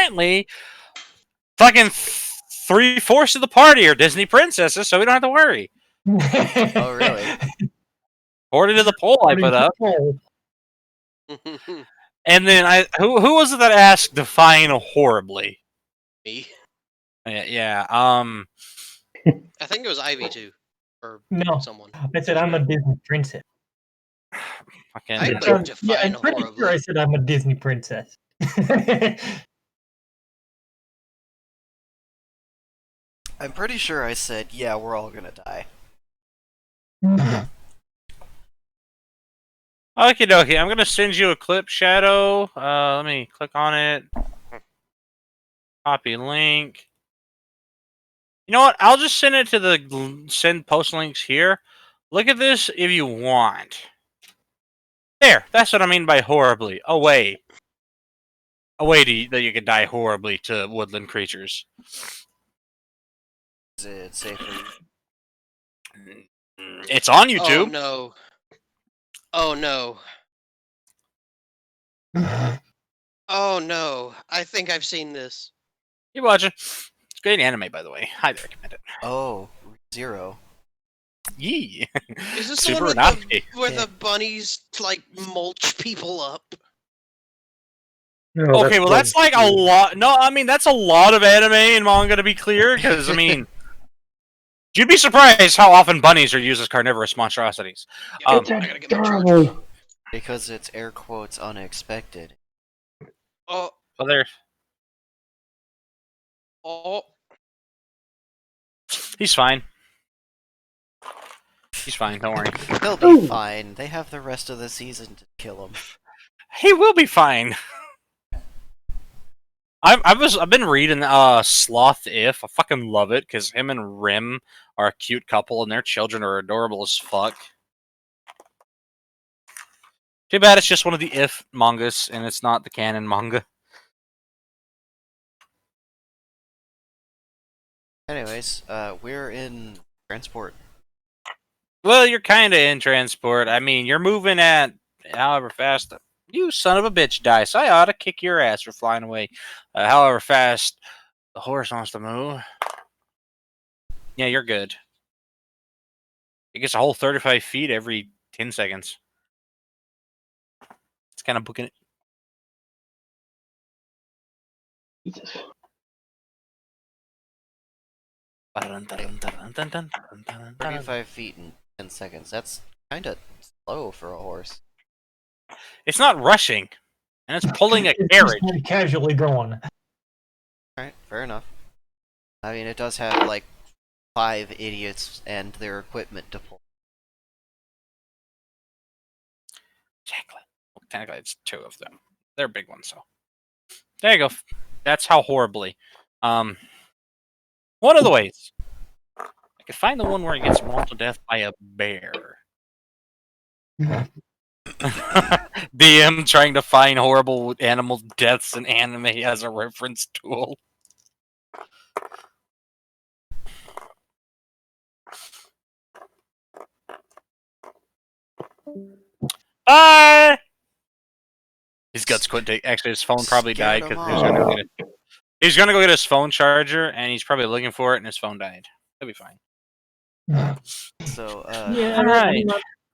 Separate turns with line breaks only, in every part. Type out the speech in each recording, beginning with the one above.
apparently, fucking 3/4 of the party are Disney princesses, so we don't have to worry.
Oh, really?
According to the poll I put up. And then who was it that asked define horribly?
Me.
Yeah.
I think it was Ivy too, or
No,
someone.
I said I'm a Disney princess.
Fucking.
I would
Yeah,
define
I'm pretty
horribly.
sure I said I'm a Disney princess.
I'm pretty sure I said, yeah, we're all gonna die.
Okie dokie, I'm gonna send you a clip, Shadow. Let me click on it. Copy link. You know what? I'll just send it to the send post links here. Look at this if you want. There, that's what I mean by horribly. Away. That you could die horribly to woodland creatures.
Is it safe for you?
It's on
Oh
YouTube.
no. Oh no. Oh no. I think I've seen this.
You're watching. It's great anime, by the way. Highly recommend it.
Oh, Zero.
Yee.
Is this
Super
the one
Navi.
where the bunnies like mulch people up?
No,
Okay, well that's like a lot. No, I mean that's a lot of anime and manga to be clear, because I mean, you'd be surprised how often bunnies are used as carnivorous monstrosities.
Yeah,
It's
I gotta get my charger.
adorable.
Because it's air quotes unexpected.
Oh,
Well, there.
oh.
He's fine. He's fine. Don't worry.
He'll be fine. They have the rest of the season to kill him.
He will be fine. I've been reading Sloth If. I fucking love it because him and Rim are a cute couple and their children are adorable as fuck. Too bad it's just one of the If mangas and it's not the canon manga.
Anyways, we're in transport.
Well, you're kind of in transport. I mean, you're moving at however fast you son of a bitch die. So I ought to kick your ass for flying away. However fast the horse wants to move. Yeah, you're good. It gets a whole 35 feet every 10 seconds. It's kind of booking it.
Jesus.
35 feet in 10 seconds. That's kinda slow for a horse.
It's not rushing, and it's pulling a
It's just
carriage.
really casually going.
Alright, fair enough. I mean, it does have, like, 5 idiots and their equipment to pull.
Exactly. Well, technically, it's 2 of them. They're big ones, so. There you go. That's how horribly. One of the ways. I could find the one where he gets mauled to death by a bear. DM trying to find horrible animal deaths in anime as a reference tool. Bye! His guts quit. Actually, his phone probably died
Scared
because
him
he was gonna go get it. He's gonna go get his phone charger, and he's probably looking for it, and his phone died. He'll be fine.
So,
Yeah,
Alright.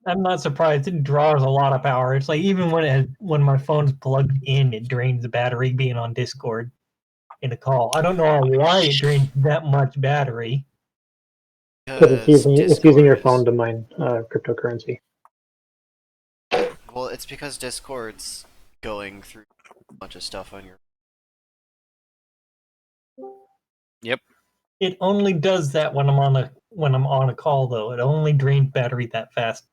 I'm not surprised. It draws a lot of power. It's like even when my phone's plugged in, it drains the battery being on Discord in a call. I don't know why it drains that much battery.
Because it's using your
Discord
phone to mine cryptocurrency.
Well, it's because Discord's going through a bunch of stuff on your...
Yep.
It only does that when I'm on a call, though. It only drains battery that fast.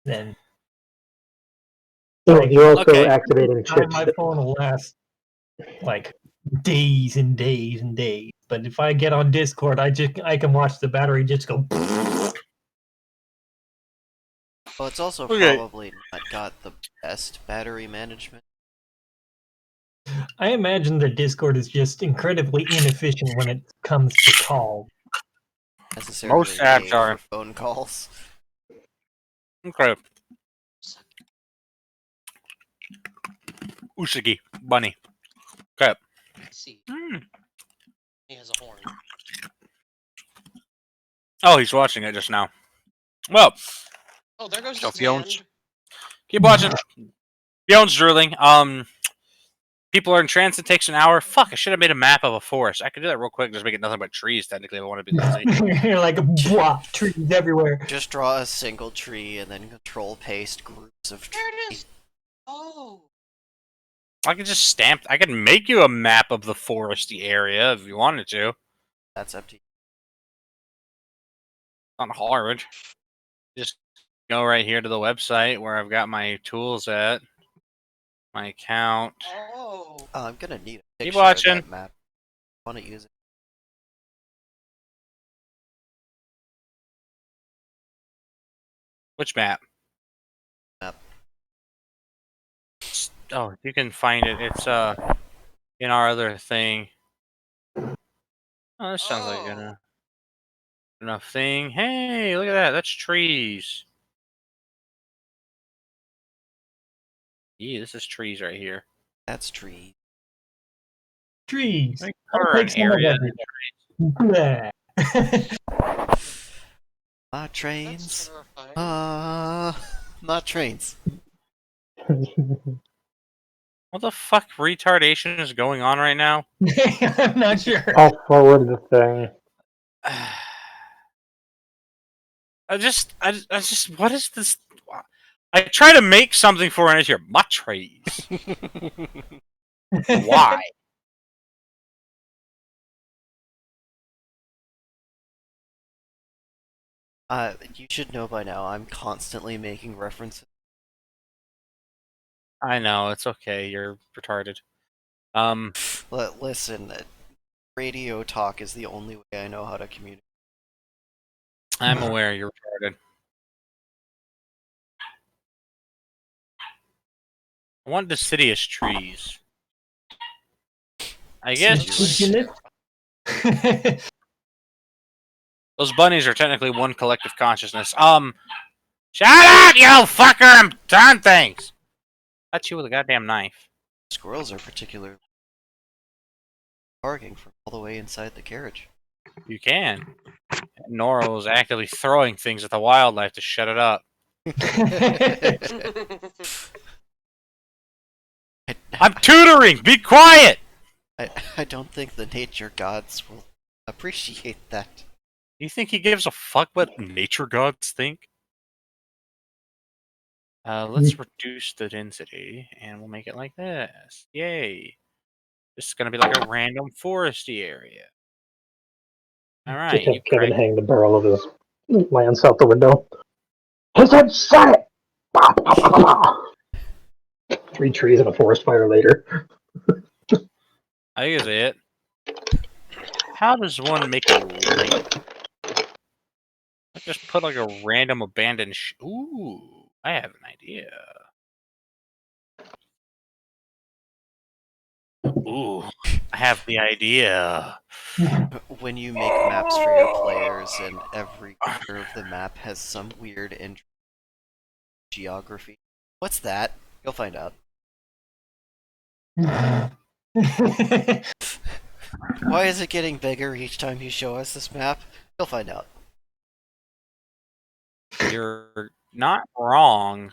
Then
So
Like,
you're also
okay.
activating chips.
my phone will last like days and days and days. But if I get on Discord, I can watch the battery just go.
Well, it's also
Okay.
probably not got the best battery management.
I imagine that Discord is just incredibly inefficient when it comes to calls.
Necessarily
Most apps
made
are.
for phone calls.
Okay. Usagi, bunny. Okay.
see.
Hmm.
He has a horn.
Oh, he's watching it just now. Well,
Oh, there goes
so
his hand.
keep watching. Fione's drooling. People are in transit. Takes an hour. Fuck! I should have made a map of a forest. I could do that real quick. Just make it nothing but trees. Technically, if I want to be lazy.
You're like, blah, trees everywhere.
Just draw a single tree and then control paste groups of
There it
trees.
is. Oh.
I could just stamp. I could make you a map of the foresty area if you wanted to.
That's up to you.
Not hard. Just go right here to the website where I've got my tools at. My account.
Oh.
I'm gonna need a
Keep
picture of
watching.
that map. I want to use it.
Which map?
Map.
Oh, you can find it. It's in our other thing. Oh, this sounds like
Oh.
enough thing. Hey, look at that. That's trees. Yeah, this is trees right here.
That's tree.
Trees.
Like
I'll
cover
take
an
some of
area.
everything.
My
That's
trains.
terrifying.
My trains.
What the fuck retardation is going on right now?
I'm not sure.
I'll forward the thing.
I just, what is this? I try to make something for it here. My trees. Why?
You should know by now, I'm constantly making references.
I know, it's okay. You're retarded.
Listen, radio talk is the only way I know how to communicate.
I'm aware you're retarded. I want deciduous trees. I guess
Deciduous?
those bunnies are technically one collective consciousness. Shut up, you fucker! I'm done things. Cut you with a goddamn knife.
Squirrels are particular barking from all the way inside the carriage.
You can. Nora was actively throwing things at the wildlife to shut it up. I'm tutoring. Be quiet.
I don't think the nature gods will appreciate that.
You think he gives a fuck what nature gods think? Let's reduce the density, and we'll make it like this. Yay! This is gonna be like a random foresty area. All right,
Just have
you
Kevin
crack.
hang the barrel of his lance out the window. His head said it! Bah, bah, bah, bah, bah. 3 trees and a forest fire later.
I think is it. How does one make a lake? I just put like a random abandoned. Ooh, I have an idea. Ooh, I have the idea.
When you make maps for your players and every corner of the map has some weird geography. What's that? You'll find out. Why is it getting bigger each time you show us this map? You'll find out.
You're not wrong.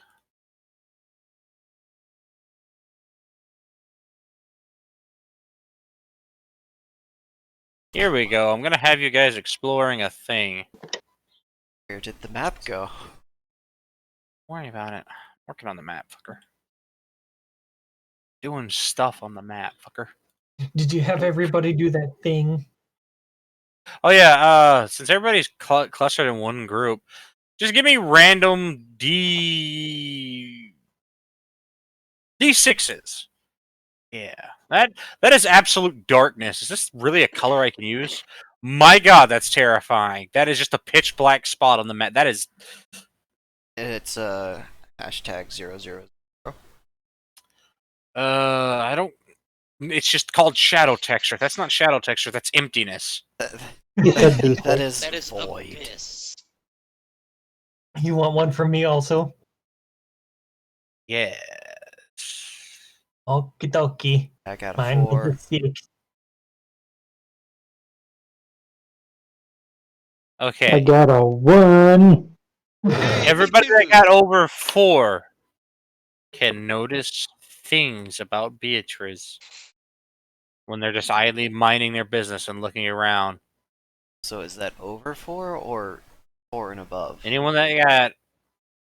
Here we go. I'm gonna have you guys exploring a thing.
Where did the map go?
Don't worry about it. Working on the map, fucker. Doing stuff on the map, fucker.
Did you have everybody do that thing?
Oh yeah. Since everybody's clustered in one group, just give me random D6s. Yeah, that is absolute darkness. Is this really a color I can use? My God, that's terrifying. That is just a pitch black spot on the map. That is.
It's hashtag 000.
I don't. It's just called shadow texture. That's not shadow texture. That's emptiness.
You said D6.
That is
That is
void.
abyss.
You want one from me also?
Yeah.
Okie dokie.
I got a
Mine
4.
is a 6.
I
Okay.
got a 1.
Everybody that got over 4 can notice things about Beatrice when they're just idly minding their business and looking around.
So is that over 4 or 4 and above?
Anyone that got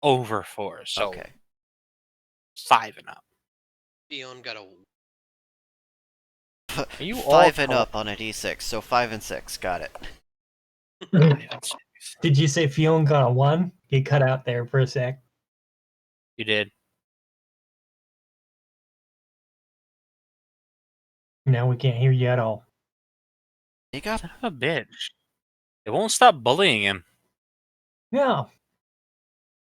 over 4, so
Okay.
5 and up.
Dion got a.
Are you
5
all
and up on a d6, so 5 and 6. Got it.
Did you say Fiona got a 1? You cut out there for a sec.
You did.
Now we can't hear you at all.
You got
Son of a bitch. They won't stop bullying him.
Yeah.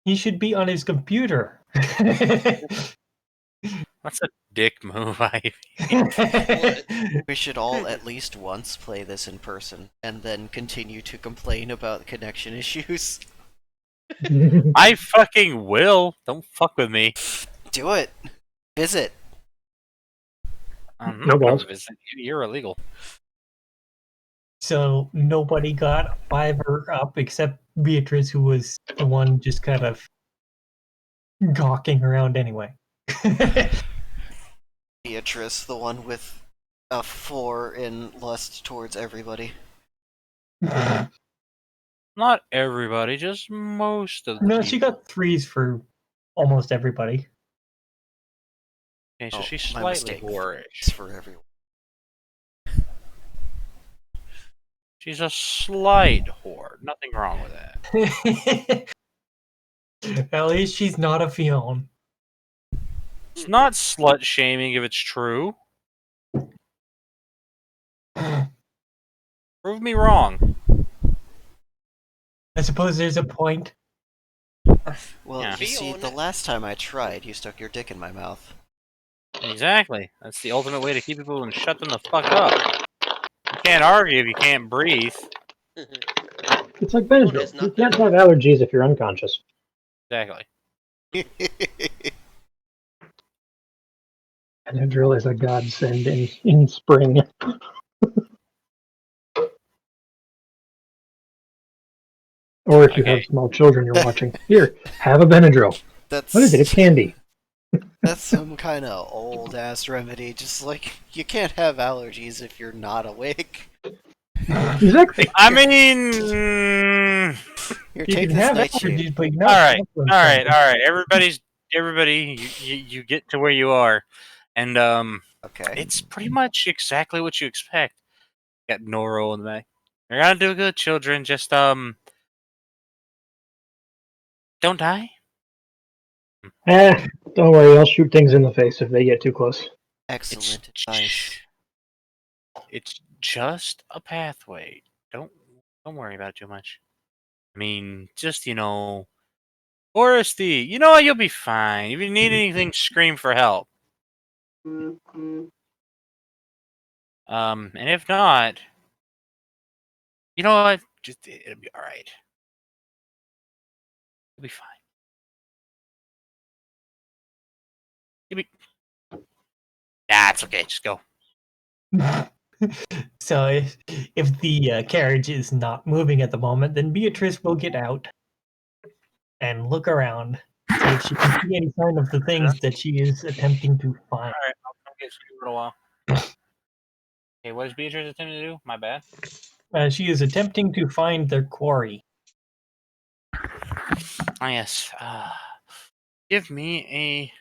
He should be on his computer.
That's a dick move, Ivy.
We should all at least once play this in person, and then continue to complain about connection issues.
I fucking will. Don't fuck with me.
Do it! Visit!
I'm
No
not gonna
balls.
visit you. You're illegal.
So nobody got 5 or up except Beatrice, who was the one just kind of gawking around anyway.
Beatrice, the one with a 4 in lust towards everybody.
Not everybody, just most of the
No,
people.
she got 3s for almost everybody.
Okay, so
Oh,
she's
my
slightly
mistake.
whorish.
It's for everyone.
She's a slight whore. Nothing wrong with that.
At least she's not a Fiona.
It's not slut shaming if it's true. Prove me wrong.
I suppose there's a point.
Well,
Yeah.
you see, the
Fiona-
last time I tried, you stuck your dick in my mouth.
Exactly. That's the ultimate way to keep people and shut them the fuck up. You can't argue if you can't breathe.
It's like Benadryl.
has
You
not
can't
been-
have allergies if you're unconscious.
Exactly.
Benadryl is a godsend in spring. Or if you
Okay.
have small children you're watching. Here, have a Benadryl.
That's
What is it? It's candy.
That's some kind of old ass remedy. Just like you can't have allergies if you're not awake.
Exactly.
I mean,
Here,
You
take
can
this
have
nightshade.
allergies, but
all
you're not
right,
suffering
all right,
from
all right. Everybody, you get to where you are, and
Okay.
it's pretty much exactly what you expect. Got Noro in the back. You're gonna do good, children. Just don't die.
Don't worry, I'll shoot things in the face if they get too close.
Excellent advice.
It's just a pathway. Don't worry about it too much. I mean, just Foresty, you know what? You'll be fine. If you need anything, scream for help. And if not, you know what? Just it'll be all right. You'll be fine. You'll be. Nah, it's okay. Just go.
So if the carriage is not moving at the moment, then Beatrice will get out and look around, see if she can see any sign of the things that she is attempting to find.
All right, I'll come get you in a little while. Okay, what is Beatrice attempting to do? My bad.
She is attempting to find their quarry.
Ah, yes. Give me a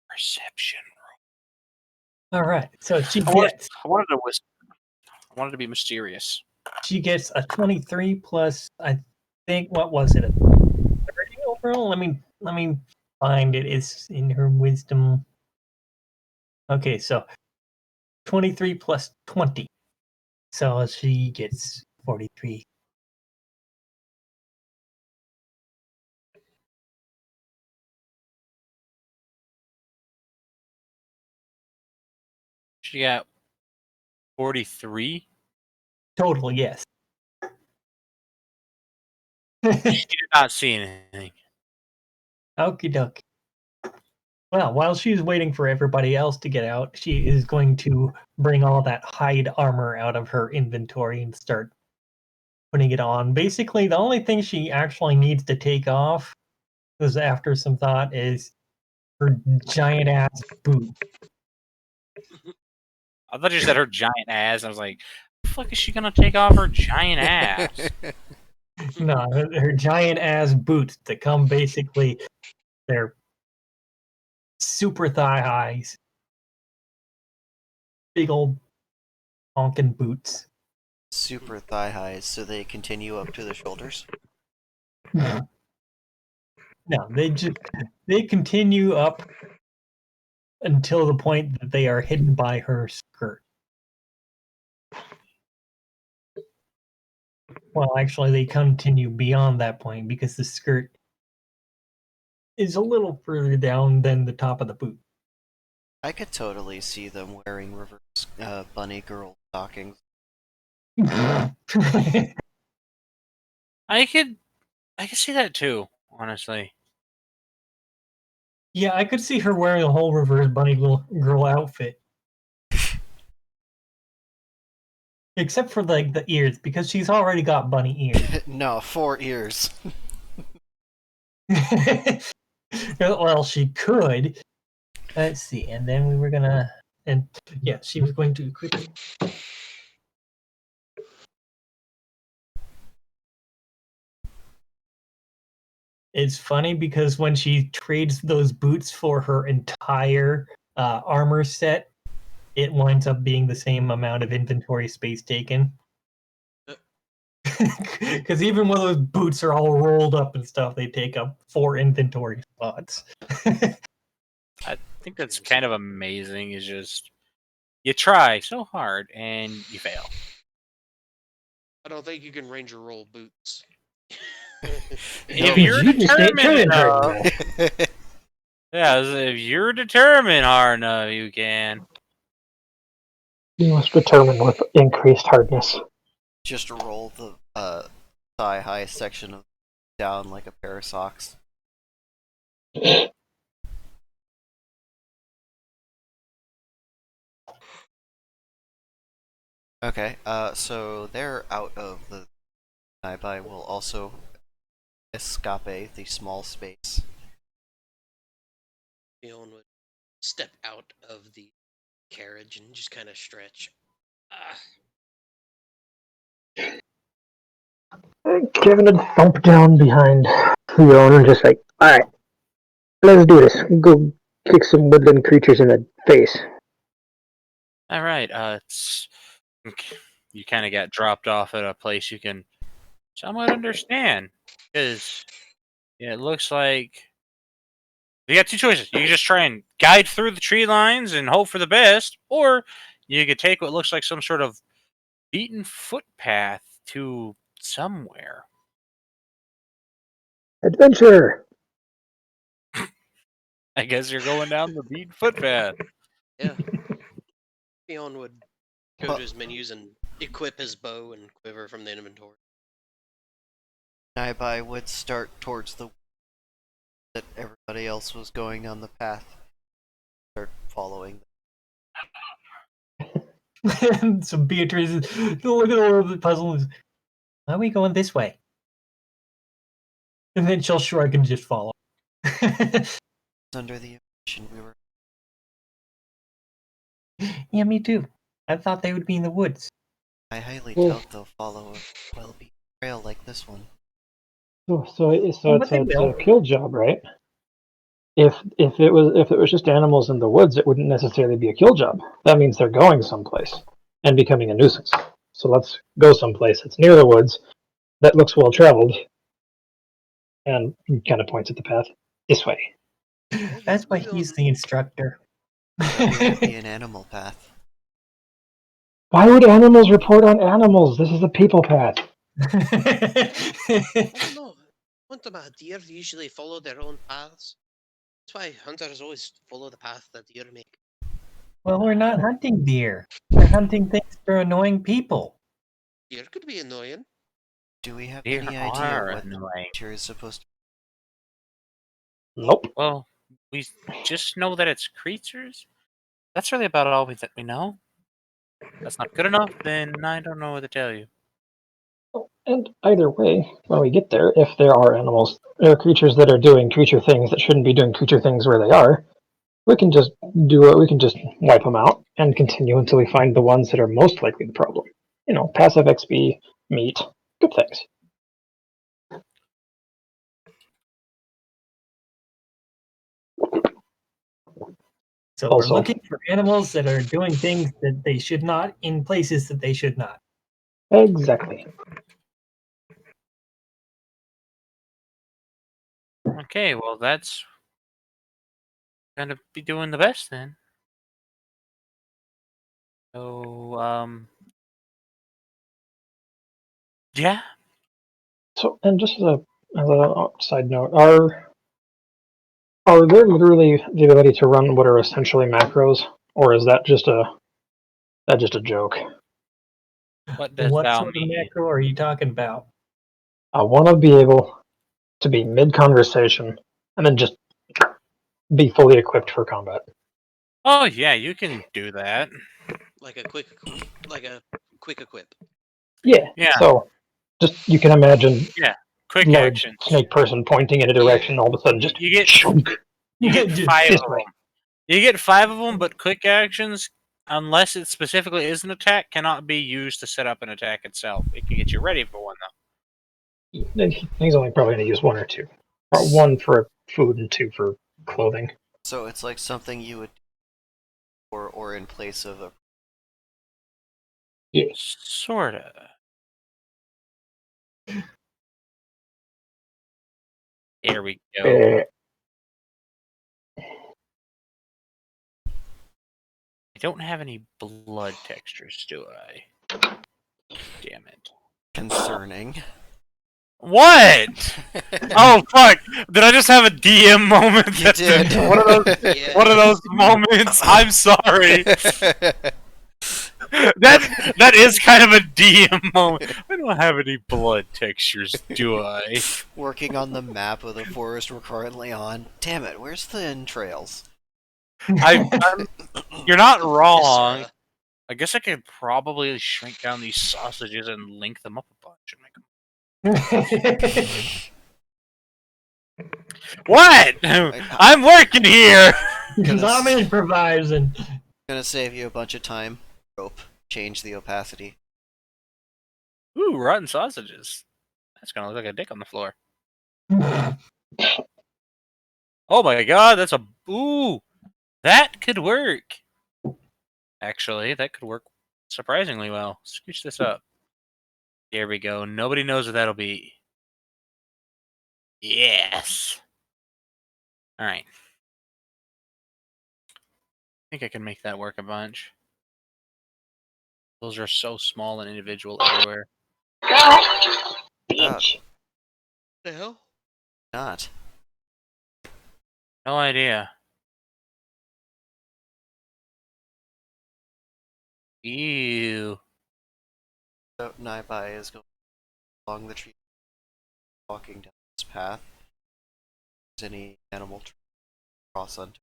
perception.
All right, so she
I wanted,
gets
I wanted to whisper. I wanted to be mysterious.
a 23 plus, I think, what was it, a 30 overall? Let me find it. It's in her wisdom. Okay, so 23 plus 20, so she gets 43.
She got 43.
Total, yes.
She did not see anything.
Okie dokie. Well, while she's waiting for everybody else to get out, she is going to bring all that hide armor out of her inventory and start putting it on. Basically, the only thing she actually needs to take off, is after some thought, is her giant ass boot.
I thought you said her giant ass. I was like, the fuck is she gonna take off her giant ass?
No, her giant ass boots that come basically, they're super thigh highs. Big old honking boots.
Super thigh highs, so they continue up to the shoulders.
No, they continue up until the point that they are hidden by her skirt. Well, actually, they continue beyond that point because the skirt is a little further down than the top of the boot.
I could totally see them wearing reverse bunny girl stockings.
I could see that too, honestly.
Yeah, I could see her wearing a whole reverse bunny girl outfit. Except for like the ears, because she's already got bunny ears.
No, 4 ears.
Well, she could. Let's see, and then we were gonna, and yeah, she was going to equip it. It's funny because when she trades those boots for her entire armor set, it winds up being the same amount of inventory space taken. Because even when those boots are all rolled up and stuff, they take up 4 inventory spots.
I think that's kind of amazing. Is just you try so hard and you fail.
I don't think you can ranger roll boots.
If you're
You just ain't
determined
trying hard
enough,
enough.
yeah, if you're determined hard enough, you can.
You must determine with increased hardness.
Just roll the thigh high section of down like a pair of socks. Okay, so they're out of the Naibai will also escape the small space.
Leon would step out of the carriage and just kind of stretch.
Giving a thump down behind your owner, just like, alright, let's do this. Go kick some woodland creatures in the face.
All right, you kind of got dropped off at a place you can somewhat understand because it looks like you got 2 choices. You can just try and guide through the tree lines and hope for the best, or you could take what looks like some sort of beaten footpath to somewhere.
Adventure!
I guess you're going down the beaten footpath.
Yeah. Leon would go
Well-
to his menus and equip his bow and quiver from the inventory.
Naibai would start towards the that everybody else was going on the path. Start following.
So Beatrice is look at all of the puzzles. Why are we going this way? And then she'll shrug and just follow.
Under the impression we were.
Yeah, me too. I thought they would be in the woods.
I highly
Oh.
doubt they'll follow a well-beaten trail like this one.
So
But
it's
they
a
will.
kill job, right? If it was just animals in the woods, it wouldn't necessarily be a kill job. That means they're going someplace and becoming a nuisance. So let's go someplace that's near the woods that looks well traveled, and he kind of points at the path this way.
That's why
We
he's
don't-
the instructor.
Appear to be an animal path.
Why would animals report on animals? This is a people path.
Oh no. Hunt them a deer usually follow their own paths. That's why hunters always follow the path that deer make.
Well, we're not hunting deer. We're hunting things that are annoying people.
Deer could be annoying.
Do we have
Deer
any
are
idea what the
annoying.
creature is supposed to
Nope.
Well, We just know that it's creatures. That's really about all that we know. That's not good enough, then I don't know what to tell you.
And either way, when we get there, if there are animals, there are creatures that are doing creature things that shouldn't be doing creature things where they are, we can just do it. We can just wipe them out and continue until we find the ones that are most likely the problem. Passive XP, meat, good things.
So
Also-
we're looking for animals that are doing things that they should not in places that they should not.
Exactly.
Okay, well that's gonna be doing the best then. So, yeah.
So, and just as a side note, are there literally the ability to run what are essentially macros, or is that just a joke?
What does
What
thou
sort of
mean?
macro are you talking about?
I want to be able to be mid conversation and then just be fully equipped for combat.
Oh yeah, you can do that.
Like a quick equip.
Yeah.
Yeah.
So, just you can imagine
Quick
large
actions.
snake person pointing in a direction, all of a sudden just
You get
shunk.
you get
Just
5
this
of
way.
them. You get 5 of them, but quick actions, unless it specifically is an attack, cannot be used to set up an attack itself. It can get you ready for one though.
He's only probably going to use one or two. Or one for food and two for clothing.
So it's like something you would, or in place of a.
Sorta. Here we go. I don't have any blood textures, do I? Damn it.
Concerning.
What? Oh fuck! Did I just have a DM moment?
You did.
One of those.
Yeah.
One of those moments. I'm sorry. That is kind of a DM moment. I don't have any blood textures, do I?
Working on the map of the forest we're currently on. Damn it, where's the entrails?
You're not wrong.
Yes,
I guess I could probably shrink down these sausages and link them up a bunch and make them. What? I'm working here.
Because I'm improvising.
Gonna save you a bunch of time. Rope. Change the opacity.
Ooh, rotten sausages. That's gonna look like a dick on the floor. Oh my god, that's a ooh. That could work. Actually, that could work surprisingly well. Scooch this up. There we go. Nobody knows what that'll be. Yes. All right. I think I can make that work a bunch. Those are so small and individual everywhere.
Bitch.
the hell?
Not.
No idea. Ew.
So Naibai is going along the tree, walking down this path. Is any animal cross on?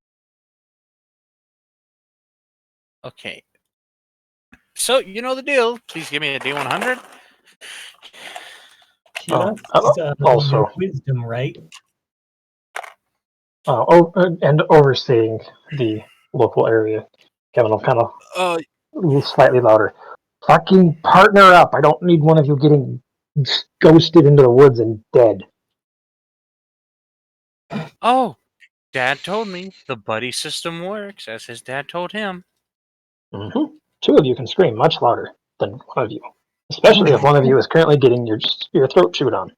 Okay. So, you know the deal. Please give me a D100.
Also-
wisdom, right?
And overseeing the local area. Kevin will kind of slightly louder. Fucking partner up. I don't need one of you getting ghosted into the woods and dead.
Oh, Dad told me the buddy system works, as his dad told him.
Mm-hmm. Two of you can scream much louder than one of you. Especially if one of you is currently getting your throat chewed on.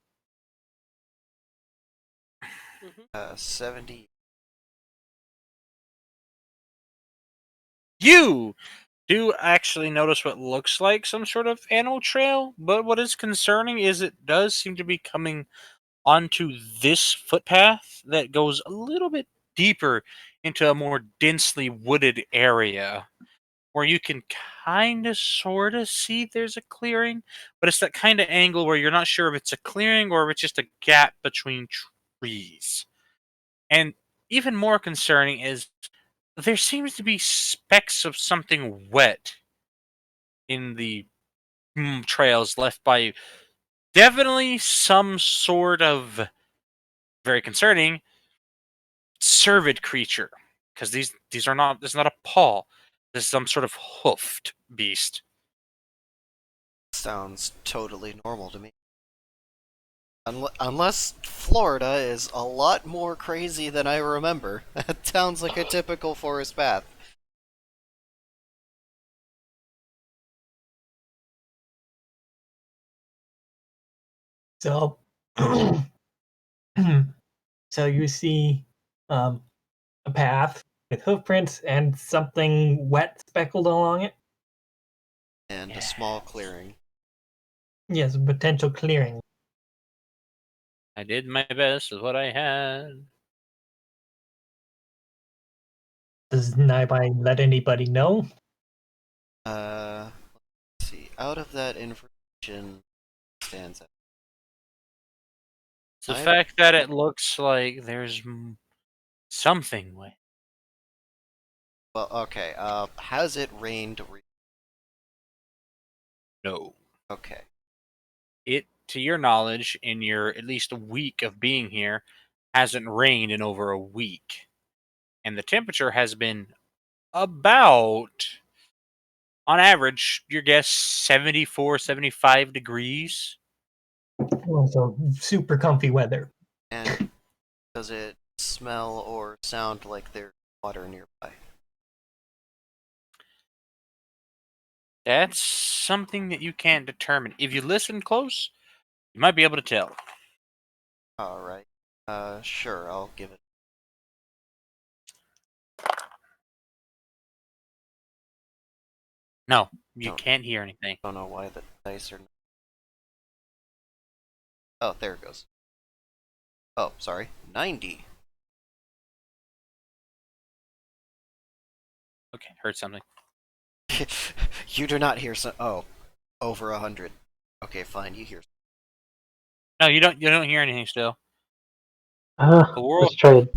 70.
You do actually notice what looks like some sort of animal trail, but what is concerning is it does seem to be coming onto this footpath that goes a little bit deeper into a more densely wooded area where you can kind of sort of see there's a clearing, but it's that kind of angle where you're not sure if it's a clearing or if it's just a gap between trees. And even more concerning is there seems to be specks of something wet in the trails left by definitely some sort of very concerning cervid creature. Because these are not. This is not a paw. This is some sort of hoofed beast.
Sounds totally normal to me. Unless Florida is a lot more crazy than I remember. That sounds like a typical forest path.
So, so you see a path with hoof prints and something wet speckled along it.
And a small clearing.
Yes, a potential clearing.
I did my best with what I had.
Does Naibai let anybody know?
Let's see. Out of that information stands out.
It's the
I-
fact that it looks like there's something wet.
Well, okay. Has it rained?
No.
Okay.
It, to your knowledge, in your at least a week of being here, hasn't rained in over a week. And the temperature has been about, on average, your guess, 74, 75 degrees.
So super comfy weather.
And does it smell or sound like there's water nearby?
That's something that you can't determine. If you listen close, you might be able to tell.
Alright. Sure, I'll give it.
No, you
No.
can't hear anything.
Don't know why the dice are. Oh, there it goes. Oh, sorry. 90.
Okay, heard something.
You do not hear some. Oh, over 100. Okay, fine. You hear.
No, you don't. You don't hear anything still. The world.
Let's try it.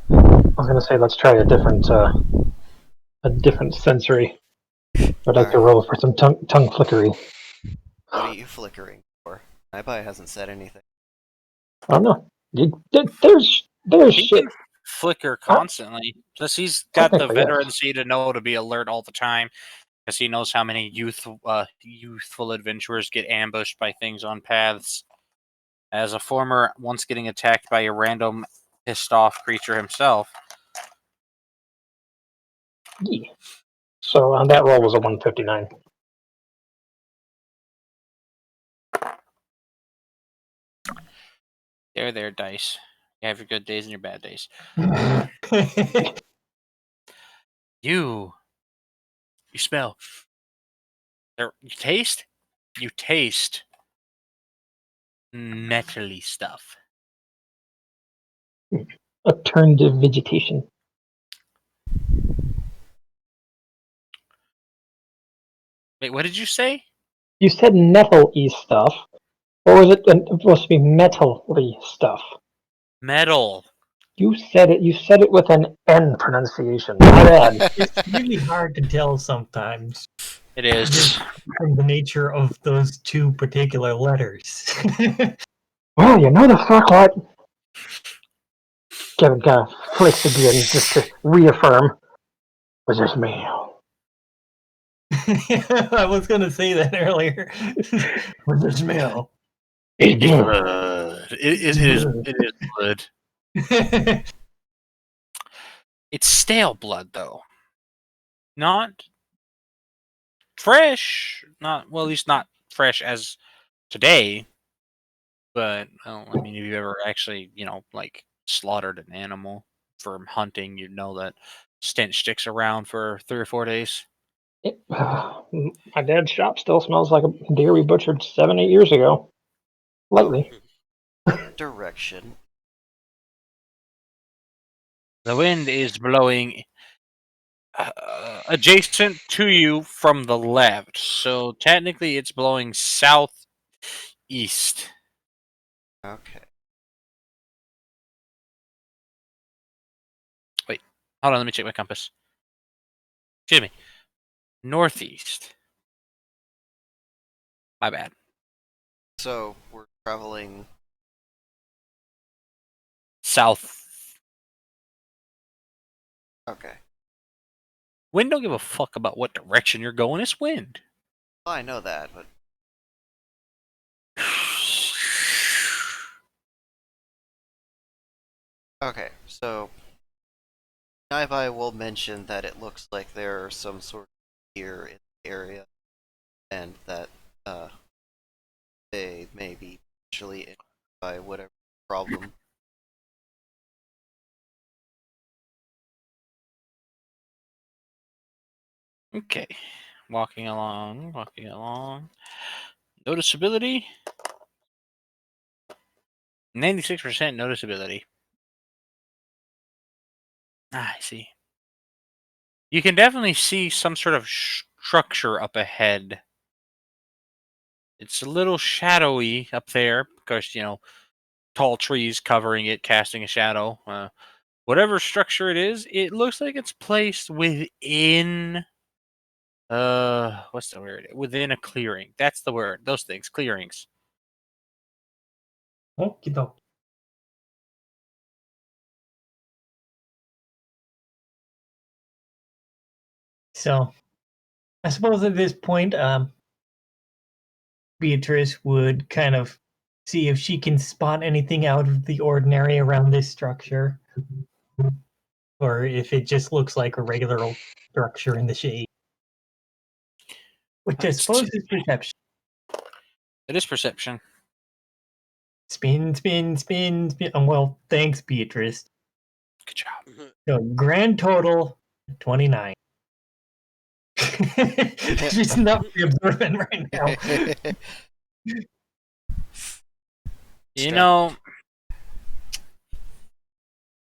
I was gonna say let's try a different sensory. I'd like to
Alright.
roll for some tongue flickery.
What are you flickering for? Naibai hasn't said anything.
I don't know. There's
He
shit.
can flicker constantly. Plus, he's got the
Technically, yes.
veterancy to know to be alert all the time, because he knows how many youthful adventurers get ambushed by things on paths. As a former, once getting attacked by a random pissed off creature himself.
Yeah. So that roll was a 159.
There, dice. You have your good days and your bad days. You smell. You taste. You taste metally stuff.
A turn to vegetation.
Wait, what did you say?
You said nettle-y stuff, or was it supposed to be metal-y stuff?
Metal.
You said it. You said it with an N pronunciation. My bad.
It's really hard to tell sometimes
It is.
from the nature of those two particular letters.
Well, you know the fuck what? Kevin kind of flicks again just to reaffirm. Was this me?
I was going to say that earlier. What's the smell?
It's
It's
blood.
blood. It is blood. It's stale blood, though. Not fresh. Not well, at least not fresh as today. But I mean, if you ever actually, like slaughtered an animal for hunting, you know that stench sticks around for 3 or 4 days.
My dad's shop still smells like a deer we butchered 7-8 years ago. Lightly.
What direction?
The wind is blowing adjacent to you from the left, so technically it's blowing southeast.
Okay.
Hold on, let me check my compass. Excuse me. Northeast. My bad.
So we're traveling.
South.
Okay.
Wind don't give a fuck about what direction you're going. It's wind.
Well, I know that, but okay. So Naibai will mention that it looks like there are some sort of deer in the area, and that they may be potentially injured by whatever problem.
Okay. Walking along, walking along. Noticeability. 96% noticeability. Ah, I see. You can definitely see some sort of structure up ahead. It's a little shadowy up there because, tall trees covering it, casting a shadow. Whatever structure it is, it looks like it's placed within what's the word? Within a clearing. That's the word. Those things, clearings.
Okie doke. So, I suppose at this point, Beatrice would kind of see if she can spot anything out of the ordinary around this structure, or if it just looks like a regular old structure in the shade. Which I suppose is perception.
It is perception.
Spin, spin, spin, spin. Well, thanks, Beatrice.
Good job.
So, grand total 29. She's not very observant right now.
You know,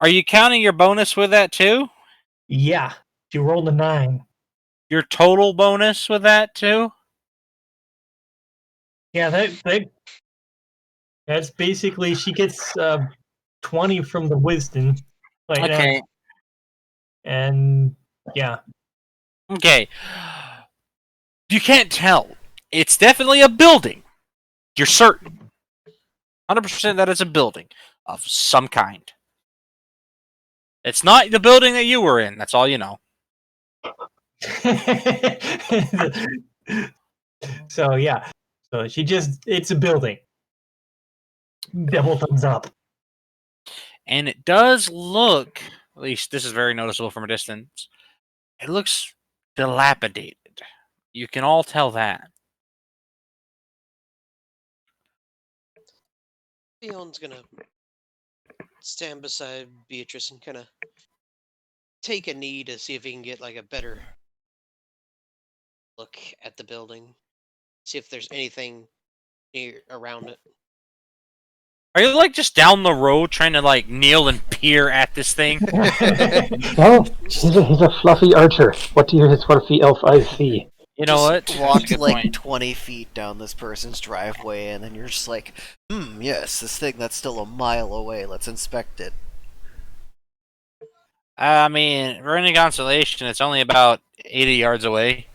are you counting your bonus with that too?
Yeah, she rolled a 9.
Your total bonus with that too?
Yeah, that's basically she gets 20 from the wisdom right
Okay.
now, and yeah,
Okay. You can't tell. It's definitely a building. You're certain. 100% that it's a building of some kind. It's not the building that you were in. That's all you know.
so yeah, so it's a building. Double thumbs up.
And it does look, at least this is very noticeable from a distance, it looks dilapidated. You can all tell that.
Leon's gonna stand beside Beatrice and kind of take a knee to see if he can get like a better look at the building. See if there's anything near around it.
Are you like just down the road trying to like kneel and peer at this thing?
Oh, he's a fluffy archer. What do his fluffy elf eyes see?
You know what? That's a
Walked
good
like
point.
20 feet down this person's driveway, and then you're just like, yes, this thing that's still a mile away, let's inspect it.
I mean, running constellation, it's only about 80 yards away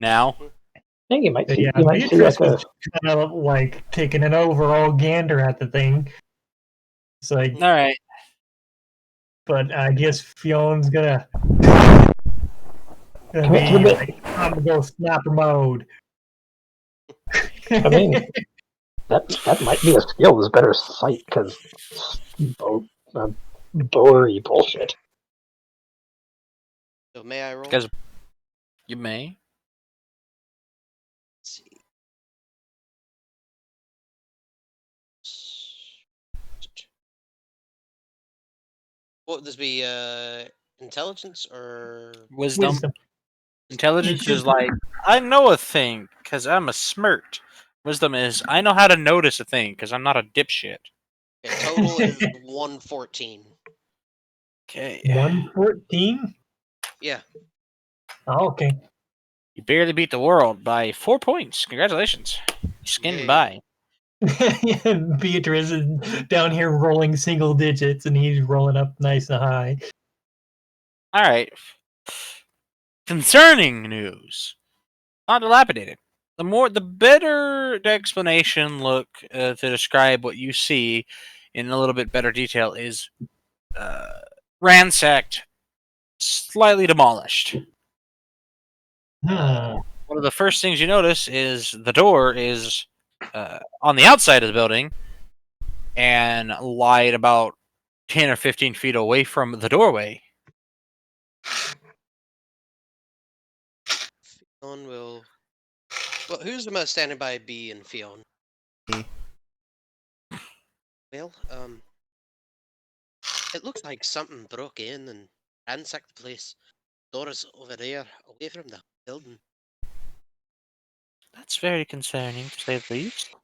now.
I think you might
So
see.
yeah,
You might see
Beatrice
like
was kind of like taking an overall gander at the thing. It's like,
All right.
but I guess Fion's gonna
Come
be
here,
like, I'm gonna go snapper mode.
I mean, that might be a skill. Is better sight because bowery bullshit.
So may I roll?
Because you may.
Let's see. What would this be? Intelligence or
Wisdom.
Wisdom.
Intelligence is like, I know a thing because I'm a smirt. Wisdom is, I know how to notice a thing because I'm not a dipshit.
okay, total is 114.
Okay.
114?
Yeah.
Oh, okay.
You barely beat the world by 4 points. Congratulations. You skinned
Yay.
by.
Beatrice is down here rolling single digits, and he's rolling up nice and high.
All right. Concerning news. Not dilapidated. The better the explanation look to describe what you see in a little bit better detail is ransacked, slightly demolished.
Hmm.
One of the first things you notice is the door is on the outside of the building and lied about 10 or 15 feet away from the doorway.
Fionn will. Well, who's the most standing by B and Fionn?
Me.
Well, it looks like something broke in and ransacked the place. Door is over there, away from the building.
That's very concerning, to say the least.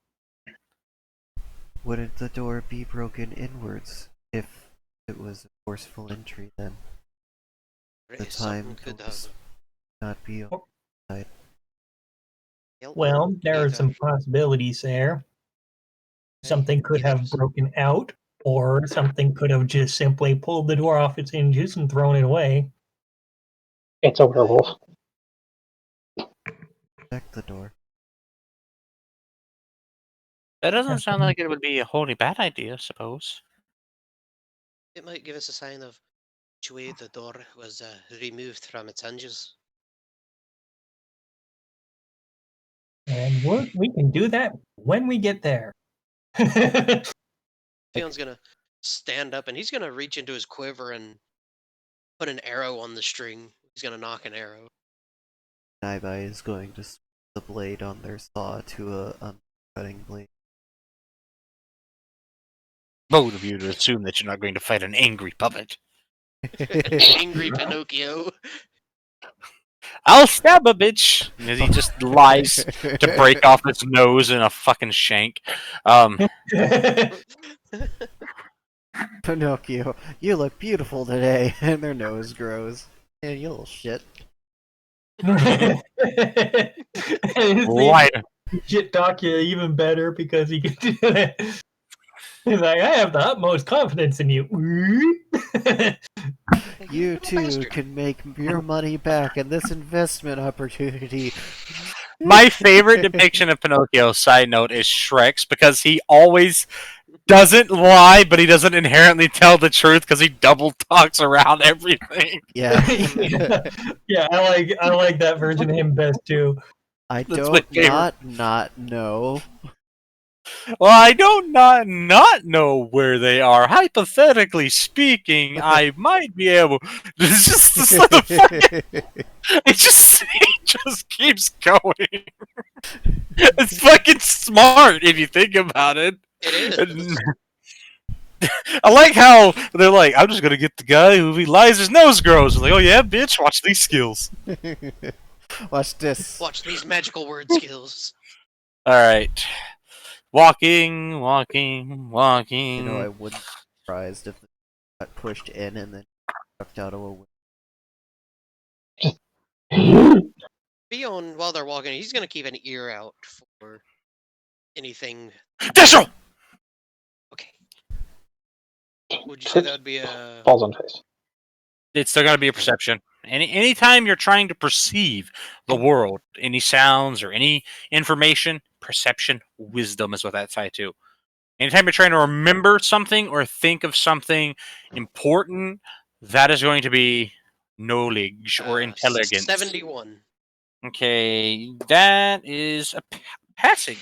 Wouldn't the door be broken inwards if it was a forceful entry then? The
Something
time
could
goes
have.
not be on the side.
Well, there are
need to-
some possibilities there. Something could
either
have
s-
broken out, or something could have just simply pulled the door off its hinges and thrown it away.
It's a werewolf.
Check the door.
That doesn't sound like it would be a wholly bad idea, I suppose.
It might give us a sign of which way the door was removed from its hinges.
And we can do that when we get there.
Fion's gonna stand up and he's gonna reach into his quiver and put an arrow on the string. He's gonna knock an arrow.
Naibai is going to swing the blade on their saw to a cutting blade.
Bold of you to assume that you're not going to fight an angry puppet.
Angry Pinocchio.
I'll stab a bitch! As he just lies to break off its nose in a fucking shank.
Pinocchio, you look beautiful today, and their nose grows. Yeah, you little shit.
Why?
Shit talk you even better because he can do that. He's like, I have the utmost confidence in you.
You
Little
too
bastard.
can make your money back in this investment opportunity.
My favorite depiction of Pinocchio, side note, is Shrek's because he always doesn't lie, but he doesn't inherently tell the truth because he double talks around everything.
Yeah.
Yeah, I like that version of him best too.
I
That's my
don't
favorite.
not know.
Well, I don't not know where they are. Hypothetically speaking, I might be able. It's like the fucking, it just keeps going. It's fucking smart if you think about it.
It is.
I like how they're like, I'm just gonna get the guy who, if he lies, his nose grows. I'm like, oh yeah, bitch, watch these skills.
Watch this.
Watch these magical word skills.
All right, walking.
You know, I wouldn't be surprised if it got pushed in and then chucked out of a window.
Fion, while they're walking, he's gonna keep an ear out for anything.
Destro!
Okay. Would you say that would be a
Falls on face.
It's still gonna be a perception. Anytime you're trying to perceive the world, any sounds or any information, perception, wisdom is what that's tied to. Anytime you're trying to remember something or think of something important, that is going to be knowledge or intelligence.
71?
Okay, that is a passing.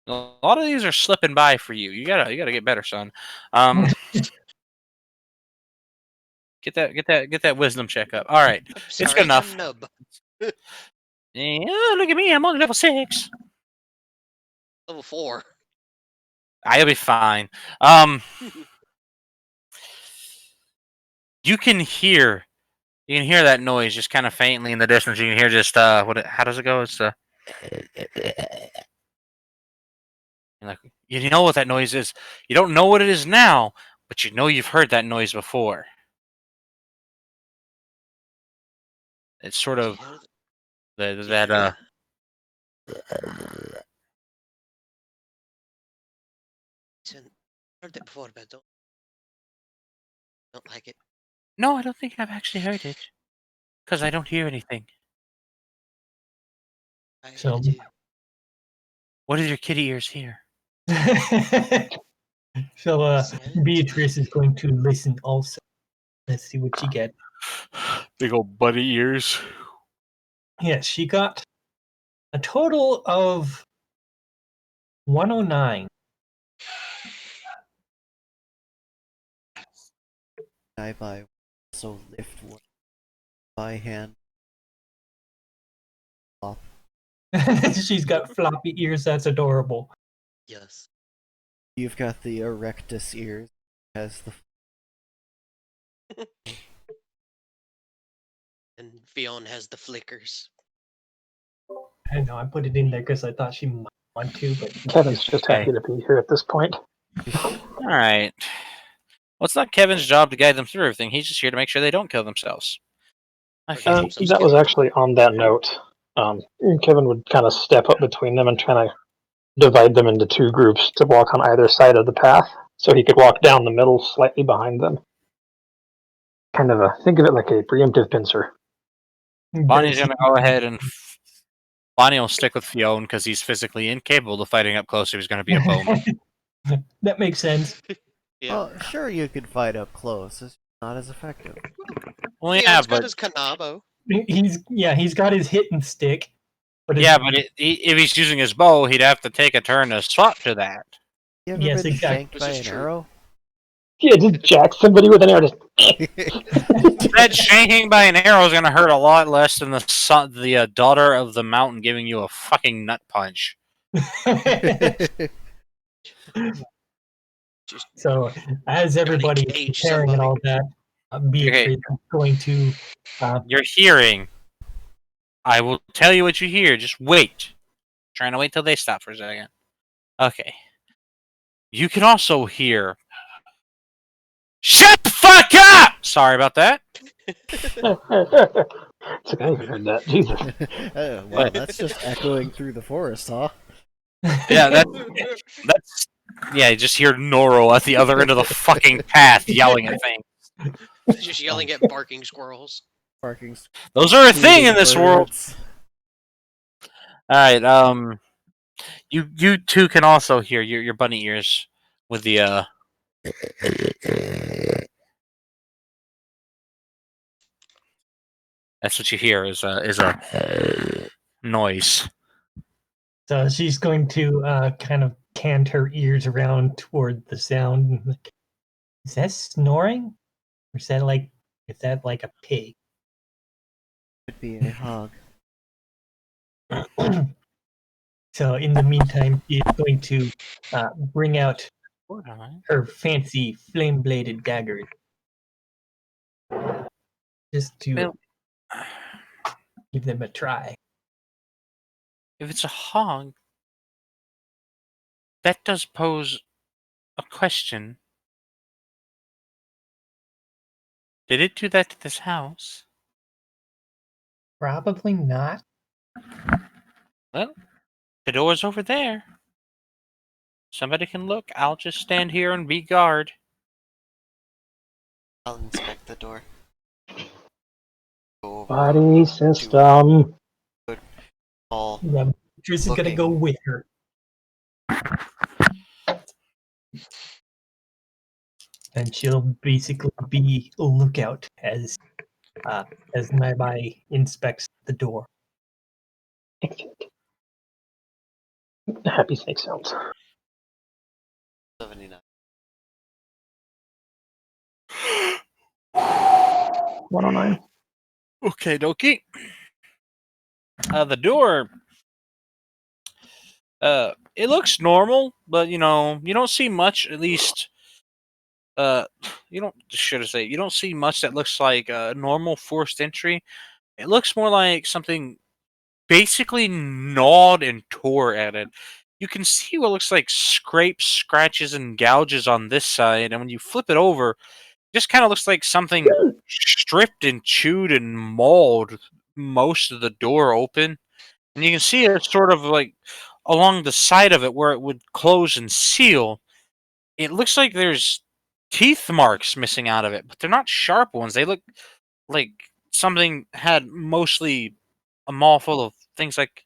A lot of these are slipping by for you. You gotta get better, son. Get that wisdom check up. All right,
I'm
it's
sorry,
good enough.
I'm nub.
Yeah, look at me. I'm only level 6.
Level 4.
I'll be fine. You can hear that noise just kind of faintly in the distance. You can hear just how does it go? It's like, you know what that noise is. You don't know what it is now, but you know you've heard that noise before. It's sort of that
Heard it before, but don't like it.
No, I don't think I've actually heard it. Because I don't hear anything.
I
So-
do.
What did your kitty ears hear?
So
Sounds
Beatrice is
like-
going to listen also. Let's see what she gets.
Big old buddy ears.
Yes, she got a total of 109.
I by also lift one by hand. Up.
She's got floppy ears. That's adorable.
Yes.
You've got the erectus ears. Has the
And Fionn has the flickers.
I know I put it in there because I thought she might want to, but
Kevin's just
Okay.
happy to be here at this point.
Alright. Well, it's not Kevin's job to guide them through everything. He's just here to make sure they don't kill themselves. Okay.
Okay. So
That was actually on that note. Kevin would kind of step up between them and try to divide them into two groups to walk on either side of the path, so he could walk down the middle slightly behind them. Kind of think of it like a preemptive pincer.
Bonnie's going to go ahead and... Bonnie will stick with Fionn because he's physically incapable of fighting up close if he's going to be a bowman.
That makes sense.
yeah.
Well, sure you could fight up close. It's not as effective.
Well,
Fion's
yeah,
got
but...
his Kanabo.
He's got his hit and stick. But
Yeah, but if he's using his bow, he'd have to take a turn to swap to that.
You ever
Yes,
been
exactly.
shanked
This
by
is
an
true.
arrow?
Yeah, just jack somebody with an arrow. Just
That shanking by an arrow is going to hurt a lot less than the daughter of the mountain giving you a fucking nut punch.
Just
So as everybody is
cage
preparing and
somebody.
all that, Beatrice is going to
You're hearing. I will tell you what you hear. Just wait. Trying to wait till they stop for a second. Okay. You can also hear. Shut the fuck up! Sorry about that.
it's like I haven't heard that. Jesus.
Wow, that's just echoing through the forest, huh?
Yeah, that's. Yeah, you just hear Noro at the other end of the fucking path yelling at things.
just yelling at barking squirrels.
Barking.
Those are a thing in this world.
birds.
All right. You two can also hear your bunny ears with the That's what you hear is a noise.
So she's going to kind of cant her ears around toward the sound. Like, is that snoring? Or is that like a pig?
Could be a hog.
So in the meantime, she's going to bring out her fancy flame-bladed dagger, just to
Well,
give them a try.
if it's a hog, that does pose a question. Did it do that to this house?
Probably not.
Well, the door's over there. Somebody can look. I'll just stand here and be guard.
I'll inspect the door. Go over.
Body system.
All
Yeah, Beatrice is gonna
Looking.
go with her. And she'll basically be a lookout as Naibai inspects the door.
Excellent. Happy snake sounds.
79.
109.
Okay, dokie. The door. It looks normal, but you don't see much. At least, you don't. Should I say you don't see much that looks like a normal forced entry. It looks more like something basically gnawed and tore at it. You can see what looks like scrapes, scratches, and gouges on this side, and when you flip it over, it just kind of looks like something stripped and chewed and mauled most of the door open. And you can see it sort of like along the side of it where it would close and seal. It looks like there's teeth marks missing out of it, but they're not sharp ones. They look like something had mostly a maw full of things like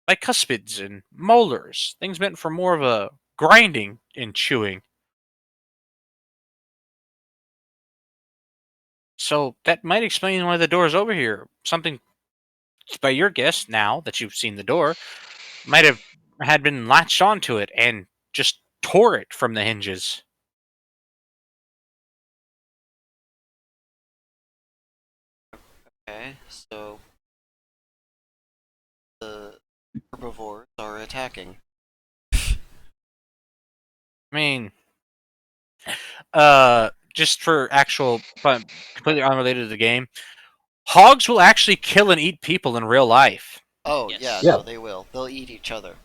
bicuspids and molars, things meant for more of a grinding and chewing. So that might explain why the door's over here. Something, by your guess, now that you've seen the door, might have had been latched onto it and just tore it from the hinges.
Okay, so the herbivores are attacking.
I mean, just for actual, but completely unrelated to the game, hogs will actually kill and eat people in real life.
Oh,
Yes.
yeah,
Yeah.
no, they will. They'll eat each other.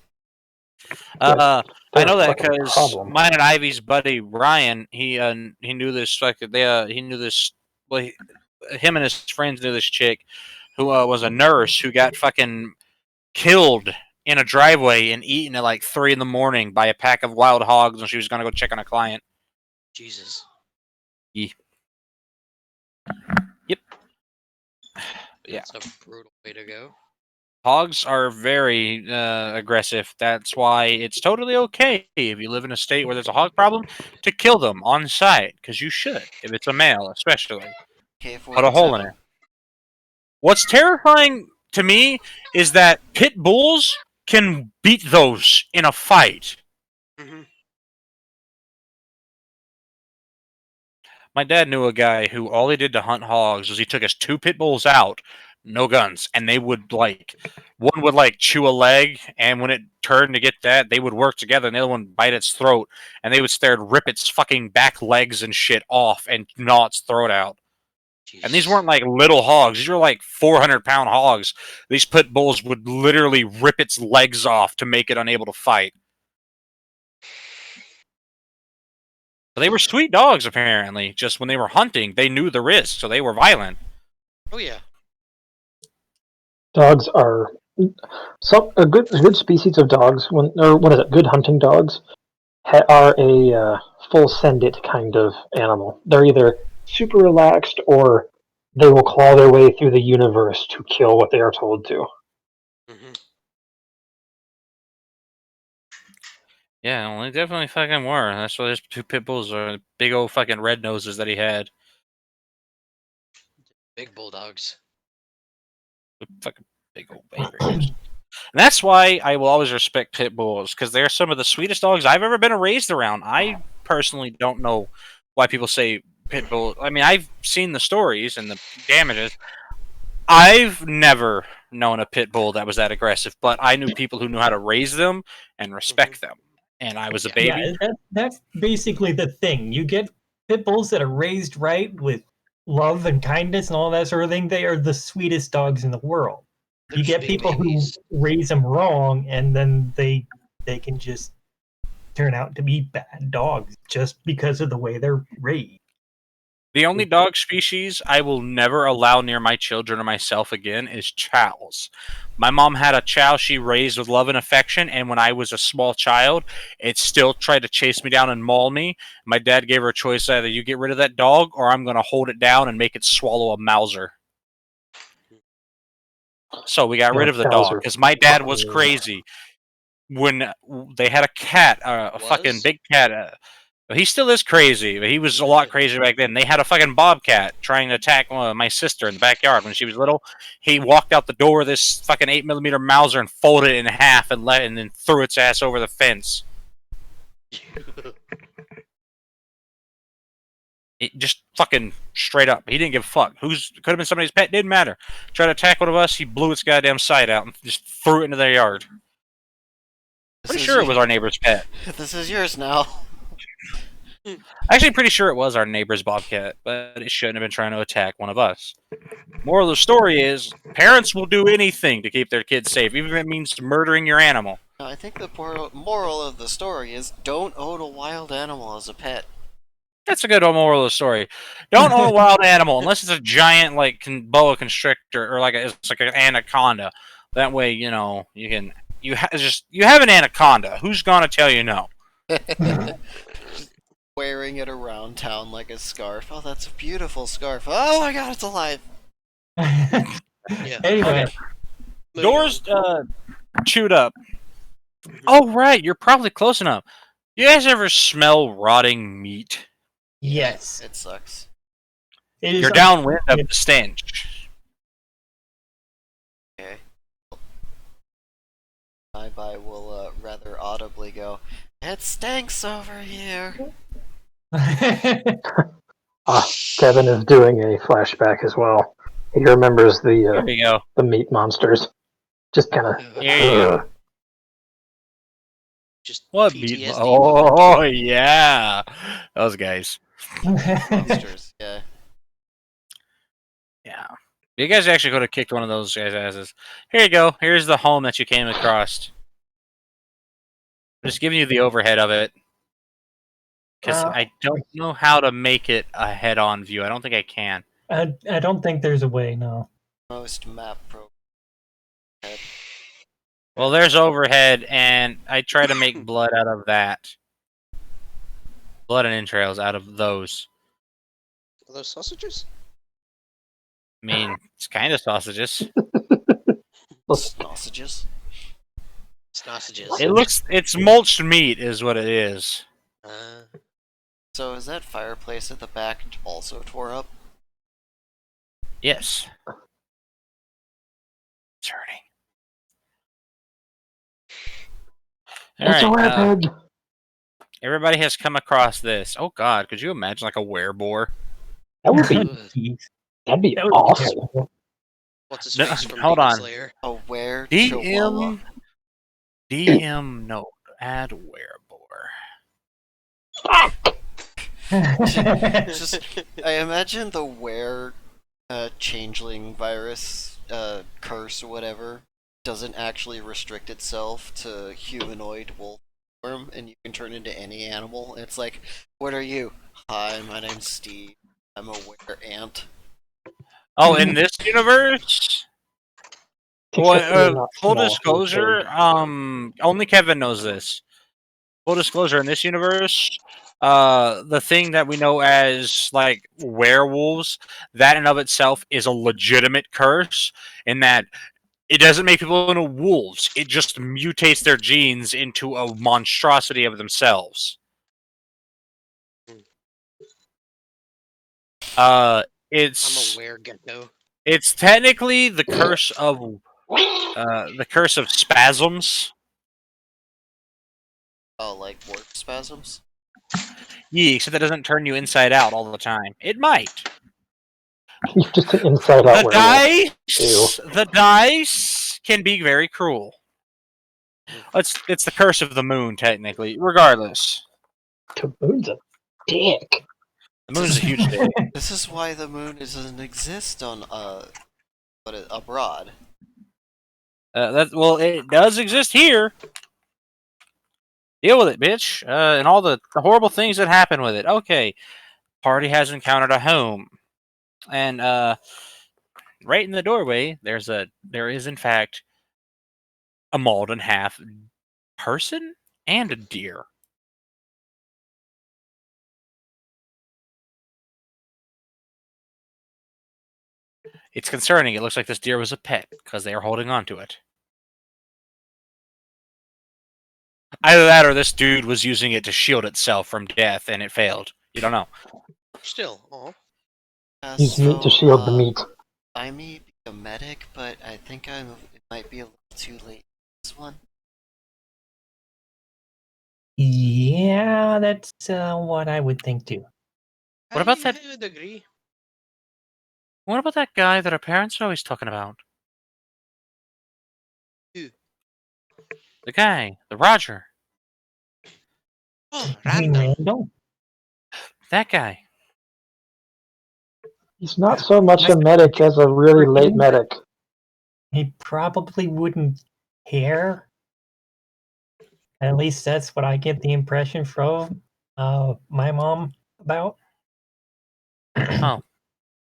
I
They're
know
a
that
fucking
because
problem.
mine and Ivy's buddy Ryan, he knew this fucking he knew this. Well, him and his friends knew this chick who was a nurse who got fucking killed in a driveway and eaten at like 3 in the morning by a pack of wild hogs when she was gonna go check on a client.
Jesus.
Yep. Yeah.
That's a brutal way to go.
Hogs are very aggressive. That's why it's totally okay if you live in a state where there's a hog problem to kill them on site, because you should, if it's a male, especially. Put a hole in it. What's terrifying to me is that pit bulls can beat those in a fight.
Hmm.
My dad knew a guy who all he did to hunt hogs was he took his 2 pit bulls out, no guns, and they would one would chew a leg, and when it turned to get that, they would work together, and the other one bite its throat, and they would stare and rip its fucking back legs and shit off and gnaw its throat out.
Jesus.
And these weren't like little hogs; these were like 400-pound hogs. These pit bulls would literally rip its legs off to make it unable to fight. But they were sweet dogs, apparently. Just when they were hunting, they knew the risk, so they were violent.
Oh yeah.
Dogs are a good species of dogs. What is it? Good hunting dogs are a full send it kind of animal. They're either super relaxed or they will claw their way through the universe to kill what they are told to.
Hmm.
Yeah, well, they definitely fucking were. That's why there's 2 pit bulls are big old fucking red noses that he had.
Big bulldogs.
Fucking big old baby. And that's why I will always respect pit bulls, because they're some of the sweetest dogs I've ever been raised around. I personally don't know why people say pit bull. I mean, I've seen the stories and the damages. I've never known a pit bull that was that aggressive, but I knew people who knew how to raise them and respect them. And I was a
Yeah.
baby.
Yeah, that's basically the thing. You get pit bulls that are raised right with love and kindness and all that sort of thing. They are the sweetest dogs in the world.
They're
You get
big
people
babies.
who raise them wrong, and then they can just turn out to be bad dogs just because of the way they're raised.
The only dog species I will never allow near my children or myself again is chows. My mom had a chow she raised with love and affection, and when I was a small child, it still tried to chase me down and maul me. My dad gave her a choice: either you get rid of that dog, or I'm going to hold it down and make it swallow a Mauser. So we got rid of the
Cows
dog
are
because my dad was
fucking-
crazy. When they had a cat, a fucking
Was?
big cat. He still is crazy, but he was a lot crazier back then. They had a fucking bobcat trying to attack my sister in the backyard when she was little. He walked out the door of this fucking 8mm Mauser and folded it in half and then threw its ass over the fence. It just fucking straight up. He didn't give a fuck. Could have been somebody's pet. Didn't matter. Tried to attack one of us. He blew its goddamn side out and just threw it into their yard. Pretty sure it was our neighbor's pet.
This is yours now.
Actually, pretty sure it was our neighbor's bobcat, but it shouldn't have been trying to attack one of us. Moral of the story is, parents will do anything to keep their kids safe, even if it means murdering your animal.
No, I think the moral of the story is don't own a wild animal as a pet.
That's a good moral of the story. Don't own a wild animal unless it's a giant boa constrictor or it's like an anaconda. That way, you have an anaconda. Who's gonna tell you no?
wearing it around town like a scarf. Oh, that's a beautiful scarf. Oh my god, it's alive.
Yeah.
Anyway,
Moving
Doors
on.
chewed up.
Mhm.
Oh right, you're probably close enough. You guys ever smell rotting meat?
yes,
It sucks.
it is.
You're downwind of the stench.
Okay. Bye will rather audibly go, "It stinks over here."
Kevin is doing a flashback as well. He remembers
There you go.
the meat monsters. Just kind of.
There you go.
Just
What meat?
PTSD moving on.
Oh yeah, those guys.
Monsters, yeah.
Yeah, you guys actually could have kicked one of those guys' asses. Here you go. Here's the home that you came across. I'm just giving you the overhead of it because I don't know how to make it a head-on view. I don't think I can.
I don't think there's a way. No.
Most map pro.
Well, there's overhead, and I try to make blood out of that. Blood and entrails out of those.
Are those sausages?
I mean, it's kind of sausages.
Sausages.
Sausages.
It's mulched meat, is what it is.
So is that fireplace at the back also tore up?
Yes. It's hurting.
It's a
Alright,
rampage.
everybody has come across this. Oh god, could you imagine like a werebore?
That would be.
Jeez.
That'd be
That would be
awesome.
terrible.
What's his
No,
face from
hold
Demon
on.
Slayer?
A were chihuahua.
DM note, add werebore.
Just, I imagine the were changeling virus curse or whatever doesn't actually restrict itself to humanoid wolf form, and you can turn into any animal. It's like, what are you? Hi, my name's Steve. I'm a were ant.
Oh, in this universe?
Except you're not
Full
small,
disclosure, only Kevin knows this. Full disclosure, in this universe, the thing that we know as like werewolves, that in of itself is a legitimate curse, in that it doesn't make people into wolves. It just mutates their genes into a monstrosity of themselves.
I'm a
It's
were-gecko.
it's technically the curse of spasms.
Oh, like work spasms?
Yeah, except that doesn't turn you inside out all the time. It might.
You're just an inside out werewolf.
The dice can be very cruel. It's the curse of the moon, technically. Regardless,
Kaboom's a dick.
the moon's a huge dick.
This is why the moon doesn't exist on abroad.
It does exist here. Deal with it, bitch, and all the horrible things that happen with it. Okay, party has encountered a home, and right in the doorway, there is in fact a mauled in half person and a deer. It's concerning. It looks like this deer was a pet because they are holding on to it. Either that or this dude was using it to shield itself from death and it failed. You don't know.
Still, oh,
Use meat to shield the meat.
I may be a medic, but I think it might be a little too late for this one.
Yeah, that's what I would think too.
What about that?
I would agree.
What about that guy that our parents are always talking about?
Who?
The guy, the Roger.
Oh,
You mean
random.
Randall?
That guy.
He's not so much a medic as a really late medic.
He probably wouldn't care. At least that's what I get the impression from my mom about.
Oh.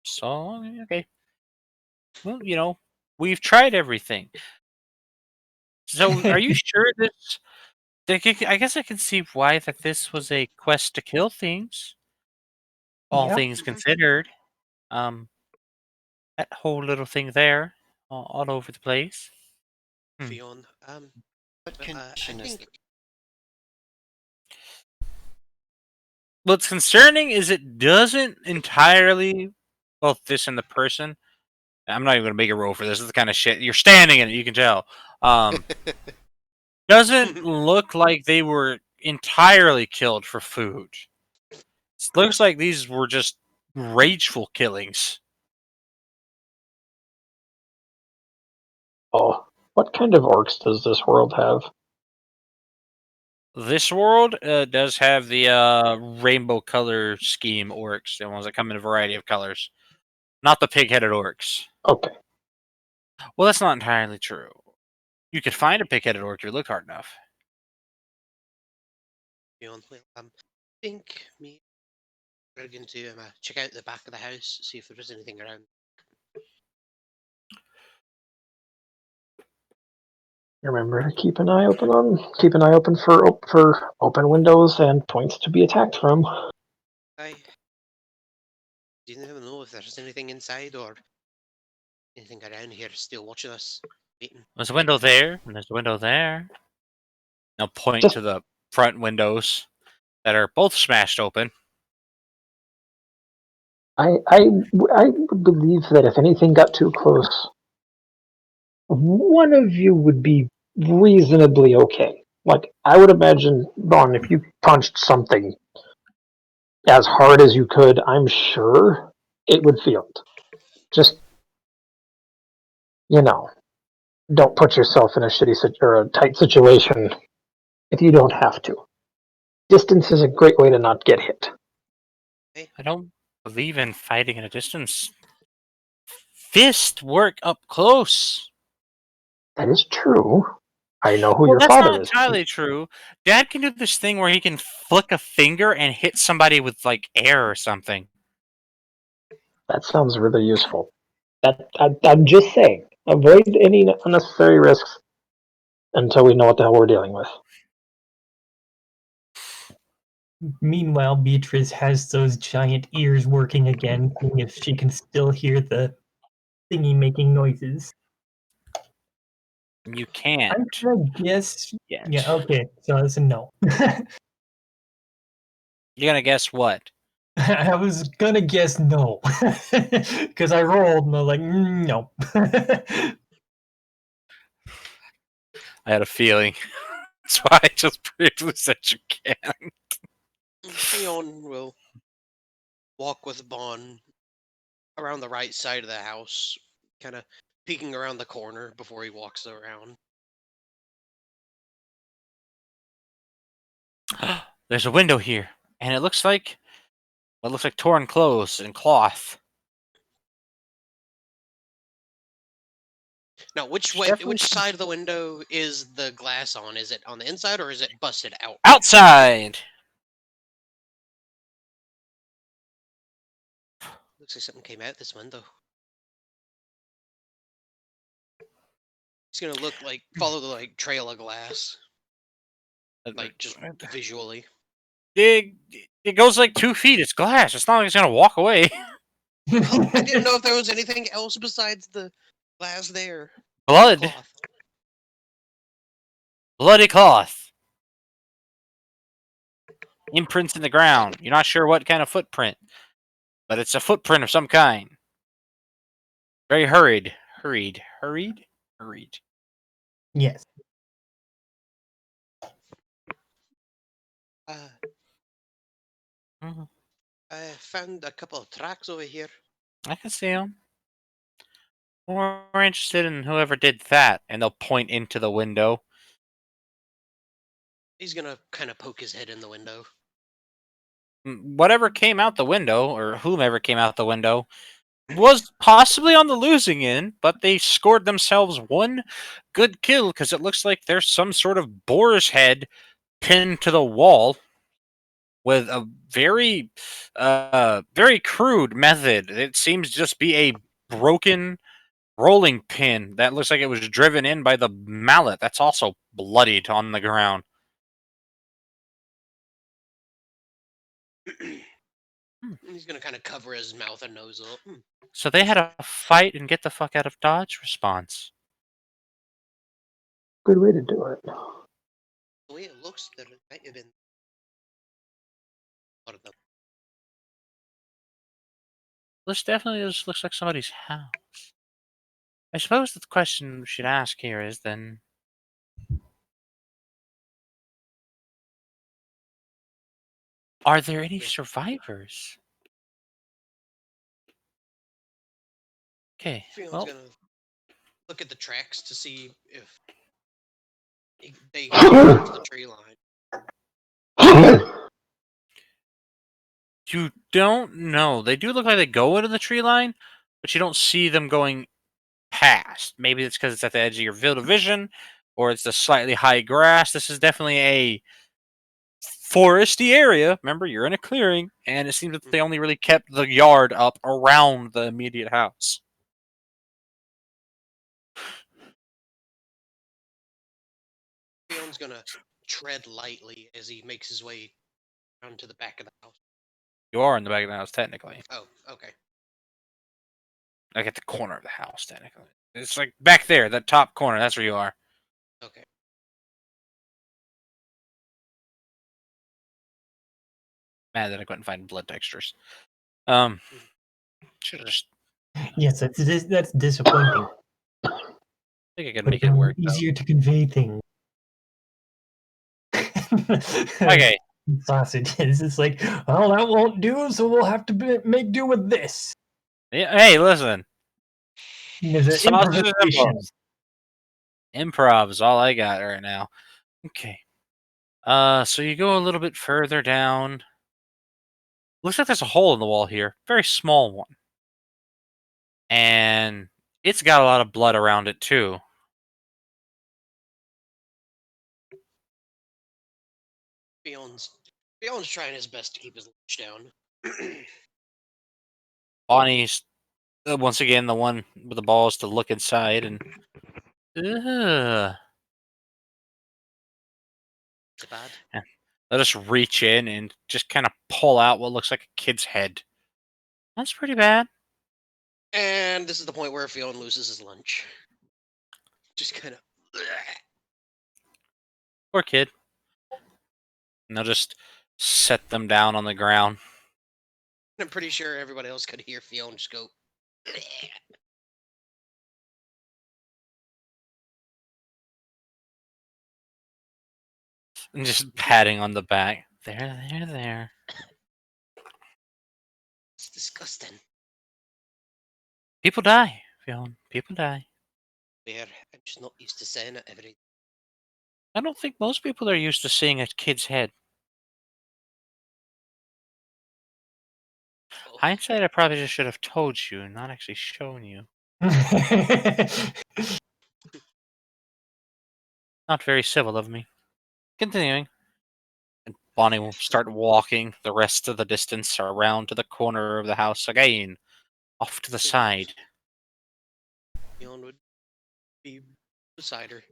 So, okay. Well, we've tried everything. So, are you sure I guess I can see why that this was a quest to kill things. All
Yep.
things considered, that whole little thing there, all over the place.
Fion.
What
I
condition is
think
What's concerning is it doesn't entirely, both this and the person. I'm not even gonna make a roll for this. This is the kind of shit you're standing in it. You can tell. Doesn't look like they were entirely killed for food. It looks like these were just rageful killings.
Oh, what kind of orcs does this world have?
This world does have the rainbow color scheme orcs, the ones that come in a variety of colors. Not the pig-headed orcs.
Okay.
Well, that's not entirely true. You could find a pig-headed orc if you look hard enough.
Fion. Well, think me. We're going to check out the back of the house, see if there's anything around.
Remember to keep an eye open for open windows and points to be attacked from.
You never know if there's anything inside or anything around here still watching us, waiting.
There's a window there, and there's a window there. Now point
Just-
to the front windows that are both smashed open.
I would believe that if anything got too close, one of you would be reasonably okay. Like, I would imagine, Vaughn, if you punched something as hard as you could, I'm sure it would feel it. Just, don't put yourself in a or a tight situation if you don't have to. Distance is a great way to not get hit.
I don't believe in fighting at a distance. Fist work up close.
That is true. I know who
Well,
your
that's
father
not
is.
entirely true. Dad can do this thing where he can flick a finger and hit somebody with like air or something.
That sounds really useful. I'm just saying, avoid any unnecessary risks until we know what the hell we're dealing with.
Meanwhile, Beatrice has those giant ears working again, seeing if she can still hear the thingy making noises.
You can't.
I'm gonna guess.
Yet.
Yeah, okay, so that's a no.
You're gonna guess what?
I was gonna guess no. Because I rolled and I was like, no.
I had a feeling. That's why I just briefly said you can.
Fion will walk with Bon around the right side of the house, kind of peeking around the corner before he walks around.
There's a window here, and it looks like torn clothes and cloth.
Now, which side of the window is the glass on? Is it on the inside or is it busted out?
Outside.
Looks like something came out this window. He's gonna follow the trail of glass, just visually.
It goes like 2 feet. It's glass. It's not like it's gonna walk away.
I didn't know if there was anything else besides the glass there.
Blood.
Cloth.
Bloody cloth. Imprints in the ground. You're not sure what kind of footprint, but it's a footprint of some kind. Very hurried.
Yes.
I found a couple of tracks over here.
I can see them. We're interested in whoever did that, and they'll point into the window.
He's gonna kind of poke his head in the window.
Whatever came out the window, or whomever came out the window, was possibly on the losing end, but they scored themselves one good kill because it looks like there's some sort of boar's head pinned to the wall with a very, very crude method. It seems to just be a broken rolling pin that looks like it was driven in by the mallet. That's also bloodied on the ground.
He's gonna kind of cover his mouth and nose up.
So they had a fight and get the fuck out of Dodge response.
Good way to do it.
The way it looks, there might have been a lot of them.
This definitely just looks like somebody's house. I suppose the question we should ask here is then, are there any
Yeah.
survivors? Okay,
Fion's
well,
gonna look at the tracks to see if they go towards the tree line.
you don't know. They do look like they go into the tree line, but you don't see them going past. Maybe it's because it's at the edge of your field of vision, or it's the slightly high grass. This is definitely a foresty area. Remember, you're in a clearing, and it seems that they only really kept the yard up around the immediate house.
Fion's gonna tread lightly as he makes his way around to the back of the house.
You are in the back of the house, technically.
Oh, okay.
Like at the corner of the house, technically. It's like back there, that top corner. That's where you are.
Okay.
Mad that I couldn't find blood textures. Should have just.
Yes, that's disappointing.
I think I can
Would
make
have
it
been
work.
easier to convey things.
Okay.
Sausages. It's like, well, that won't do, so we'll have to make do with this.
Yeah, hey, listen.
There's an
Sausages and
improvisation.
balls. Improv is all I got right now. Okay. So you go a little bit further down. Looks like there's a hole in the wall here. Very small one. And it's got a lot of blood around it, too.
Fion's trying his best to keep his lunch down.
Bonnie's, once again, the one with the balls to look inside and... Ugh.
It's bad.
They'll just reach in and just kind of pull out what looks like a kid's head. That's pretty bad.
And this is the point where Fion loses his lunch. Just kind of.
Poor kid. And they'll just set them down on the ground.
I'm pretty sure everybody else could hear Fion just go.
And just patting on the back. There.
It's disgusting.
People die, Fionn. People die.
Where I'm just not used to saying it every.
I don't think most people are used to seeing a kid's head.
Oh,
Hindsight, I probably just should have told you and not actually shown you. Not very civil of me. Continuing. And Bonnie will start walking the rest of the distance around to the corner of the house again. Off to the side.
Fion would be beside her.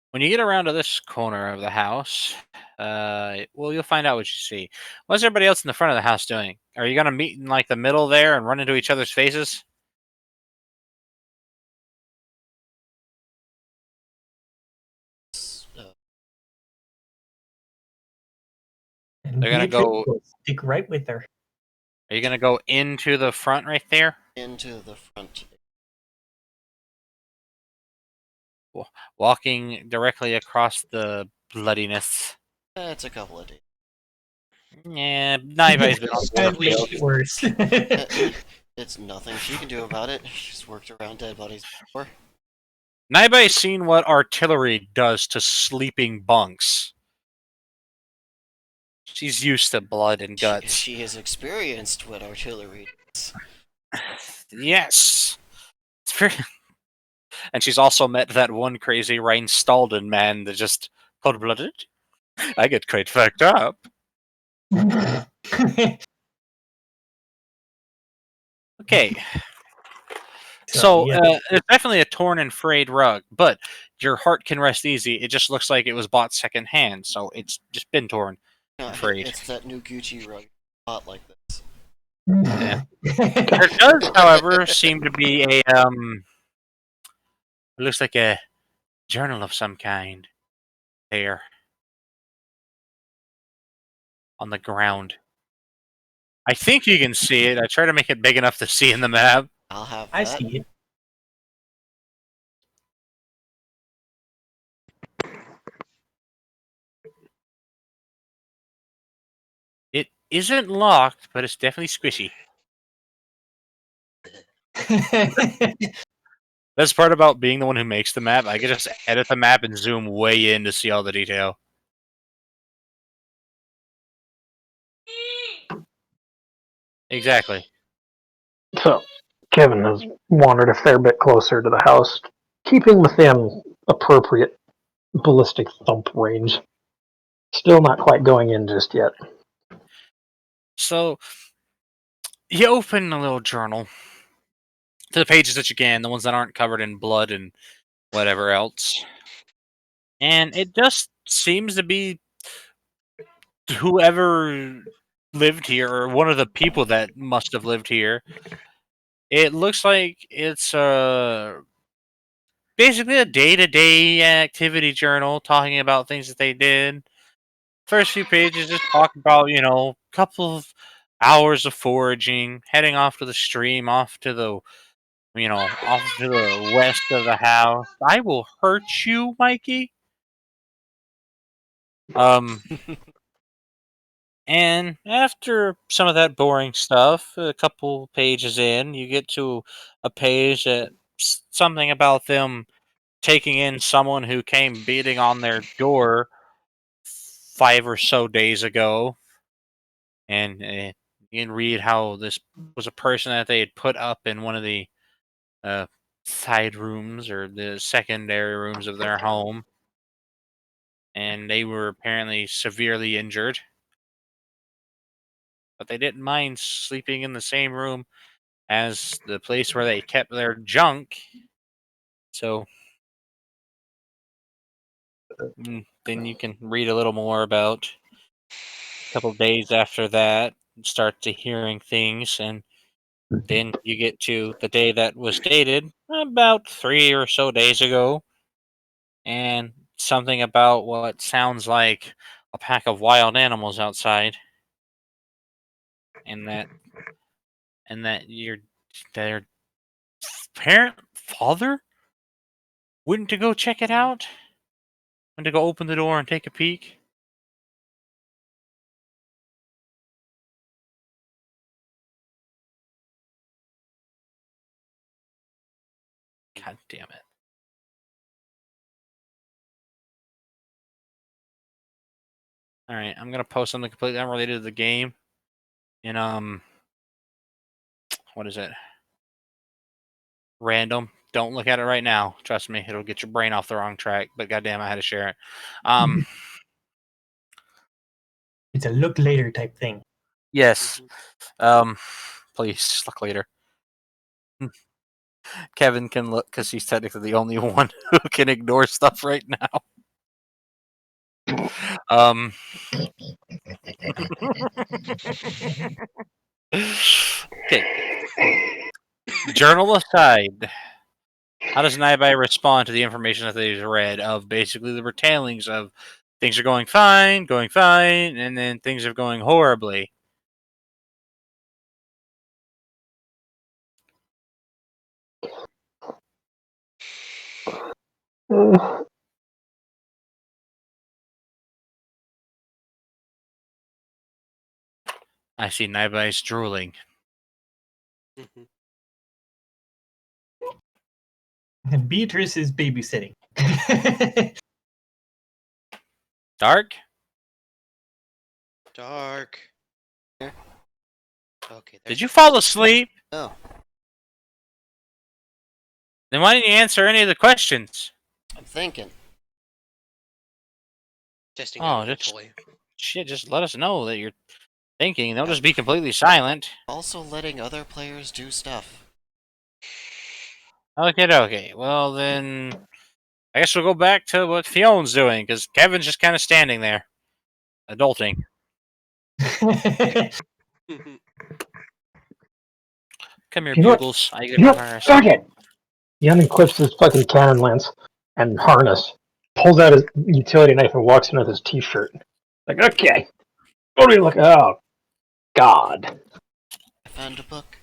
When you get around to this corner of the house, well, you'll find out what you see. What's everybody else in the front of the house doing? Are you going to meet in like the middle there and run into each other's faces?
And
They're gonna
Beatrice
go-
will stick right with her.
Are you going to go into the front right there?
Into the front.
Walking directly across the bloodiness.
It's a couple of days.
Yeah, Naive's been on
That
board.
makes it worse.
It's nothing she can do about it. She's worked around dead bodies before.
Naive's seen what artillery does to sleeping bunks. She's used to blood and guts.
She has experienced what artillery does.
Yes. It's very... And she's also met that one crazy Rhinestalden man that just cold-blooded. I get quite fucked up. Okay. So
yeah.
it's definitely a torn and frayed rug, but your heart can rest easy. It just looks like it was bought secondhand, so it's just been torn and frayed.
It's that new Gucci rug. Not like this.
Yeah. There does, however, seem to be a it looks like a journal of some kind there on the ground. I think you can see it. I try to make it big enough to see in the map.
I'll have that.
I see it.
It isn't locked, but it's definitely squishy. That's part about being the one who makes the map. I can just edit the map and zoom way in to see all the detail. Exactly.
So, Kevin has wandered a fair bit closer to the house, keeping within appropriate ballistic thump range. Still not quite going in just yet.
So you open a little journal to the pages that you can, the ones that aren't covered in blood and whatever else. And it just seems to be whoever lived here, or one of the people that must have lived here. It looks like it's basically a day-to-day activity journal talking about things that they did. First few pages just talk about, a couple of hours of foraging, heading off to the stream, off to the west of the house. I will hurt you, Mikey. And after some of that boring stuff, a couple pages in, you get to a page that something about them taking in someone who came beating on their door 5 or so days ago, and you can read how this was a person that they had put up in one of the side rooms or the secondary rooms of their home, and they were apparently severely injured, but they didn't mind sleeping in the same room as the place where they kept their junk. So then you can read a little more about a couple days after that, start to hearing things, and then you get to the day that was dated about 3 or so days ago, and something about what sounds like a pack of wild animals outside, and that their father went to go check it out, went to go open the door and take a peek. God damn it. Alright, I'm gonna post something completely unrelated to the game in what is it? Random. Don't look at it right now. Trust me, it'll get your brain off the wrong track, but goddamn, I had to share it.
It's a look later type thing.
Yes. Please just look later. Kevin can look because he's technically the only one who can ignore stuff right now. Okay. Journal aside, how does Naibai respond to the information that they've read of basically the retailings of things are going fine, and then things are going horribly? I see Naibai's drooling.
And Beatrice is babysitting.
Dark?
Dark. Okay.
Did you fall asleep?
No.
Then why didn't you answer any of the questions?
I'm thinking.
Testing
Oh,
out a
just
toy.
shit. Just let us know that you're thinking. Don't just be completely silent.
Also letting other players do stuff.
Okay. Well, then I guess we'll go back to what Fiona's doing, because Kevin's just kind of standing there, adulting. Come here,
You know what?
Bugles. I get
You know
a
what?
virus.
Fuck it! He unclips his fucking cannon lance and harness, pulls out his utility knife and walks in with his t-shirt. Like, okay. What do we look? Oh, God.
I found a book.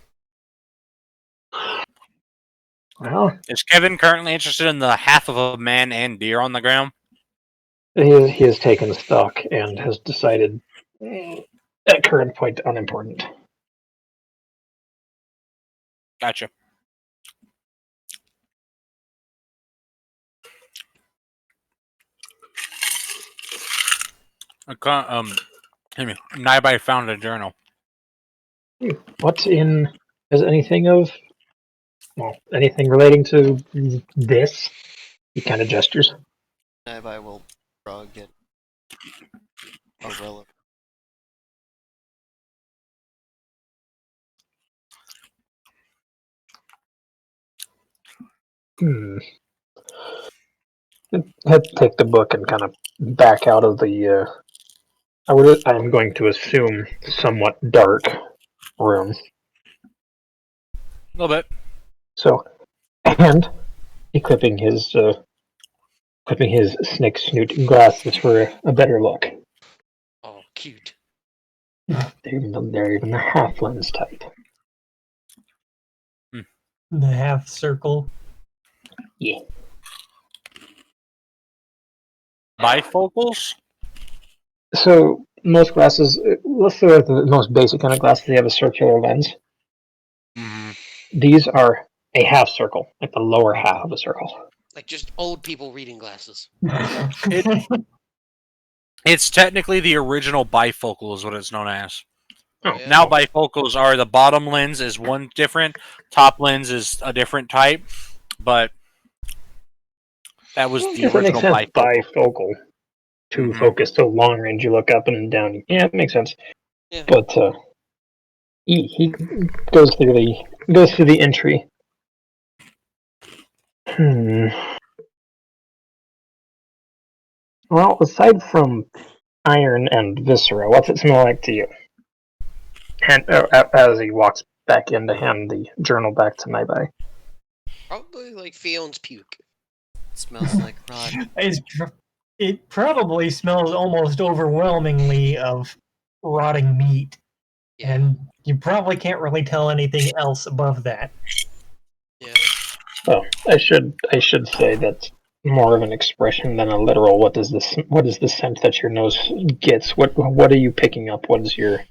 Well,
Is Kevin currently interested in the half of a man and deer on the ground?
he has taken stock and has decided, at current point, unimportant.
Gotcha. Naibai found a journal.
What's in? Is anything of? Well, anything relating to this? He kind of gestures.
I will shrug it. Irrelevant.
I'd take the book and kind of back out of the. I'm going to assume somewhat dark room.
A little bit.
So, and equipping his snake snoot glasses for a better look.
Oh, cute.
They're even a half lens tight.
The half circle.
Yeah.
Bifocals?
So most glasses, let's say like the most basic kind of glasses, they have a circular lens.
Mm-hmm.
These are a half circle, like the lower half of a circle.
Like just old people reading glasses.
It's technically the original bifocal is what it's known as.
Oh,
Yeah.
Now bifocals are the bottom lens is one different, top lens is a different type, but that was
I
the
guess that makes
original
sense.
bifocal.
Bifocal, two
Mhm.
focus, so long range. You look up and down. Yeah, it makes sense.
Yeah.
But he goes through the entry. Well, aside from iron and viscera, what's it smell like to you? And as he walks back in to hand the journal back to Naibai.
Probably like Fion's puke.
It smells like rot.
It probably smells almost overwhelmingly of rotting meat,
Yeah.
and you probably can't really tell anything else above that.
Yeah.
Well, I should say that's more of an expression than a literal. What is the scent that your nose gets? What are you picking up? What is your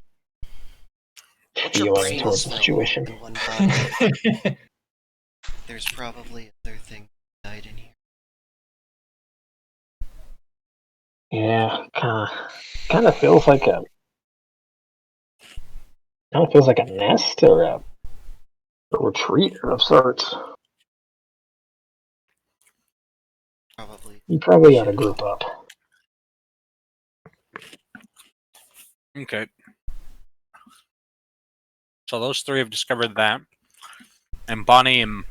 What's your
feeling
brain
towards the
smell?
situation?
In one body. There's probably other things that died in here.
Yeah, kind of feels like a nest or a retreat of sorts.
Probably.
You probably ought to group up.
Okay. So those three have discovered that. And Bonnie and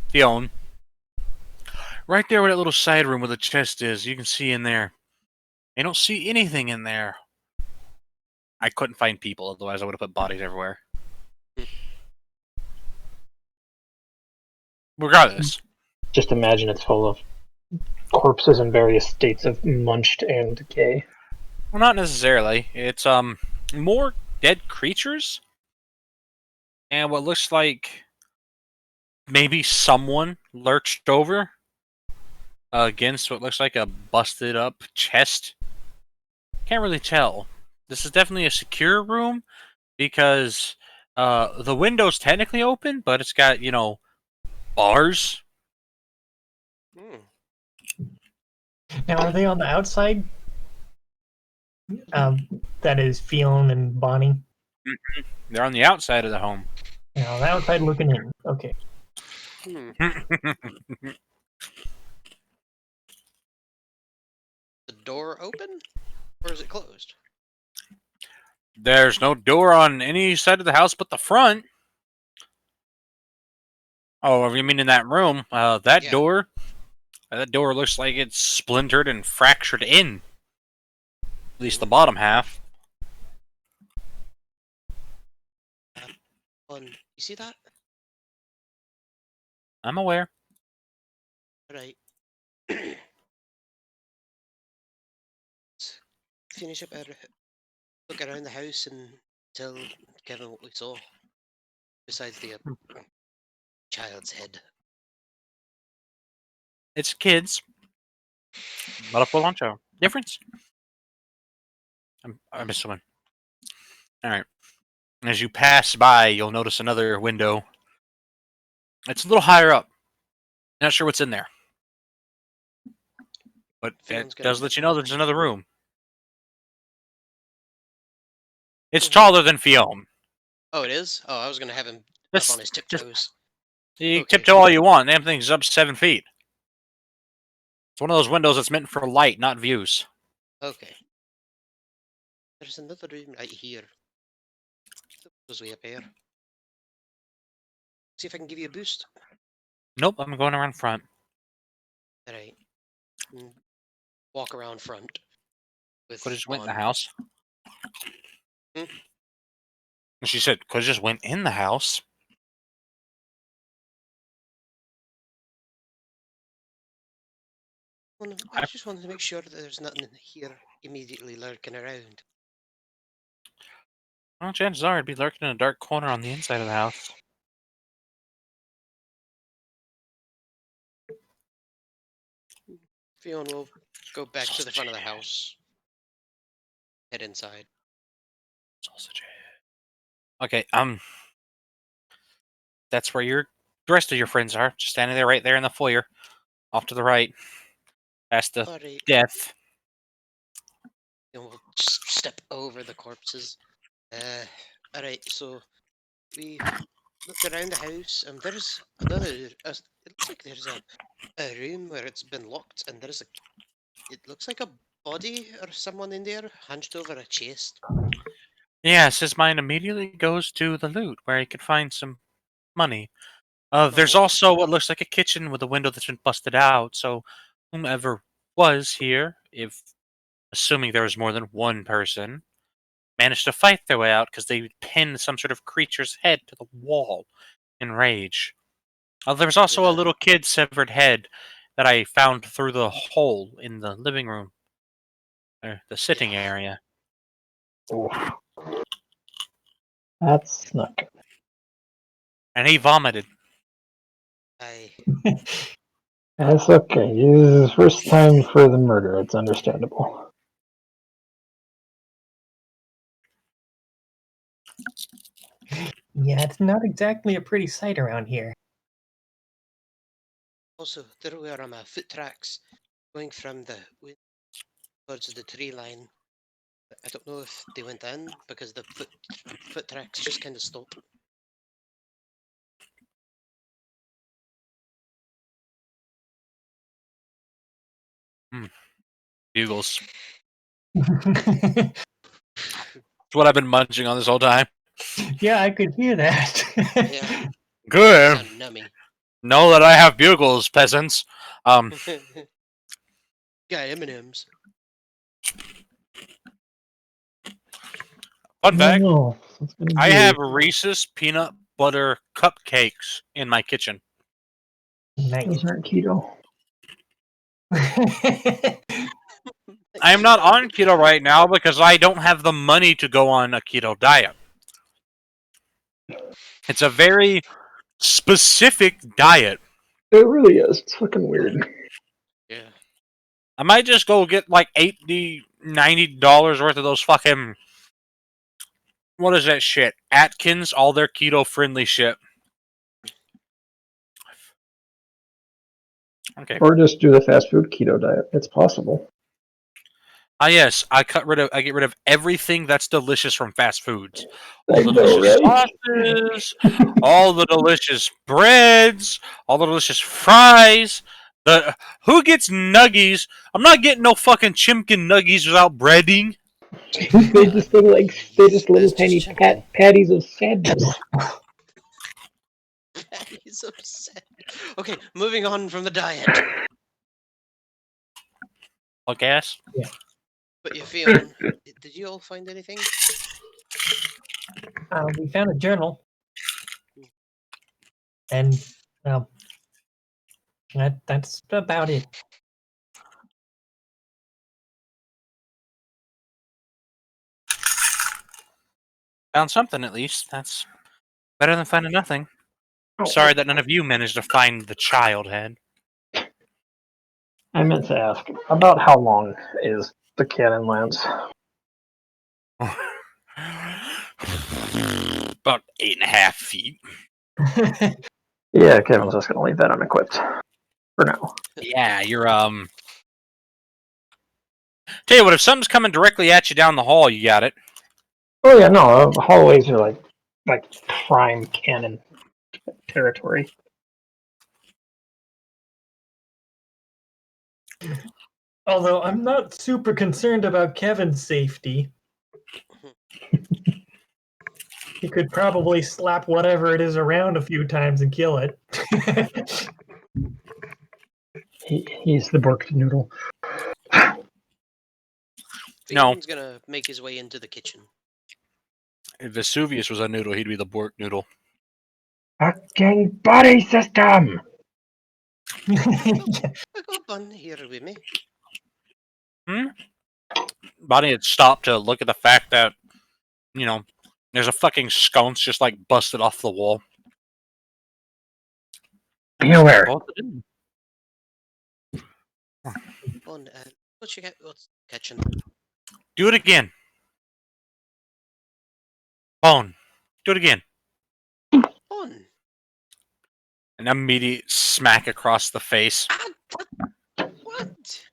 Fionn. Right there where that little side room where the chest is, you can see in there. You don't see anything in there. I couldn't find people, otherwise I would have put bodies everywhere. Regardless.
Just imagine it's full of corpses in various states of munched and decay.
Well, not necessarily. It's more dead creatures. And what looks like maybe someone lurched over against what looks like a busted up chest. Can't really tell. This is definitely a secure room because the window's technically open, but it's got, bars.
Now, are they on the outside? That is Fionn and Bonnie.
They're on the outside of the home.
Now, the outside looking in. Okay.
The door open? Or is it closed?
There's no door on any side of the house but the front. Oh, you mean in that room? That
Yeah.
door? That door looks like it's splintered and fractured in. At least the bottom half.
You see that?
I'm aware.
Right. Let's finish up our look around the house and tell Kevin what we saw. Besides the child's head.
It's kids, but a full-on show. Difference? I'm assuming. All right. As you pass by, you'll notice another window. It's a little higher up. Not sure what's in there, but it
Fion's gonna
does let you know there's another room. It's
Mhm.
taller than Fion.
Oh, it is? Oh, I was gonna have him up
This
on his
just
tiptoes.
you
Okay.
tiptoe all you want. Damn thing's up 7 feet. It's one of those windows that's meant for light, not views.
Okay. There's another room right here. Goes way up here. See if I can give you a boost.
Nope, I'm going around front.
Alright. Walk around front. With
Could have just went in the
Bond.
house.
Hmm?
She said, could have just went in the house.
Well, I just wanted to make sure that there's nothing in here immediately lurking around.
Well, chances are it'd be lurking in a dark corner on the inside of the house.
Fion will go back to the front of the
Sausage.
house. Head inside.
Sausage. Okay, that's where the rest of your friends are. Just standing there, right there in the foyer, off to the right, past the
Alright.
death.
Then we'll just step over the corpses. Alright, so we looked around the house and there's another. It looks like there's a room where it's been locked and there's a. It looks like a body or someone in there hunched over a chest.
Yes, his mind immediately goes to the loot, where he could find some money. There's
Oh.
also what looks like a kitchen with a window that's been busted out, so whomever was here, if assuming there was more than one person, managed to fight their way out because they pinned some sort of creature's head to the wall in rage. There's also a little kid's severed head that I found through the hole in the living room, or the sitting
Yeah.
area.
Oh, that's not good.
And he vomited.
Aye.
That's okay. This is his first time for the murder. It's understandable.
Yeah, it's not exactly a pretty sight around here.
Also, there were foot tracks going from the wind towards the tree line. I don't know if they went in because the foot tracks just kind of stop.
Bugles. It's what I've been munching on this whole time.
Yeah, I could hear that.
Yeah,
Good.
sound nummy.
Know that I have bugles, peasants.
Got M&Ms.
Fun fact,
No, it's gonna
I
be-
have Reese's peanut butter cupcakes in my kitchen.
Nice.
Those aren't keto.
I am not on keto right now because I don't have the money to go on a keto diet. It's a very specific diet.
It really is. It's fucking weird.
Yeah.
I might just go get like $80, $90 worth of those fucking, what is that shit? Atkins, all their keto friendly shit. Okay.
Or just do the fast food keto diet. It's possible.
Ah, yes, I get rid of everything that's delicious from fast foods. All
I
the
know,
delicious
right?
sauces, all the delicious breads, all the delicious fries. Who gets nuggies? I'm not getting no fucking chimkin nuggies without breading.
They just look like they're just little
That's
tiny
just chicken.
patties of sadness.
is upset. Okay, moving on from the diet.
What gas?
But you, Fionn, did you all find anything?
We found a journal, and well, that's about it.
Found something at least. That's better than finding nothing.
Oh,
Sorry that none of you managed to find the child head.
I meant to ask, about how long is the cannon lance?
About 8.5 feet.
Yeah, Kevin's just going to leave that unequipped for now.
Yeah, you're Tell you what, if something's coming directly at you down the hall, you got it.
Oh yeah, no, hallways are like prime cannon territory.
Although I'm not super concerned about Kevin's safety. He could probably slap whatever it is around a few times and kill it.
He's the Borked Noodle.
No.
Fionn's gonna make his way into the kitchen.
If Vesuvius was a noodle, he'd be the Bork noodle.
Fucking body system!
Yeah.
I got Bun here with me.
Bonnie had stopped to look at the fact that, there's a fucking sconce just like busted off the wall.
Be aware.
Both of them.
Bun, what's kitchen?
Do it again. Bone. Do it again.
Bun!
An immediate smack across the face.
Ah, what?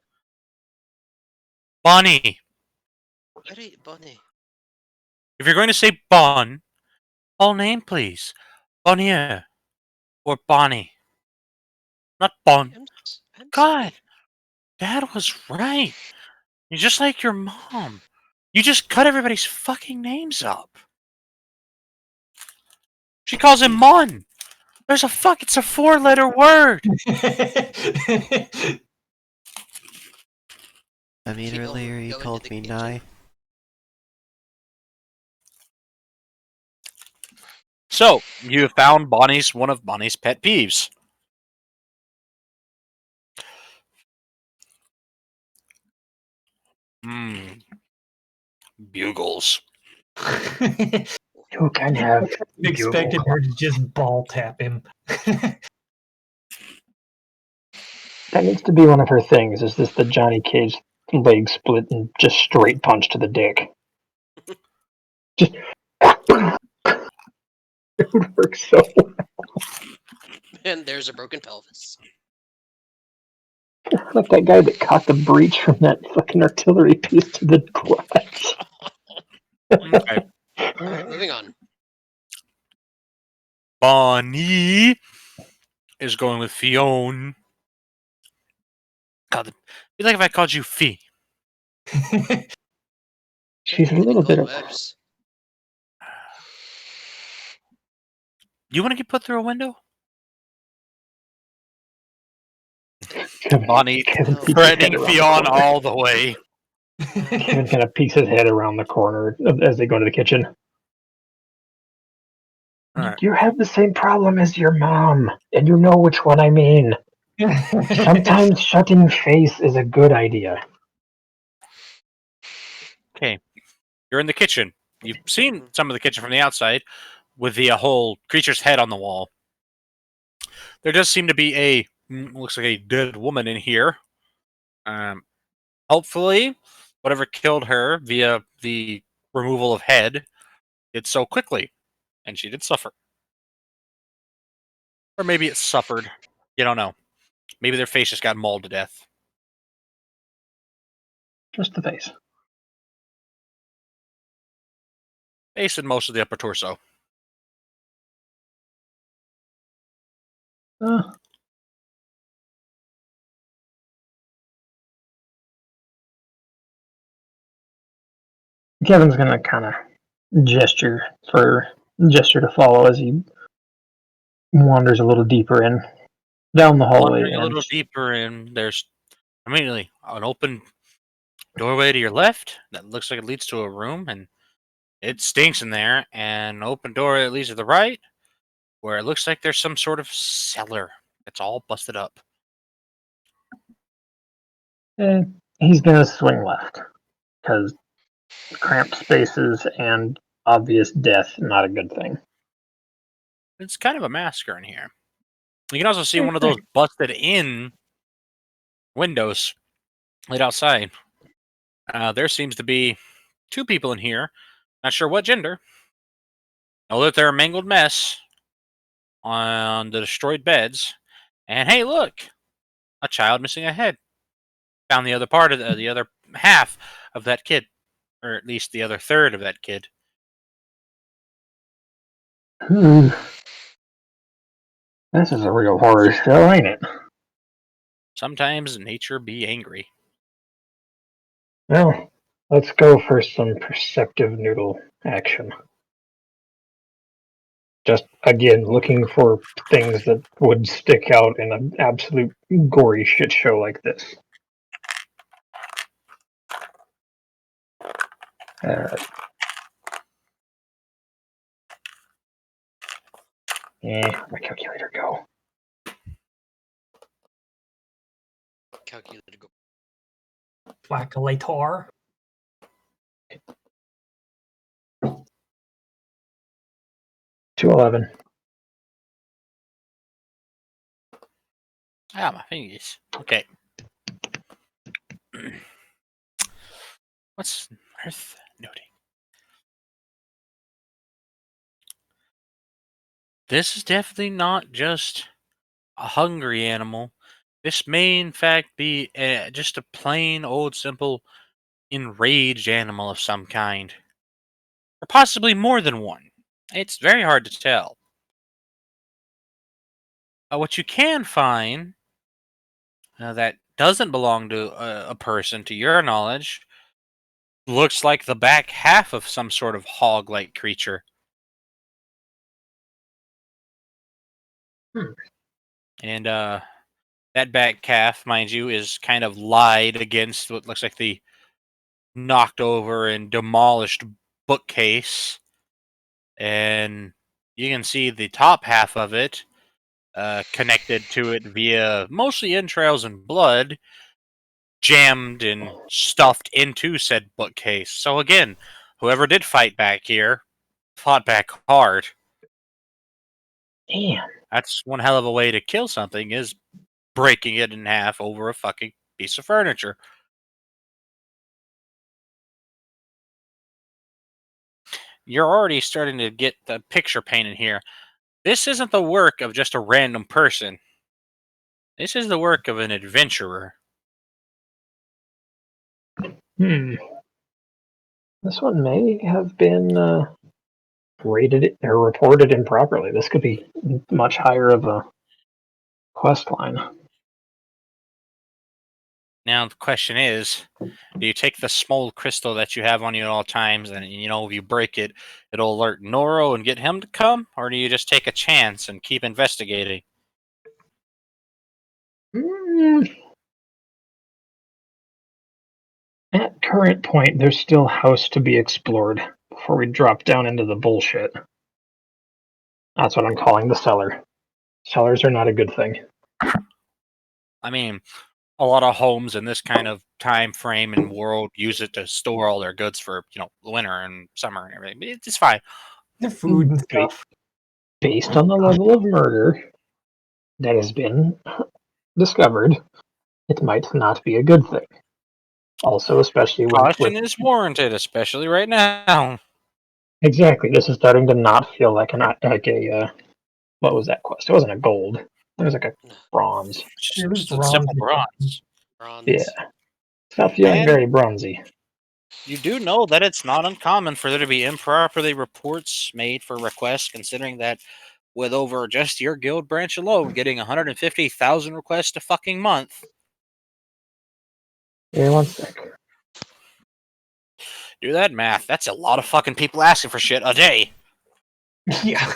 Bonnie,
Alright, Bunny.
if you're going to say Bon, full name, please. Bonnier. Or Bonnie. Not Bon.
I'm
God,
sorry.
Dad was right. You're just like your mom. You just cut everybody's fucking names up. She calls him Mon. It's a 4-letter word.
I mean,
Fionn,
earlier he
go into
called
the
me
kitchen.
Nye.
So, you have found one of Bonnie's pet peeves. Bugles.
You can have
Expected her to just ball tap him.
That needs to be one of her things. Is this the Johnny Cage leg split and just straight punch to the dick? Just it would work so well.
And there's a broken pelvis.
Like that guy that caught the breach from that fucking artillery piece to the glass.
Okay.
Alright, moving on.
Bonnie is going with Fionn. God, it'd be like if I called you Fee.
She's a
Could be
little bit
called
of
worse.
You want to get put through a window?
Kevin,
Bonnie
Kevin
No.
peeks his
threatening
head around the
Fionn
corner.
all the way.
Kevin kind of peeks his head around the corner as they go into the kitchen.
All right.
You have the same problem as your mom, and you know which one I mean. Sometimes shutting face is a good idea.
Okay. You're in the kitchen. You've seen some of the kitchen from the outside with the whole creature's head on the wall. There does seem to be looks like a dead woman in here. Hopefully, whatever killed her via the removal of head did so quickly, and she did suffer. Or maybe it suffered. You don't know. Maybe their face just got mauled to death.
Just the face.
Face and most of the upper torso.
Kevin's gonna kind of gesture to follow as he wanders a little deeper in, down the hallway,
Wandering a little deeper in, there's immediately an open doorway to your left that looks like it leads to a room, and it stinks in there, and an open door that leads to the right where it looks like there's some sort of cellar. It's all busted up.
he's gonna swing left because cramped spaces and obvious death not a good thing.
It's kind of a massacre in here. You can also see one of those busted in windows right outside. There seems to be 2 people in here. Not sure what gender. Know that they're a mangled mess on the destroyed beds. And hey, look, a child missing a head. Found the other part of the other half of that kid, or at least the other third of that kid.
This is a real horror show, ain't it?
Sometimes nature be angry.
Well, let's go for some perceptive noodle action. Just, again, looking for things that would stick out in an absolute gory shit show like this. My calculator go.
Calculator go.
Calculator.
$211.
Ah, my fingers. Okay. What's worth noting? This is definitely not just a hungry animal. This may, in fact, be just a plain, old, simple, enraged animal of some kind. Or possibly more than one. It's very hard to tell. What you can find that doesn't belong to a person, to your knowledge, looks like the back half of some sort of hog-like creature. And that back calf, mind you, is kind of lied against what looks like the knocked over and demolished bookcase. And you can see the top half of it connected to it via mostly entrails and blood, jammed and stuffed into said bookcase. So again, whoever did fight back here fought back hard.
Damn.
That's one hell of a way to kill something, is breaking it in half over a fucking piece of furniture. You're already starting to get the picture painted here. This isn't the work of just a random person. This is the work of an adventurer.
This one may have been rated or reported improperly. This could be much higher of a quest line.
Now the question is, do you take the small crystal that you have on you at all times, and if you break it, it'll alert Noro and get him to come, or do you just take a chance and keep investigating?
At current point, there's still house to be explored before we drop down into the bullshit. That's what I'm calling the cellar. Cellars are not a good thing.
I mean, a lot of homes in this kind of time frame and world use it to store all their goods for winter and summer and everything. It's fine.
The food and stuff.
Based on the level of murder that has been discovered, it might not be a good thing. Also, especially when
Caution is warranted, especially right now.
Exactly. This is starting to not feel like a what was that quest? It wasn't a gold. It was like a bronze.
It was
Just a simple
bronze.
bronze.
Yeah. It's not feeling
And
very bronzy.
you do know that it's not uncommon for there to be improperly reports made for requests, considering that with over just your guild branch alone getting 150,000 requests a fucking month.
Yeah, one sec.
Do that math. That's a lot of fucking people asking for shit a day.
Yeah.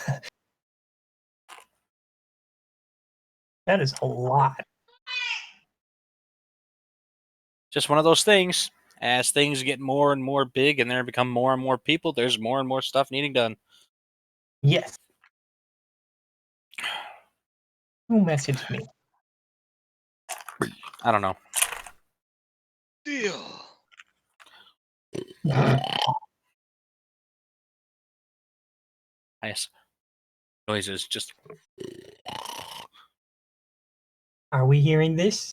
That is a lot.
Just one of those things. As things get more and more big and there become more and more people, there's more and more stuff needing done.
Yes. Who messaged me?
I don't know.
Deal.
Nice noises. Just
Are we hearing this?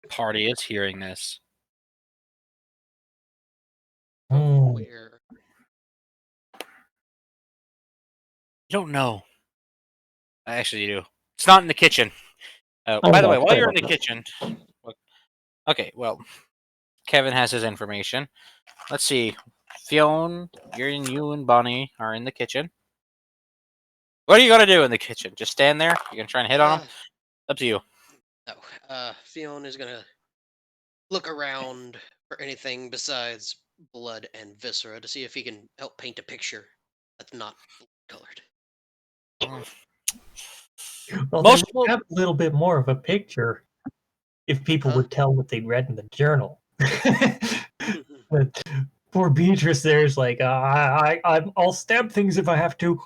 party is hearing this.
Hmm.
Where?
You don't know. Actually, you do. It's not in the kitchen.
I'm
By the way,
back.
while
Sorry
you're in
about
the
that.
kitchen, okay. Well, Kevin has his information. Let's see. Fionn, you and Bonnie are in the kitchen. What are you gonna do in the kitchen? Just stand there? You gonna try and hit on him? Up to you.
No. Fionn is gonna look around for anything besides blood and viscera to see if he can help paint a picture that's not colored.
Well,
Most
then we
people,
have a little bit more of a picture if people
Huh?
would tell what they read in the journal. But poor Beatrice there's like, I'll stab things if I have to.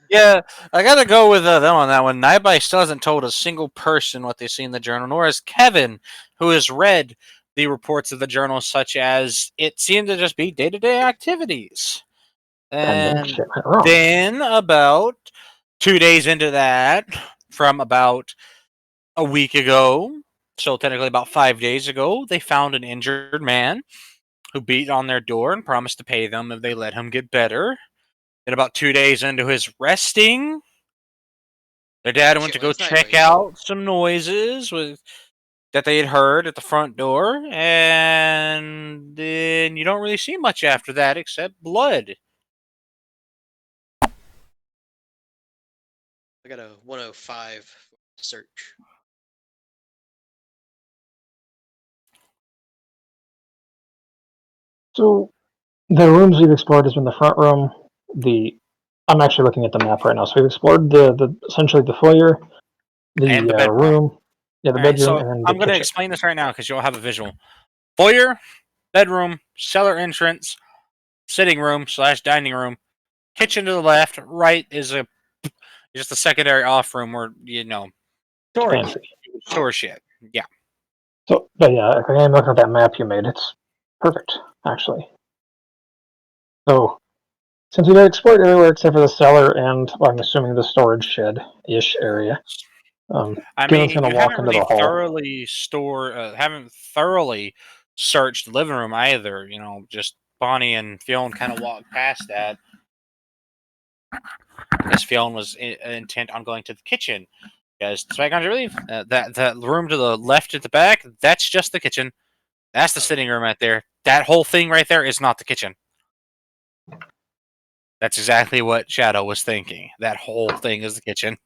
yeah, I gotta go with them on that one. Nightby still hasn't told a single person what they see in the journal, nor has Kevin, who has read the reports of the journal, such as it seemed to just be day-to-day activities.
And then
And
shit went wrong.
then about 2 days into that, from about a week ago, so technically about 5 days ago, they found an injured man who beat on their door and promised to pay them if they let him get better. And about 2 days into his resting, their dad went
Shit
to go
went
check
sideways.
out some noises that they had heard at the front door, and then you don't really see much after that except blood.
I got a 105 search.
So the rooms we've explored has been the front room. I'm actually looking at the map right now. So we've explored the essentially the foyer,
And
the
the bedroom.
room, yeah, the
All right,
bedroom,
so
and then the
I'm going to
kitchen.
explain this right now because you'll have a visual. Foyer, bedroom, cellar entrance, sitting room / dining room, kitchen to the left. Right is just a secondary off room where
Storage.
Pantry.
store shit. Yeah.
So, but yeah, if I'm looking at that map you made, it's perfect actually. So since we've explored everywhere except for the cellar and well, I'm assuming the storage shed-ish area,
I
Keelan's
mean,
gonna
you
walk
haven't
into
really
the hall.
haven't thoroughly searched the living room either. Just Bonnie and Fionn kind of walked past that because Fionn was intent on going to the kitchen. Because despite contrary belief, that room to the left at the back, that's just the kitchen. That's the
Oh.
sitting room right there. That whole thing right there is not the kitchen. That's exactly what Shadow was thinking. That whole thing is the kitchen.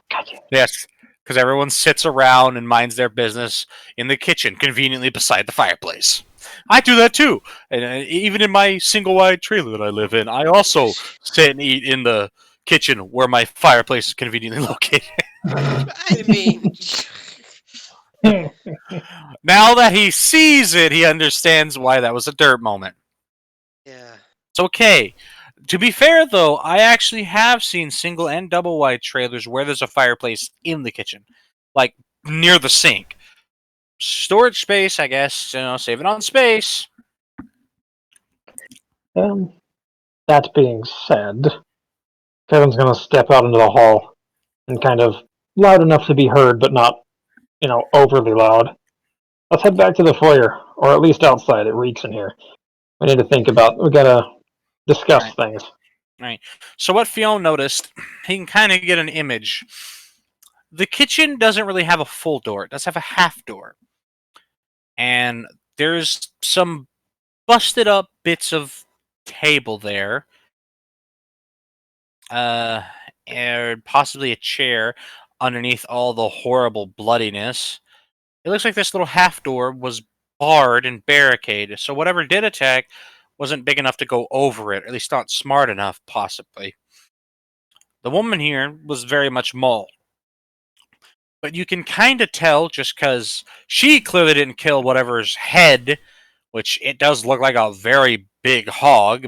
Gotcha.
Yes, because everyone sits around and minds their business in the kitchen, conveniently beside the fireplace. I do that too, and even in my single-wide trailer that I live in, I also sit and eat in the kitchen where my fireplace is conveniently located.
I mean,
Now that he sees it, he understands why that was a dirt moment.
yeah.
It's okay. To be fair, though, I actually have seen single and double wide trailers where there's a fireplace in the kitchen, like near the sink. Storage space, I guess. Save it on space.
That being said, Kevin's gonna step out into the hall and kind of loud enough to be heard, but not, overly loud. Let's head back to the foyer, or at least outside. It reeks in here. We need to think about. We gotta discuss
Right.
things.
Right. So what Fionn noticed, he can kind of get an image. The kitchen doesn't really have a full door. It does have a half door. And there's some busted up bits of table there. And possibly a chair underneath all the horrible bloodiness. It looks like this little half door was barred and barricaded, so whatever did attack wasn't big enough to go over it, or at least not smart enough, possibly. The woman here was very much mauled. But you can kind of tell just because she clearly didn't kill whatever's head, which it does look like a very big hog.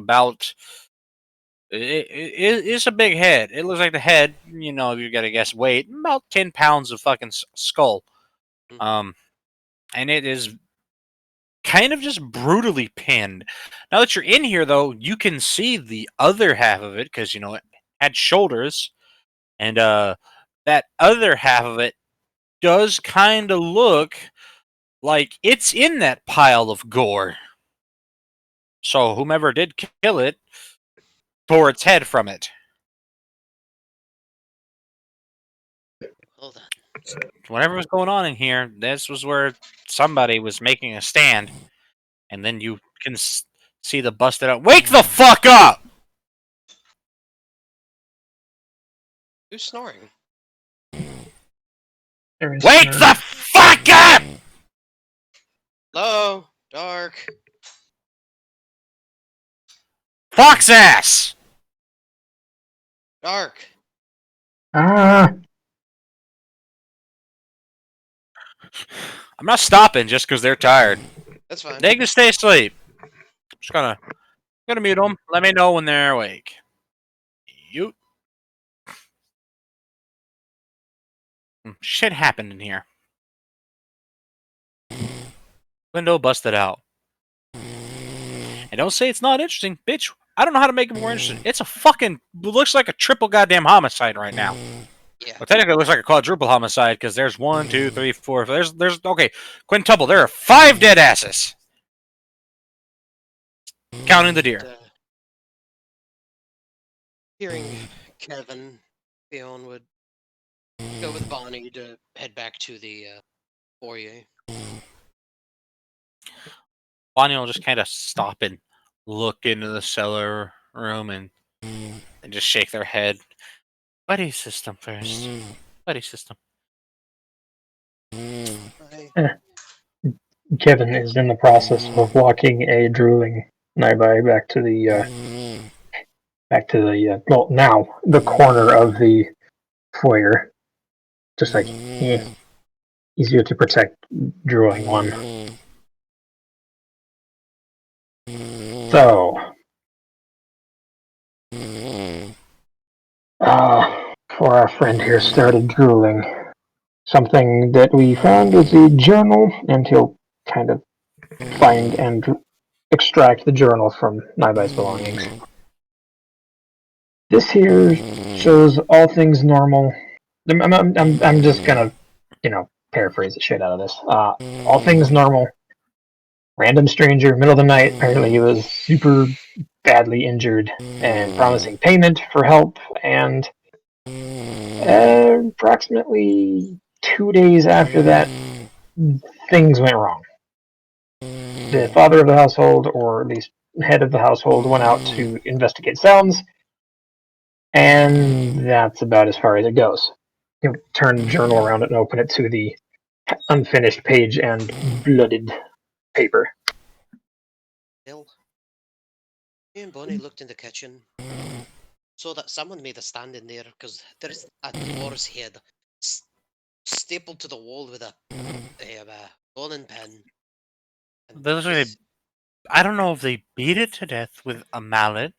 It's a big head. It looks like the head, you got to guess weight, about 10 pounds of fucking skull. And it is kind of just brutally pinned. Now that you're in here, though, you can see the other half of it because, it had shoulders. And that other half of it does kind of look like it's in that pile of gore. So whomever did kill it tore its head from it.
Hold on.
Whatever was going on in here, this was where somebody was making a stand. And then you can see the busted out. Wake the fuck up!
Who's snoring?
Wake the fuck up!
Hello? Dark.
Fox ass!
Dark.
Ah,
I'm not stopping just because they're tired.
That's fine.
They can stay asleep. Just gonna mute them. Let me know when they're awake. You. Shit happened in here. Window busted out. And don't say it's not interesting, bitch. I don't know how to make it more interesting. It's a fucking looks like a triple goddamn homicide right now.
Yeah.
Well, technically, it looks like a quadruple homicide because there's 1, 2, 3, 4. There's okay, quintuple. There are 5 dead asses, counting the deer.
Hearing Kevin, Theon would go with Bonnie to head back to the foyer.
Bonnie will just kind of stop and look into the cellar room and just shake their head. Buddy system first. Buddy system.
Kevin is in the process of walking a drooling Naibai back to the well, now the corner of the foyer, just like easier to protect drooling one. So, before our friend here started drooling, something that we found was a journal, and he'll kind of find and extract the journal from Naibai's belongings. This here shows all things normal. I'm just gonna, paraphrase the shit out of this. All things normal. Random stranger, middle of the night. Apparently, he was super badly injured and promising payment for help. And approximately 2 days after that, things went wrong. The father of the household, or at least head of the household, went out to investigate sounds, and that's about as far as it goes. He'll turn the journal around and open it to the unfinished page and blooded paper.
Bill, me and Bonnie looked in the kitchen, saw that someone made a stand in there because there's a dwarf's head stapled to the wall with a bowling pin.
I don't know if they beat it to death with a mallet,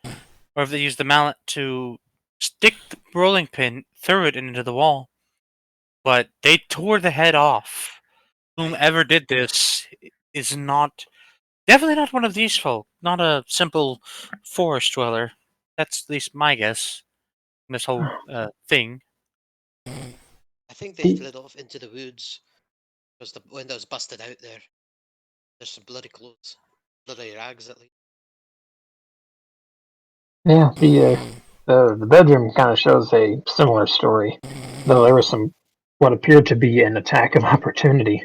or if they used the mallet to stick the rolling pin through it into the wall. But they tore the head off. Whomever did this is definitely not one of these folk. Not a simple forest dweller. That's at least my guess. This whole thing.
I think they fled off into the woods because the window's busted out there. There's some bloody clothes, bloody rags at least.
Yeah, the bedroom kind of shows a similar story, though there was what appeared to be an attack of opportunity.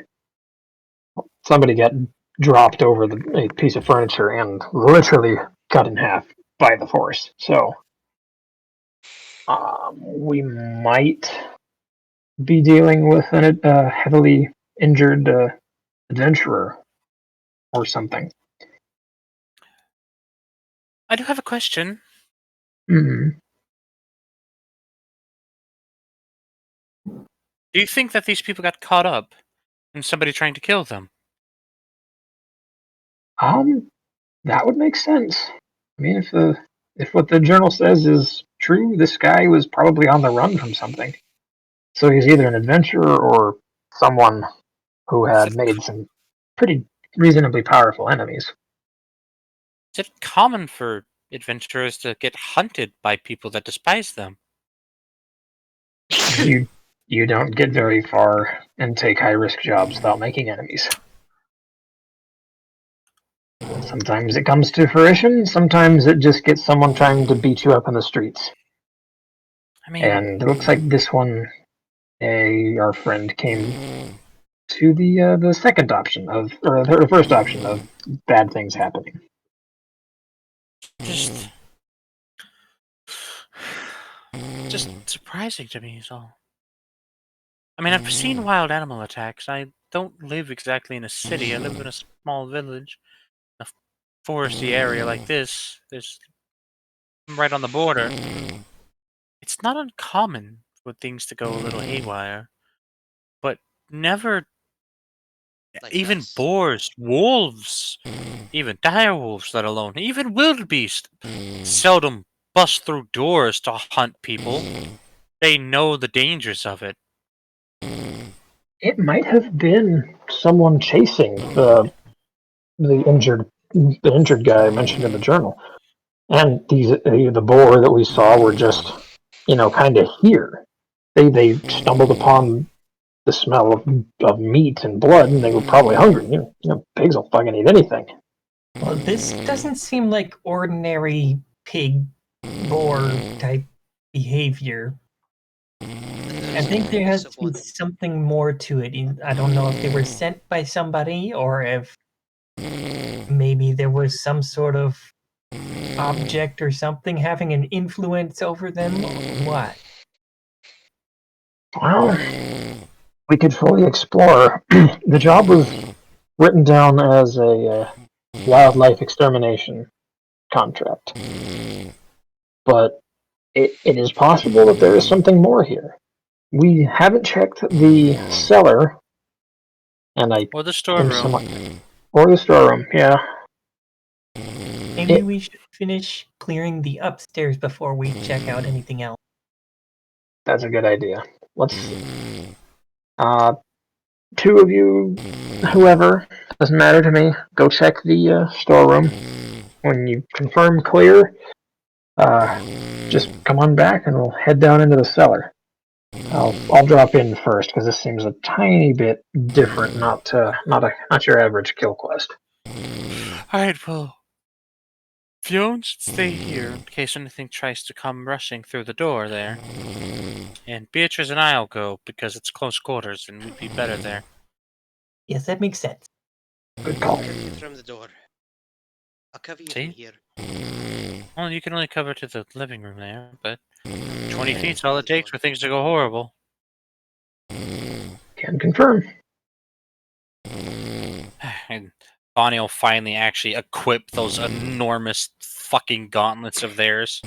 Somebody got dropped over a piece of furniture and literally cut in half by the force. So we might be dealing with a heavily injured adventurer or something.
I do have a question.
Mm-hmm.
Do you think that these people got caught up in somebody trying to kill them?
That would make sense. I mean, if what the journal says is true, this guy was probably on the run from something. So he's either an adventurer or someone who
Is
had
it,
made some pretty reasonably powerful enemies.
is it common for adventurers to get hunted by people that despise them?
You you don't get very far and take high risk jobs without making enemies. Sometimes it comes to fruition, sometimes it just gets someone trying to beat you up in the streets.
I mean,
And it looks like this one, our friend came to the second option of, or the first option of bad things happening.
just just surprising to me is all. I mean, I've seen wild animal attacks. I don't live exactly in a city. I live in a small village, a foresty area like this. There's right on the border. It's not uncommon for things to go a little haywire, but never
Like
even
this.
boars, wolves, even dire wolves, let alone even wildebeest, seldom bust through doors to hunt people. They know the dangers of it.
It might have been someone chasing the injured guy mentioned in the journal, and the boar that we saw were just kind of here. They stumbled upon the smell of meat and blood, and they were probably hungry. Pigs will fucking eat anything.
Well, this doesn't seem like ordinary pig boar type behavior. I think there has to be something more to it. I don't know if they were sent by somebody or if maybe there was some sort of object or something having an influence over them or what.
Well, we could fully explore. The job was written down as a wildlife extermination contract, but it is possible that there is something more here. We haven't checked the cellar, and I
Or the
think
storeroom.
or the storeroom. Yeah,
Maybe we should finish clearing the upstairs before we check out anything else.
that's a good idea. Let's two of you, whoever, doesn't matter to me. Go check the storeroom. When you confirm clear, just come on back and we'll head down into the cellar. I'll drop in first because this seems a tiny bit different, not your average kill quest.
Alright, well, Fionn should stay here in case anything tries to come rushing through the door there. And Beatrice and I'll go because it's close quarters and we'd be better there.
Yes, that makes sense.
Good call.
Cover you from the door. I'll cover you
See?
from here.
Well, you can only cover to the living room there, but 20
Yeah,
feet's all it
the
takes
door.
for things to go horrible.
Can confirm.
And Bonnie will finally actually equip those enormous fucking gauntlets of theirs.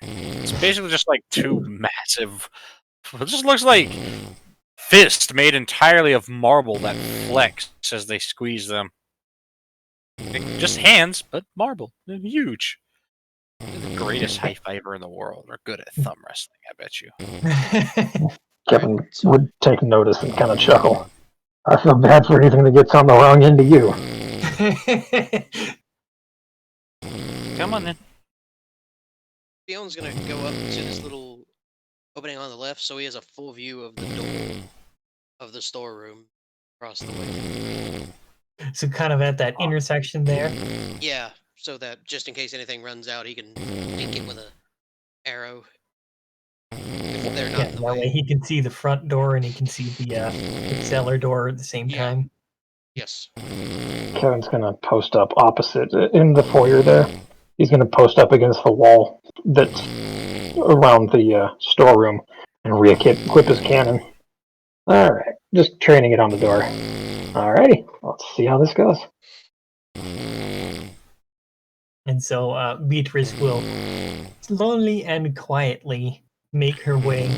It's basically just like two massive. It just looks like fists made entirely of marble that flex as they squeeze them. Like, just hands, but marble. They're huge. They're the greatest high fiver in the world. Are good at thumb wrestling, I bet you.
Kevin
Alright, so
would take notice and kind of chuckle. I feel bad for anything that gets on the wrong end of you.
Come on then.
Fion's gonna go up to this little opening on the left, so he has a full view of the door of the storeroom across the way.
So kind of at that intersection there.
Yeah, so that just in case anything runs out, he can link it with a arrow. If they're not
Yeah,
in the
that way
way.
he can see the front door and he can see the cellar door at the same
Yeah.
time.
Yes.
Kevin's gonna post up opposite in the foyer there. He's gonna post up against the wall that's around the storeroom and re-equip his cannon. Alright, just training it on the door. Alrighty, let's see how this goes.
And so Beatrice will slowly and quietly make her way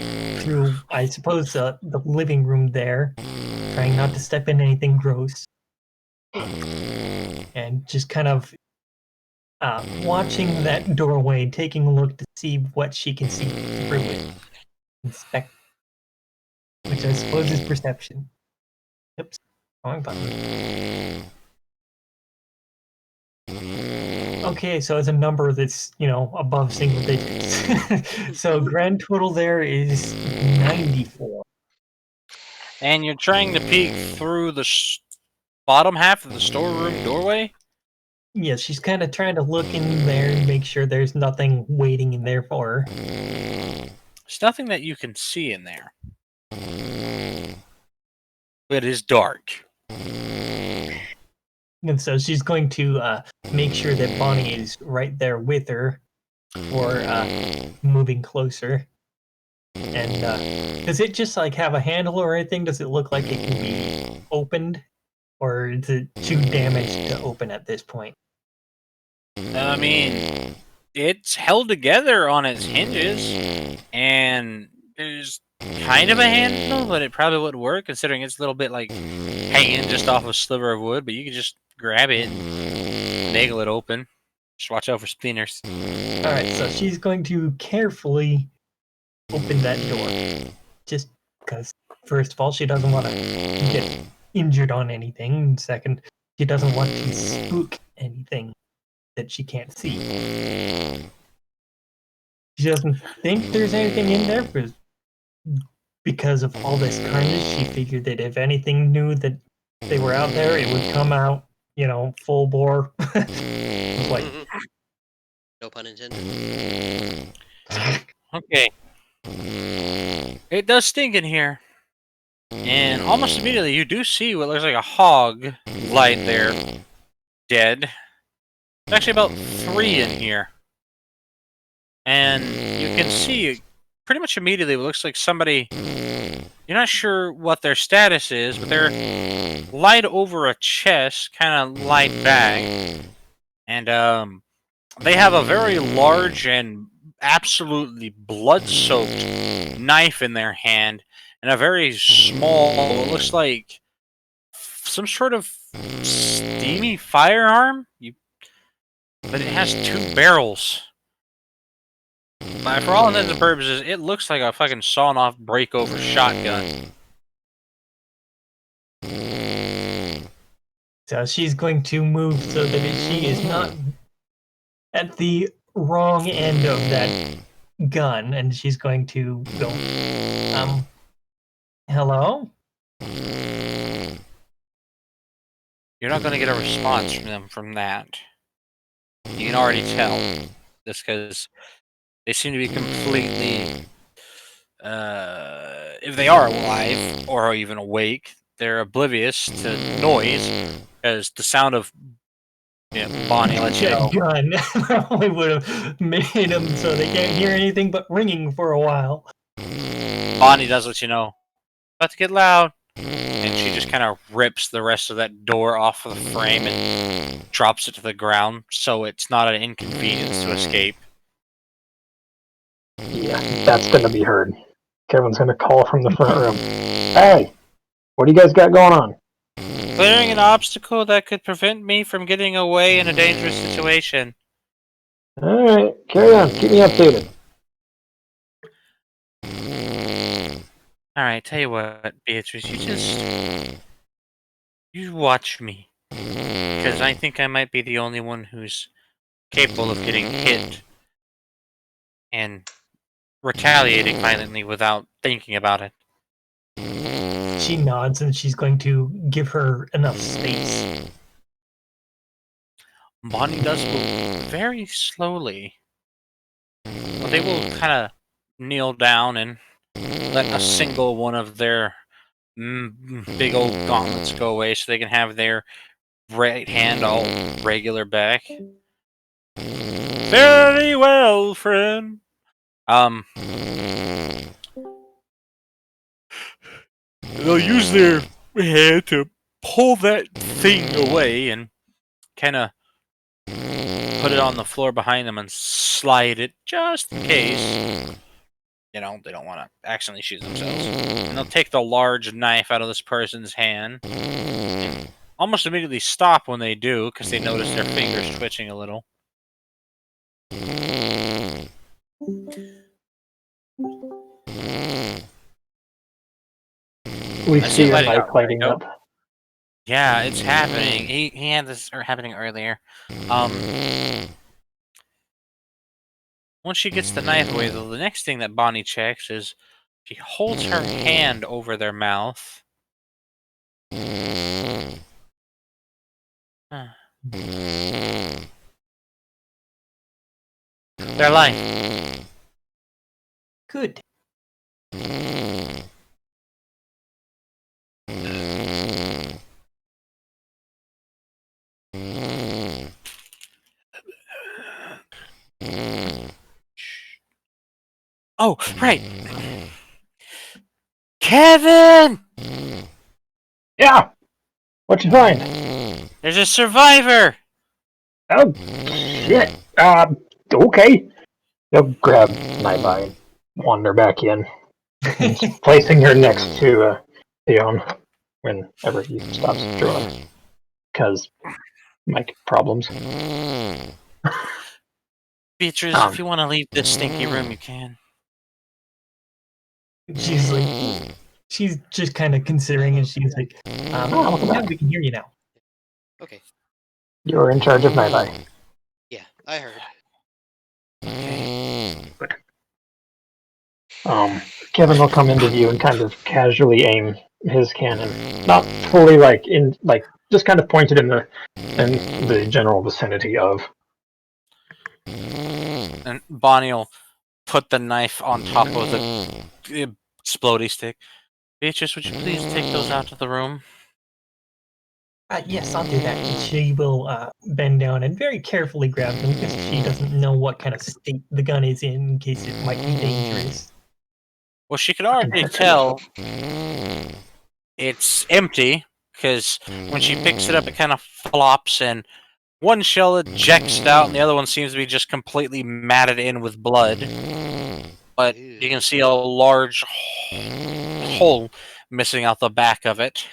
through, I suppose, the living room there, trying not to step in anything gross, and just kind of watching that doorway, taking a look to see what she can see through it. Inspect, which I suppose is perception. Oops, wrong button. Okay, so it's a number that's, above single digits. So grand total there is 94.
And you're trying to peek through the bottom half of the storeroom doorway?
Yeah, she's kind of trying to look in there and make sure there's nothing waiting in there for her.
There's nothing that you can see in there. It is dark.
And so she's going to make sure that Bonnie is right there with her for moving closer. And does it just like have a handle or anything? Does it look like it can be opened? Or is it too damaged to open at this point?
I mean, it's held together on its hinges, and there's kind of a handle, but it probably wouldn't work considering it's a little bit like hanging just off a sliver of wood. But you could just grab it and nail it open. Just watch out for splinters.
All right, so she's going to carefully open that door, just because first of all, she doesn't want to get injured on anything. And second, she doesn't want to spook anything that she can't see. She doesn't think there's anything in there because of all this carnage. She figured that if anything knew that they were out there, it would come out, full bore. Like,
No pun intended.
Okay. It does stink in here. And almost immediately you do see what looks like a hog light there, dead. There's actually about 3 in here. And you can see pretty much immediately what looks like somebody, you're not sure what their status is, but they're lied over a chest, kind of lied back. And they have a very large and absolutely blood-soaked knife in their hand, and a very small, what looks like some sort of steamy firearm. But it has 2 barrels. But for all intents and purposes, it looks like a fucking sawn-off break-over shotgun.
so she's going to move so that she is not at the wrong end of that gun, and she's going to go, hello?
You're not going to get a response from them from that. You can already tell. Just because they seem to be completely... if they are alive, or even awake, they're oblivious to noise, as the sound of Bonnie lets you know.
That gun probably would have made them so they can't hear anything but ringing for a while.
Bonnie does let you know. About to get loud. And she just kind of rips the rest of that door off of the frame and drops it to the ground, so it's not an inconvenience to escape.
Yeah, that's gonna be heard. Kevin's gonna call from the front room. Hey, what do you guys got going on?
Clearing an obstacle that could prevent me from getting away in a dangerous situation.
Alright, carry on. Keep me updated.
Alright, tell you what, Beatrice, you watch me. Because I think I might be the only one who's capable of getting hit and retaliating violently without thinking about it.
She nods and she's going to give her enough space.
Bonnie does move very slowly. Well, they will kind of kneel down and let a single one of their big old gauntlets go away so they can have their right hand all regular back. Very well, friend. They'll use their hand to pull that thing away and kind of put it on the floor behind them and slide it just in case. they don't want to accidentally shoot themselves. And they'll take the large knife out of this person's hand. And almost immediately stop when they do, because they notice their fingers twitching a little.
We
I
see
see
a
lighting
knife
up.
lighting
Nope.
up.
Yeah, it's happening. He had this happening earlier. Once she gets the knife away, though, the next thing that Bonnie checks is she holds her hand over their mouth. Huh. They're alive.
Good.
Oh, right. Kevin!
Yeah. What you find?
There's a survivor!
Oh shit. Okay. They'll grab Nightbot and wander back in, and placing her next to Theon whenever he stops drooling. Because mic problems.
Beatrice, if you want to leave this stinky room, you can.
She's like, she's just kind of considering, and she's like,
welcome
yeah,
back.
we can hear you now.
Okay.
You're in charge of Nightbot.
Yeah, I heard.
Kevin will come into view and kind of casually aim his cannon, not fully just kind of pointed in the general vicinity of.
And Bonnie will put the knife on top of the explodey stick. Beatrice, would you please take those out of the room?
Yes, I'll do that. And she will bend down and very carefully grab them because she doesn't know what kind of state the gun is in case it might be dangerous.
Well, she could already tell it's empty, because when she picks it up, it kind of flops, and one shell ejects out, and the other one seems to be just completely matted in with blood. But you can see a large hole missing out the back of it.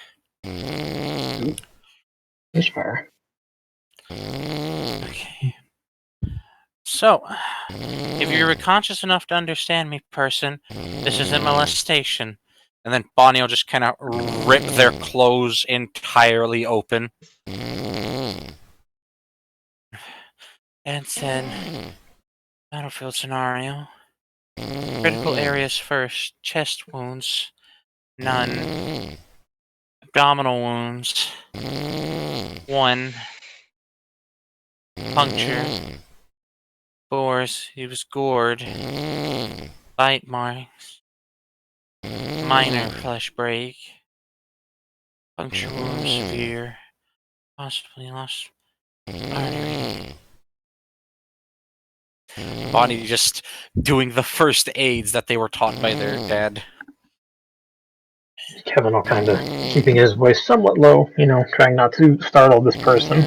That's fair.
Okay. So, if you're conscious enough to understand me, person, this is a molestation. And then Bonnie will just kind of rip their clothes entirely open. And then, battlefield scenario. Critical areas first. Chest wounds. None. Abdominal wounds. 1. Puncture. Bores. He was gored. Bite marks. Minor flesh break. Puncture wound severe. Possibly lost artery. Bonnie just doing the first aids that they were taught by their dad.
Kevin will kind of keeping his voice somewhat low, trying not to startle this person.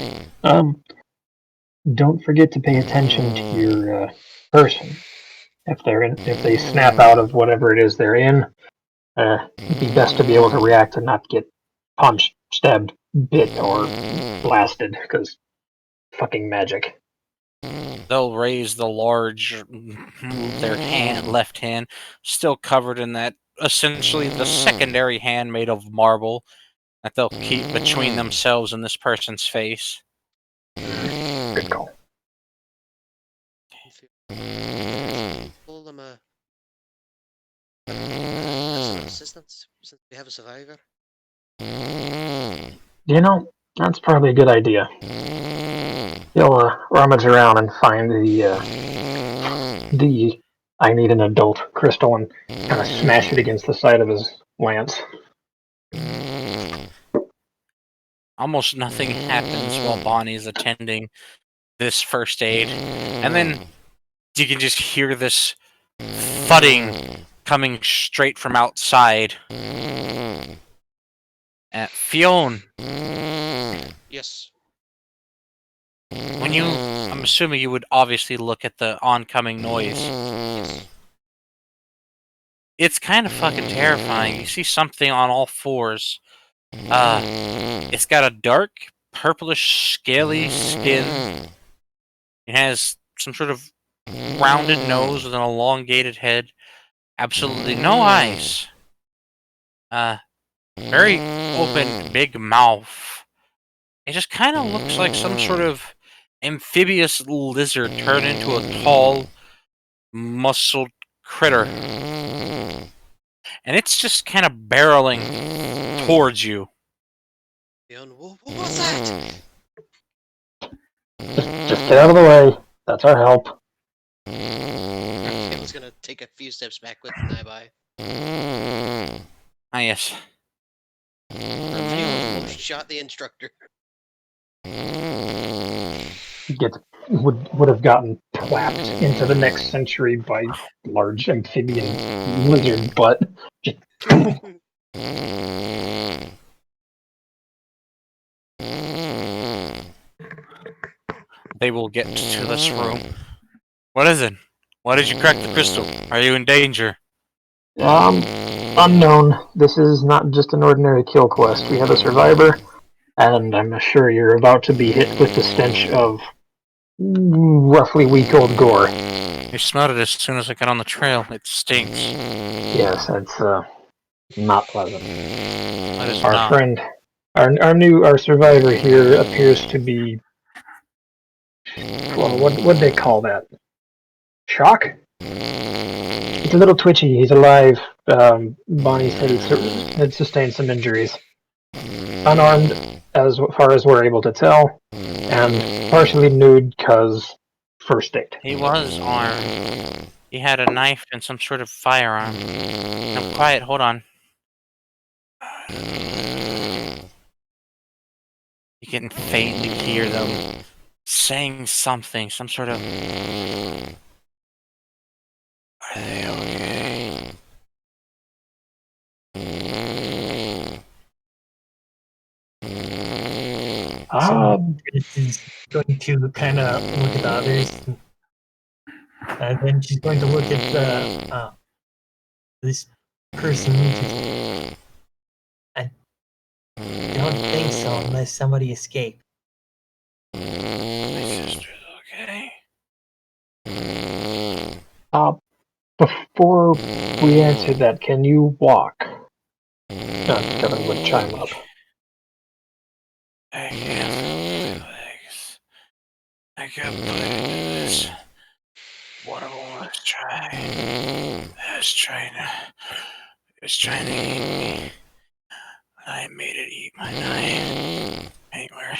Don't forget to pay attention to your person. If they snap out of whatever it is they're in, it'd be best to be able to react and not get punched, stabbed, bit, or blasted, because fucking magic.
They'll raise the large, their left hand, still covered in that, essentially the secondary hand made of marble, that they'll keep between themselves and this person's face.
Good call.
Pull them assistance since we have a survivor.
That's probably a good idea. He'll rummage around and find the I need an adult crystal and kind of smash it against the side of his lance.
Almost nothing happens while Bonnie is attending this first aid. And then you can just hear this thudding coming straight from outside. Fionn.
Yes.
I'm assuming you would obviously look at the oncoming noise.
Yes.
It's kind of fucking terrifying. You see something on all fours. It's got a dark, purplish, scaly skin. It has some sort of rounded nose with an elongated head. Absolutely no eyes. Very open, big mouth. It just kind of looks like some sort of amphibious lizard turned into a tall, muscled critter. And it's just kind of barreling towards you.
Leon, what was that?
Just get out of the way. That's our help.
Leon's gonna take a few steps back with an eye by.
Ah, yes.
Leon almost shot the instructor.
Would have gotten clapped into the next century by large amphibian lizard butt.
They will get to this room. What is it? Why did you crack the crystal? Are you in danger?
Unknown. This is not just an ordinary kill quest. We have a survivor, and I'm sure you're about to be hit with the stench of roughly week-old gore.
I smelled it as soon as I got on the trail. It stinks.
Yes, it's not pleasant.
That is
Our
not.
friend, our survivor here appears to be. Well, what they call that? Shock? He's a little twitchy. He's alive. Bonnie said he had sustained some injuries. Unarmed, as far as we're able to tell, and partially nude because first date.
He was armed. He had a knife and some sort of firearm. Now, quiet, hold on. You can faintly hear them saying something, some sort of. Are they okay?
So is going to kind of look at the others, and then she's going to look at the this person. I don't think so, unless somebody escaped.
My sister's okay.
Before we answer that, can you walk? Kevin would chime up.
I can't feel my legs. I got put into this. One of them was trying to eat me. I made it eat my knife. Hey, where'd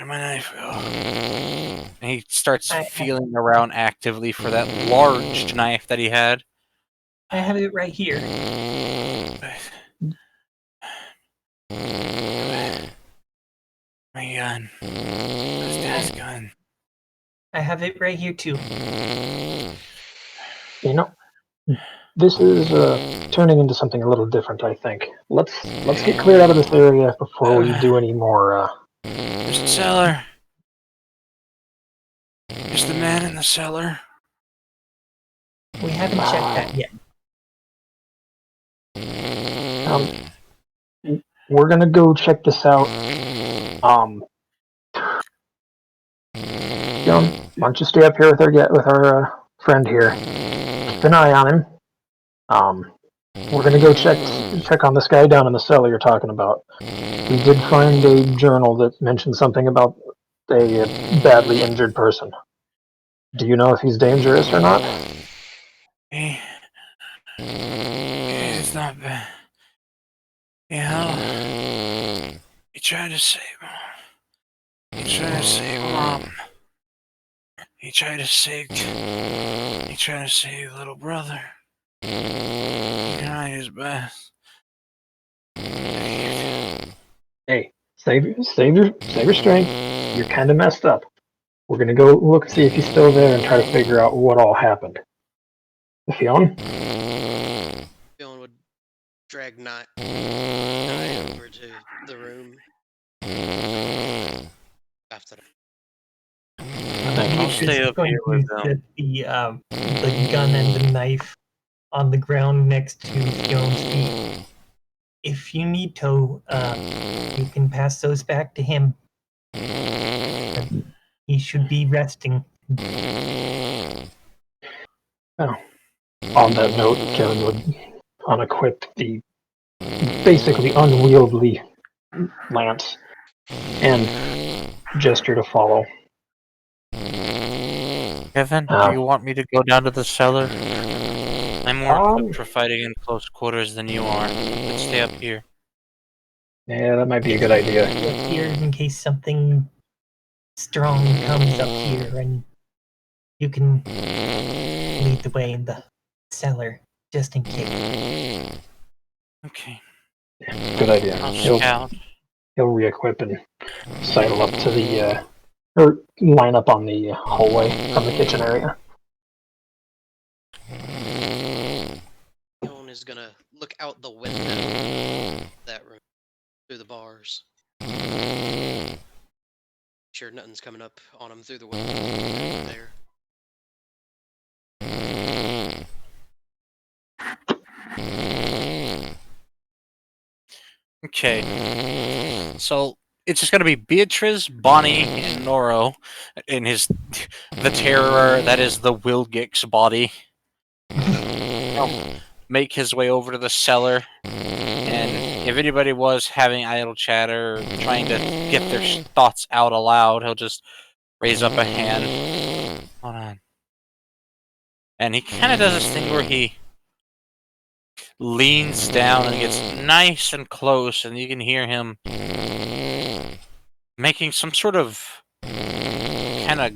my knife go? And he starts feeling around actively for that large knife that he had.
I have it right here.
My gun. Where's Dad's gun?
I have it right here too.
You know, this is turning into something a little different. I think. Let's get cleared out of this area before we do any more.
There's the cellar. Is the man in the cellar?
We haven't checked that yet.
We're gonna go check this out. John, why don't you stay up here with our friend here? Keep an eye on him. We're gonna go check on this guy down in the cellar you're talking about. We did find a journal that mentioned something about a badly injured person. Do you know if he's dangerous or not?
It's not bad. Yeah. He tried to save Mom. He tried to save Mom. He tried to save little brother. He tried his best.
Hey, save your strength. You're kind of messed up. We're gonna go look see if he's still there and try to figure out what all happened. Fionn?
Fionn would drag Nye over to the room. After
I'll stay up here with them.
The gun and the knife on the ground next to Fion's feet. If you need to, you can pass those back to him. He should be resting.
On that note, Kevin would unequip the basically unwieldy lance and gesture to follow.
Kevin, do you want me to go down to the cellar? I'm more equipped for fighting in close quarters than you are. Let's stay up here.
Yeah, that might be a good idea.
Up here in case something strong comes up here, and you can lead the way in the cellar, just in case.
Okay.
Good idea.
I'll scout.
He'll re-equip and sidle up to the or line up on the hallway from the kitchen area.
Leon is gonna look out the window of that room through the bars. Sure, nothing's coming up on him through the window there.
Okay. So it's just gonna be Beatrice, Bonnie, and Noro in the terror that is the Wilgix body. He'll make his way over to the cellar, and if anybody was having idle chatter or trying to get their thoughts out aloud, he'll just raise up a hand. Hold on. And he kind of does this thing where he leans down and gets nice and close, and you can hear him making some sort of kind of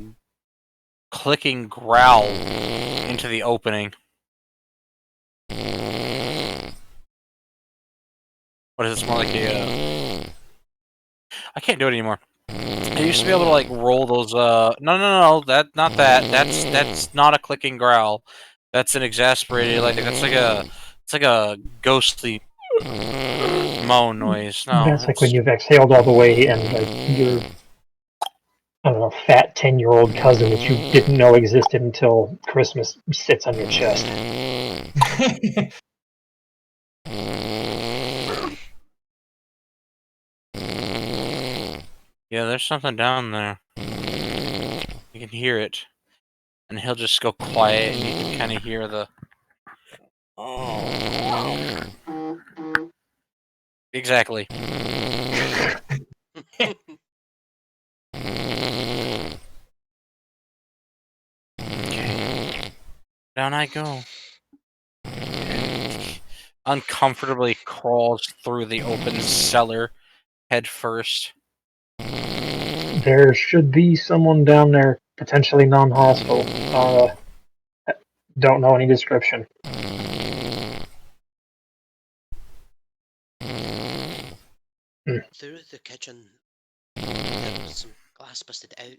clicking growl into the opening. What is this, more like a... I can't do it anymore. I used to be able to, like, roll those, No, not that. That's not a clicking growl. That's an exasperated, like, that's like a... It's like a ghostly moan noise. No,
That's like when you've exhaled all the way and like your, I don't know, fat 10-year-old cousin that you didn't know existed until Christmas sits on your chest.
Yeah, there's something down there. You can hear it. And he'll just go quiet, and you can kind of hear the... Exactly. Okay. Down I go. Uncomfortably crawls through the open cellar head first.
There should be someone down there, potentially non-hostile. Don't know any description.
Through the kitchen, there was some glass busted out.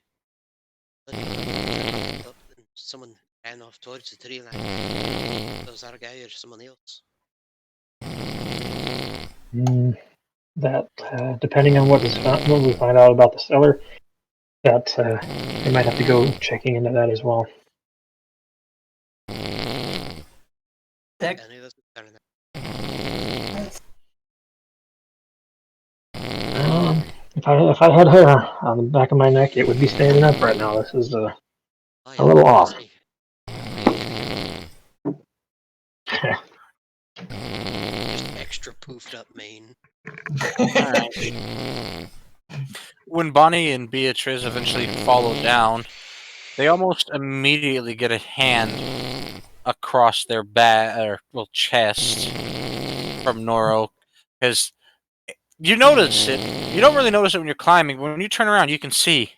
Someone ran off towards the tree line. Was that a guy or someone else?
That, depending on what we find out about the cellar, that we might have to go checking into that as well. If I had hair on the back of my neck, it would be standing up right now. This is a little off.
Just extra poofed up mane.
When Bonnie and Beatrice eventually follow down, they almost immediately get a hand across their chest from Noro, because you notice it. You don't really notice it when you're climbing, but when you turn around, you can see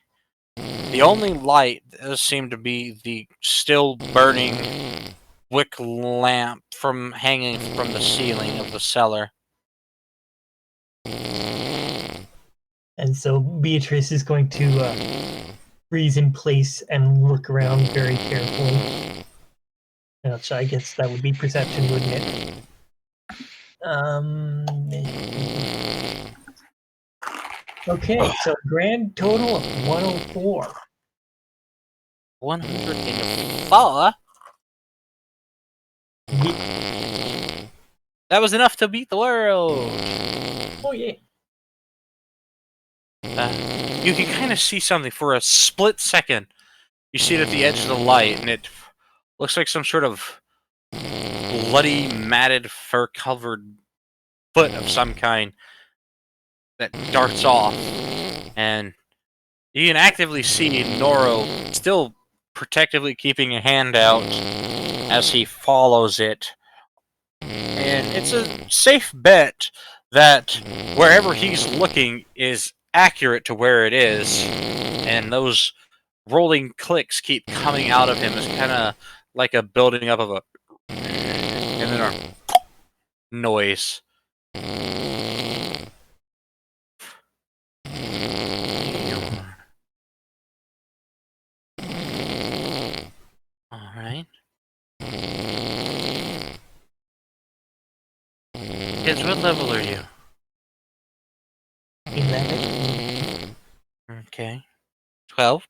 the only light does seem to be the still burning wick lamp from hanging from the ceiling of the cellar.
And so Beatrice is going to freeze in place and look around very carefully. Which I guess that would be perception, wouldn't it? Okay, so grand total of 104.
104? That was enough to beat the world.
Oh yeah.
You can kind of see something for a split second. You see it at the edge of the light, and it looks like some sort of bloody, matted, fur-covered foot of some kind that darts off. And you can actively see Noro still protectively keeping a hand out as he follows it. And it's a safe bet that wherever he's looking is accurate to where it is. And those rolling clicks keep coming out of him as kind of like a building up of a and then a noise. Alright. Kids, what level are you?
11.
Okay. 12?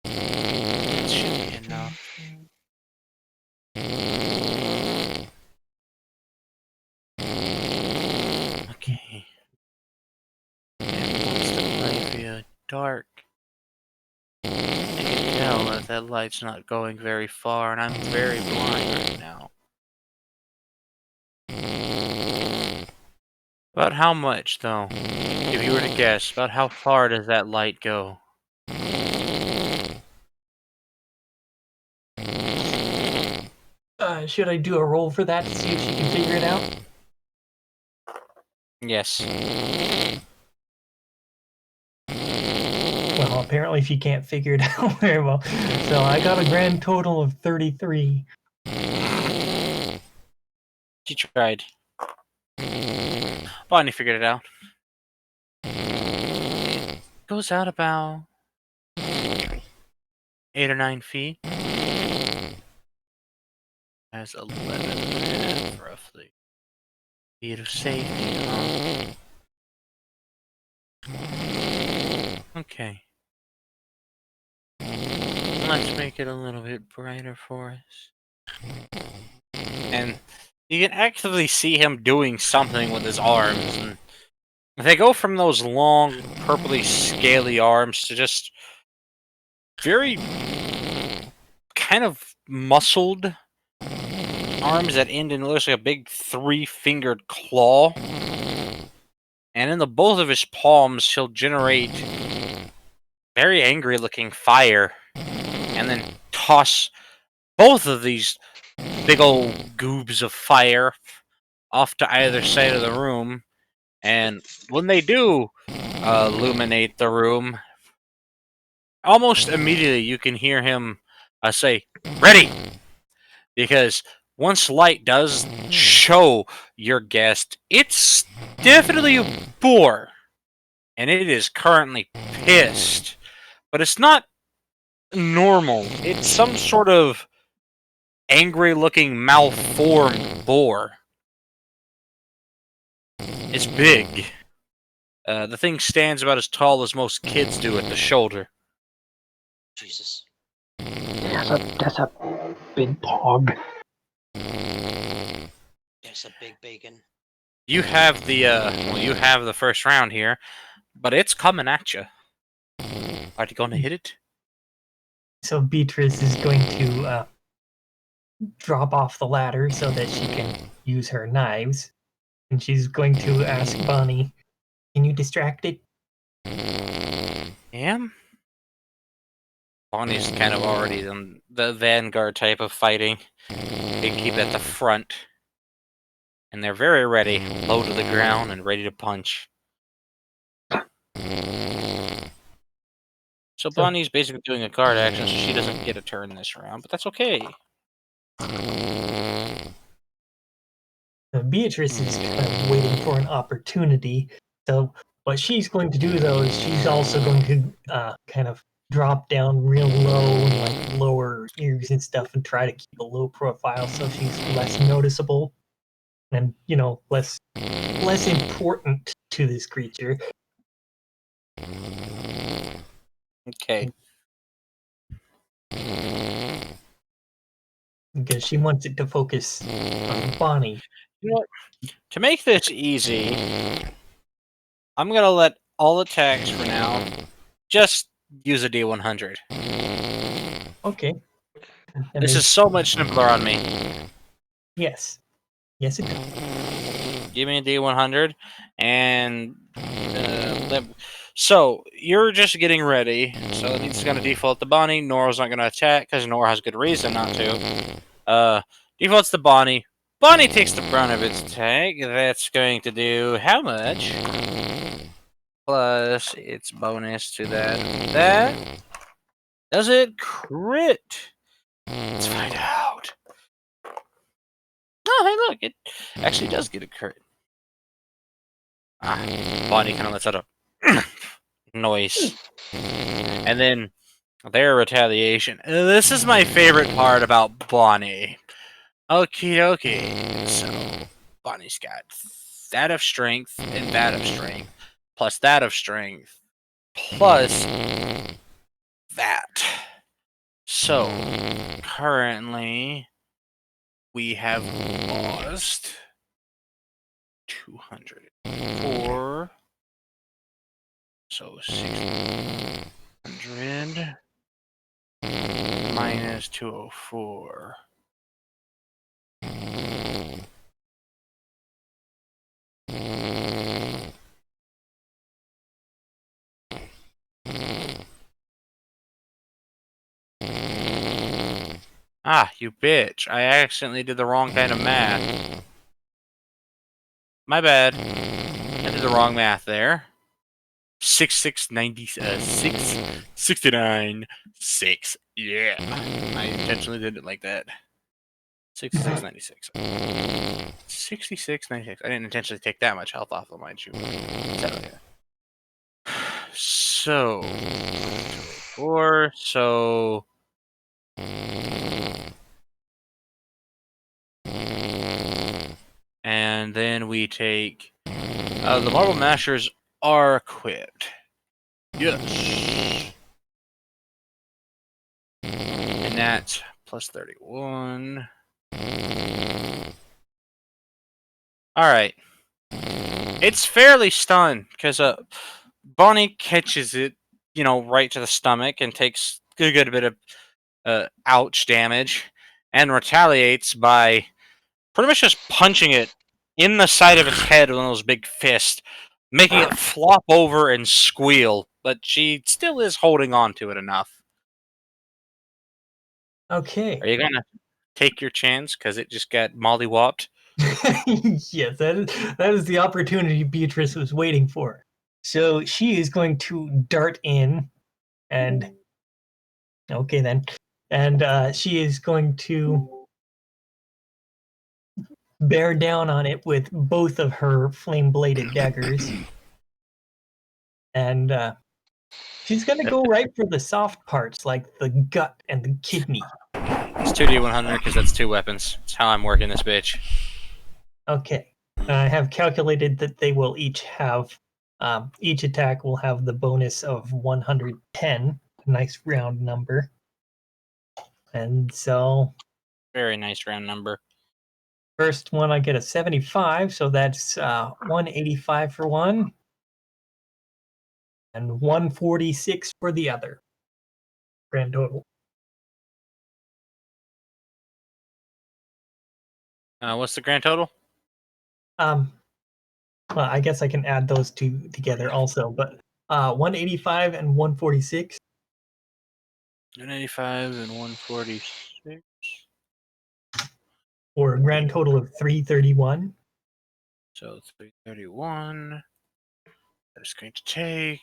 That should be enough. Okay. It wants to play via dark. I can tell that that light's not going very far, and I'm very blind right now. About how much, though? If you were to guess, about how far does that light go?
Should I do a roll for that to see if she can figure it out?
Yes.
Well, apparently she can't figure it out very well. So I got a grand total of 33.
She tried. Bonnie figured it out. Goes out about 8 or 9 feet. Has 11 roughly. Feet of safety, huh? Okay. Let's make it a little bit brighter for us. And you can actively see him doing something with his arms. And they go from those long, purpley, scaly arms to just very kind of muscled arms that end in looks like a big 3-fingered claw. And in the both of his palms, he'll generate very angry-looking fire, and then toss both of these big old goobs of fire off to either side of the room. And when they do illuminate the room, almost immediately you can hear him say, "Ready!" Because once light does show your guest, it's definitely a boar. And it is currently pissed. But it's not normal. It's some sort of angry-looking, malformed boar. It's big. The thing stands about as tall as most kids do at the shoulder.
Jesus.
That's a big pog.
There's a big bacon.
You have the you have the first round here, but it's coming at you. Are you going to hit it?
So Beatrice is going to drop off the ladder so that she can use her knives. And she's going to ask Bonnie, can you distract it?
Yeah. Bonnie's kind of already in the vanguard type of fighting. They keep at the front. And they're very ready, low to the ground and ready to punch. So Bonnie's basically doing a guard action, so she doesn't get a turn this round, but that's okay.
Beatrice is kind of waiting for an opportunity. So what she's going to do, though, is she's also going to kind of drop down real low and like lower ears and stuff and try to keep a low profile so she's less noticeable and, you know, less important to this creature.
Okay.
because she wants it to focus on Bonnie.
You know what? To make this easy, I'm gonna let all attacks for now just use a D100.
Okay. That
This is
makes
so much simpler on me.
yes. Yes, it does.
Give me a D100, and so you're just getting ready. So it's going to default to Bonnie. Nora's not going to attack because Nora has good reason not to. Defaults to Bonnie. Bonnie takes the brunt of its attack. That's going to do how much? Plus its bonus to that. That does it crit? Let's find out. Oh, hey, look! It actually does get a crit. Bonnie kind of lets out a noise. And then their retaliation. This is my favorite part about Bonnie. Okie dokie. So, Bonnie's got that of strength and that of strength, plus that of strength, plus that. So, currently, we have lost 204. So, 600 minus 204. Ah, you bitch. I accidentally did the wrong kind of math. My bad. I did the wrong math there. 69, 6. Yeah. I intentionally did it like that. 6696. 6696. I didn't intentionally take that much health off of my shoe. So, 4. So, and then we take the Marble Mashers are equipped. Yes. And that's plus 31. Alright. It's fairly stunned because Bonnie catches it, right to the stomach and takes a good bit of ouch damage and retaliates by pretty much just punching it in the side of its head with one of those big fists, making it flop over and squeal, but she still is holding on to it enough.
Okay.
Are you gonna take your chance because it just got mollywopped?
Yes, that is the opportunity Beatrice was waiting for. So she is going to dart in and okay then. And she is going to bear down on it with both of her flame-bladed daggers. And she's going to go right for the soft parts, like the gut and the kidney.
It's 2d100 because that's 2 weapons. That's how I'm working this bitch.
Okay. I have calculated that they will each have, each attack will have the bonus of 110. A nice round number. And so
Very nice round number.
first one I get a 75, so that's 185 for one, and 146 for the other. Grand total.
What's the grand total?
Well, I guess I can add those two together also, but 185 and 146.
185 and 146.
For a grand total of 331.
So 331. That's going to take.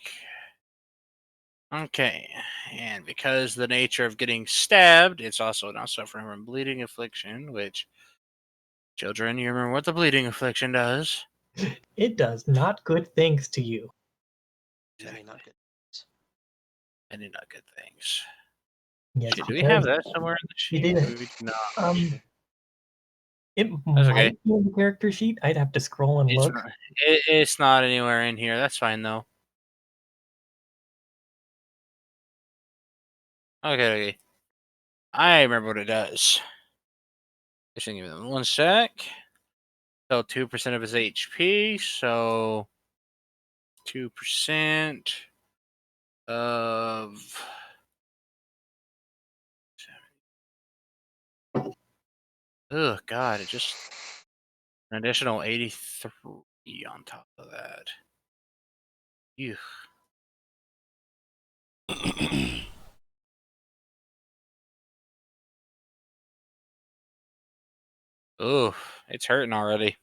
Okay, and because the nature of getting stabbed, it's also now suffering from bleeding affliction, which, children, you remember what the bleeding affliction does?
It does not good things to you.
Very not good.
Any not good things.
Yes,
Shit, do
it
we have
does.
that somewhere in the
You
sheet?
didn't.
We do not.
It
That's
might
okay.
be in the character sheet. I'd have to scroll and look.
It's not anywhere in here. That's fine, though. Okay. I remember what it does. Just give me 1 sec. So 2% of his HP. So 2% of. Oh God! It just an additional 83 on top of that. Ew. Oh, it's hurting already.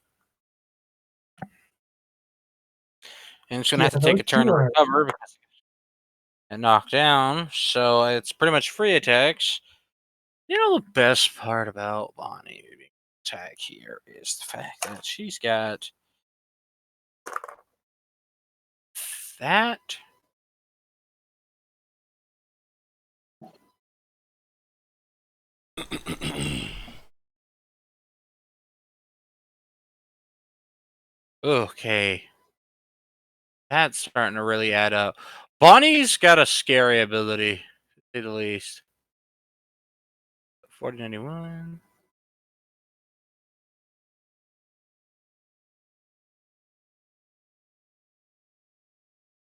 And it's gonna have to take
those
a turn
two
to
are
recover and knock down. So it's pretty much free attacks. You know the best part about Bonnie being attack here is the fact that she's got that. Okay. That's starting to really add up. Bonnie's got a scary ability, to say the least. 4091.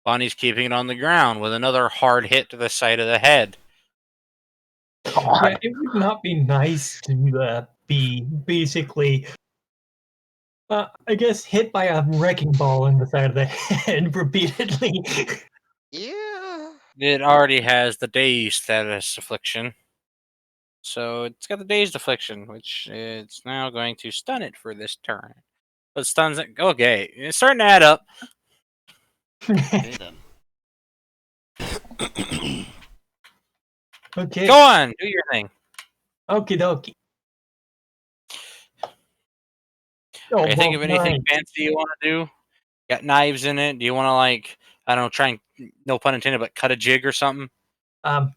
Bonnie's keeping it on the ground with another hard hit to the side of the head.
Yeah, it would not be nice to be basically, I guess, hit by a wrecking ball in the side of the head repeatedly.
Yeah.
It already has the dazed status affliction. So it's got the dazed affliction, which it's now going to stun it for this turn. But stuns it. Okay, it's starting to add up.
Okay then.
Okay,
Go on, do your thing.
okie dokie.
Are
Oh,
you thinking of
well,
anything
fine.
fancy you want to do? Got knives in it? Do you want to, like, I don't know, try and, no pun intended, but cut a jig or something?
Um,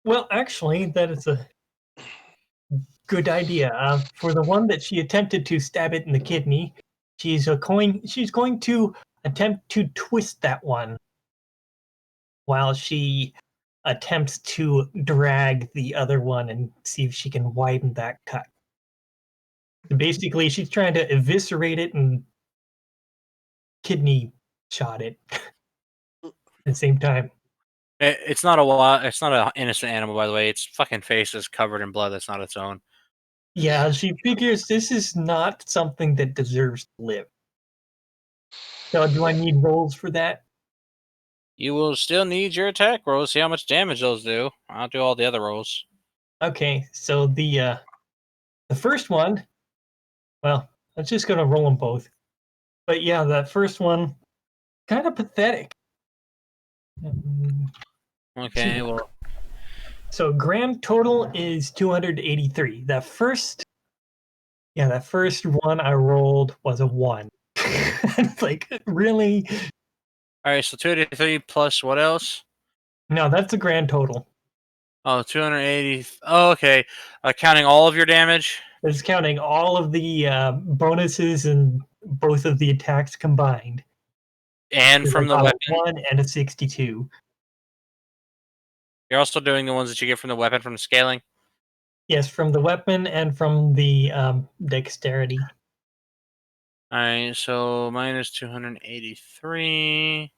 well, actually, that is a good idea. For the one that she attempted to stab it in the kidney, she's going to attempt to twist that one while she attempts to drag the other one and see if she can widen that cut. Basically, she's trying to eviscerate it and kidney shot it at the same time.
It's not a It's not an innocent animal, by the way. Its fucking face is covered in blood. That's not its own.
Yeah, she figures this is not something that deserves to live. So, do I need rolls for that?
You will still need your attack rolls. See how much damage those do. I'll do all the other rolls.
Okay, so the first one, well, I'm just gonna roll them both. But yeah, that first one, kind of pathetic.
Okay, well,
So grand total is 283. That first one I rolled was a 1. It's like, really?
all right. So 283 plus what else?
No, that's the grand total.
Oh, 280. Oh, okay. Counting all of your damage.
It's counting all of the bonuses and both of the attacks combined.
And
'Cause I
from the
got a
weapon.
1 and a 62.
You're also doing the ones that you get from the weapon from the scaling.
Yes, from the weapon and from the dexterity.
All right. So minus 283.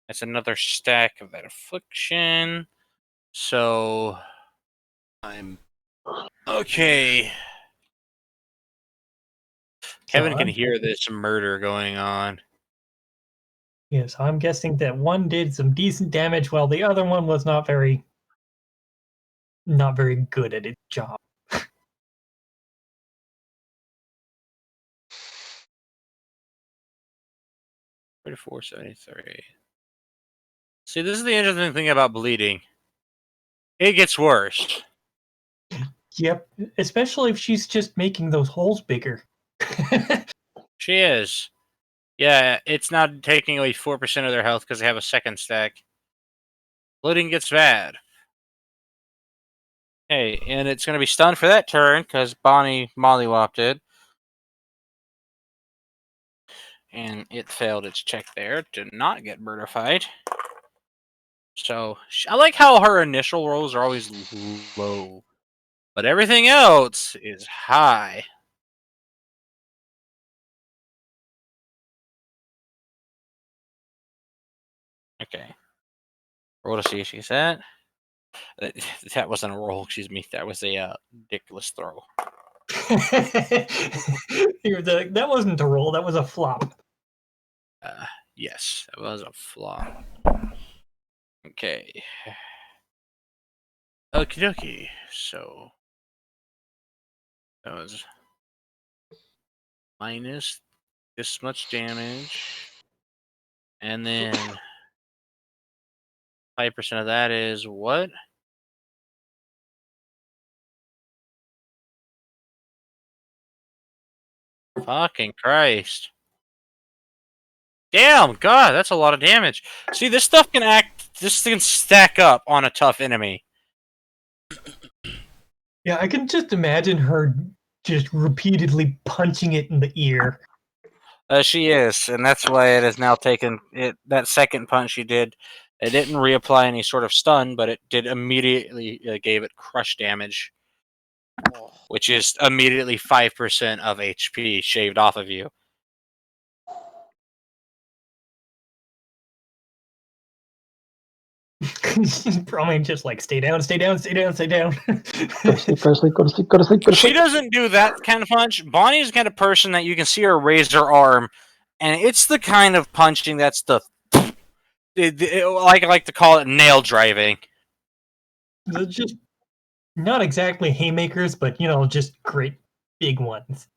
That's another stack of that affliction. So
I'm
okay. Kevin
So
can hear this murder going on.
yes, I'm guessing that one did some decent damage while the other one was not very good at its job.
3473. See, this is the interesting thing about bleeding. It gets worse.
Yep, especially if she's just making those holes bigger.
She is. Yeah, it's not taking away 4% of their health because they have a second stack. Bleeding gets bad. Hey, and it's going to be stunned for that turn because Bonnie mollywopped it. And it failed its check there to not get murdified. So, I like how her initial rolls are always low. but everything else is high. Okay. Roll to see if she's at. That wasn't a roll, excuse me. That was a ridiculous throw.
That wasn't a roll, that was a flop.
Yes, that was a flop. Okay. Okie dokie. So that was minus this much damage. And then 5% of that is what? Fucking Christ. Damn, God, that's a lot of damage. See, this stuff this can stack up on a tough enemy.
Yeah, I can just imagine her just repeatedly punching it in the ear.
She is, and that's why it has now taken it. That second punch she did, it didn't reapply any sort of stun, but it did immediately gave it crush damage, which is immediately 5% of HP shaved off of you.
She's probably just like, stay down, stay down, stay down, stay down.
Go to sleep, go to sleep, go to sleep, go to sleep, go to
She
sleep.
doesn't do that kind of punch. Bonnie's the kind of person that you can see her raise her arm, and it's the kind of punching that's like I like to call it nail driving.
They're just not exactly haymakers, but just great big ones.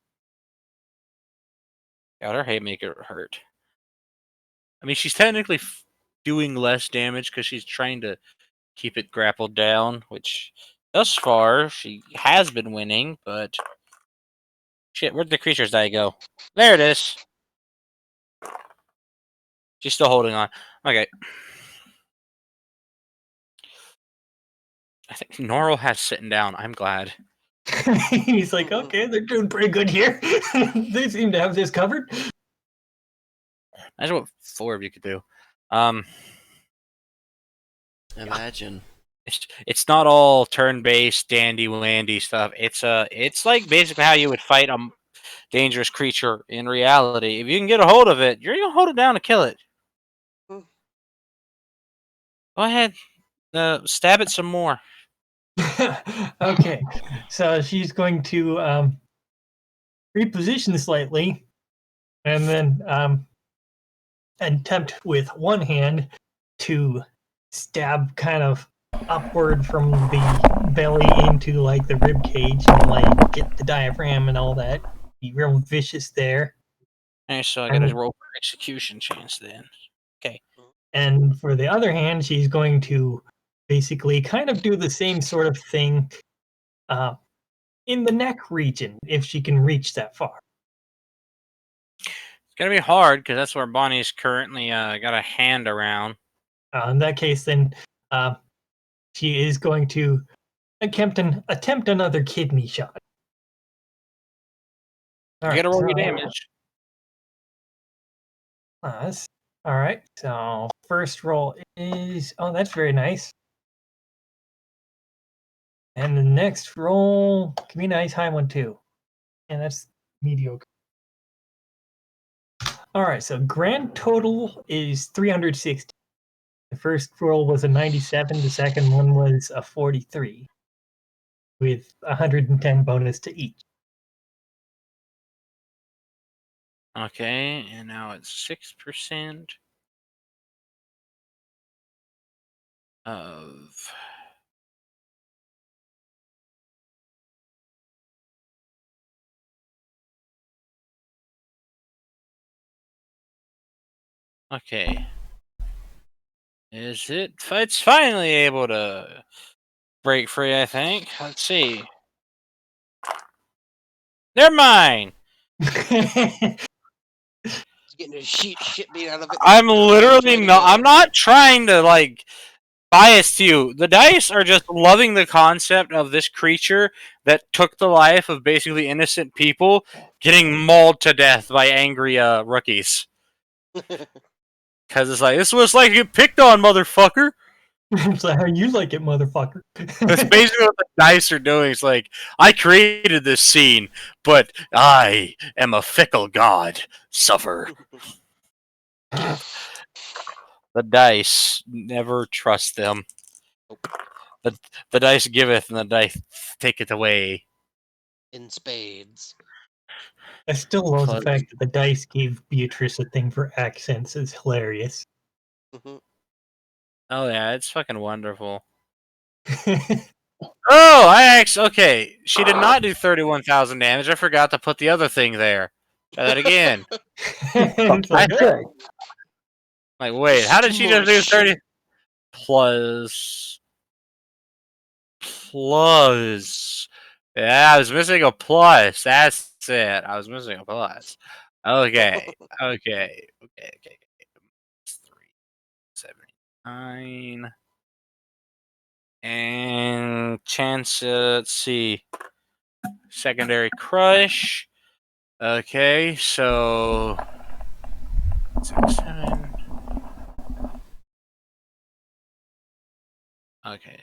God, her haymaker hurt. I mean, she's technically doing less damage because she's trying to keep it grappled down, which thus far she has been winning, but shit, where'd the creature's die go? There it is. She's still holding on. Okay. I think Norl has sitting down. I'm glad.
He's like, okay, they're doing pretty good here. They seem to have this covered.
Imagine what 4 of you could do.
Imagine.
It's not all turn-based, dandy-wandy stuff. It's like basically how you would fight a dangerous creature in reality. If you can get a hold of it, you're gonna hold it down to kill it.
Hmm.
Go ahead, stab it some more.
Okay, so she's going to reposition slightly, and then attempt with one hand to stab kind of upward from the belly into like the rib cage and like get the diaphragm and all that. Be real vicious there.
Okay, so I got to roll for execution chance then. Okay.
And for the other hand, she's going to basically kind of do the same sort of thing in the neck region if she can reach that far.
It's gonna be hard because that's where Bonnie's currently got a hand around.
In that case, then she is going to attempt another kidney shot.
You gotta roll your damage.
All right. So first roll is that's very nice. And the next roll can be a nice high one too. And that's mediocre. All right, so grand total is 360. The first roll was a 97, the second one was a 43 with 110 bonus to each.
Okay, and now it's 6% of. Okay. It's finally able to break free, I think. Let's see. They're mine!
He's getting his shit beat out of it.
I'm literally not. I'm not trying to, like, bias you. The dice are just loving the concept of this creature that took the life of basically innocent people getting mauled to death by angry rookies. Because it's like, this was like you picked on, motherfucker.
It's like how you like it, motherfucker.
That's basically what the dice are doing. It's like, I created this scene, but I am a fickle god. Suffer. The dice, never trust them. The dice giveth, and the dice taketh away.
In spades.
I still love the
Plus-
fact that the dice gave Beatrice a thing for accents is hilarious.
Mhm.
Oh yeah, it's fucking wonderful. Oh, okay. She did not do 31,000 damage. I forgot to put the other thing there. Try that again.
It's like,
Okay.
Like, wait, how did she just do
Mush.
30 plus? Yeah, I was missing a plus. That's it. I was missing a plus. Okay. Okay. Okay. 379. And chance, let's see. Secondary crush. Okay, so 7. Okay.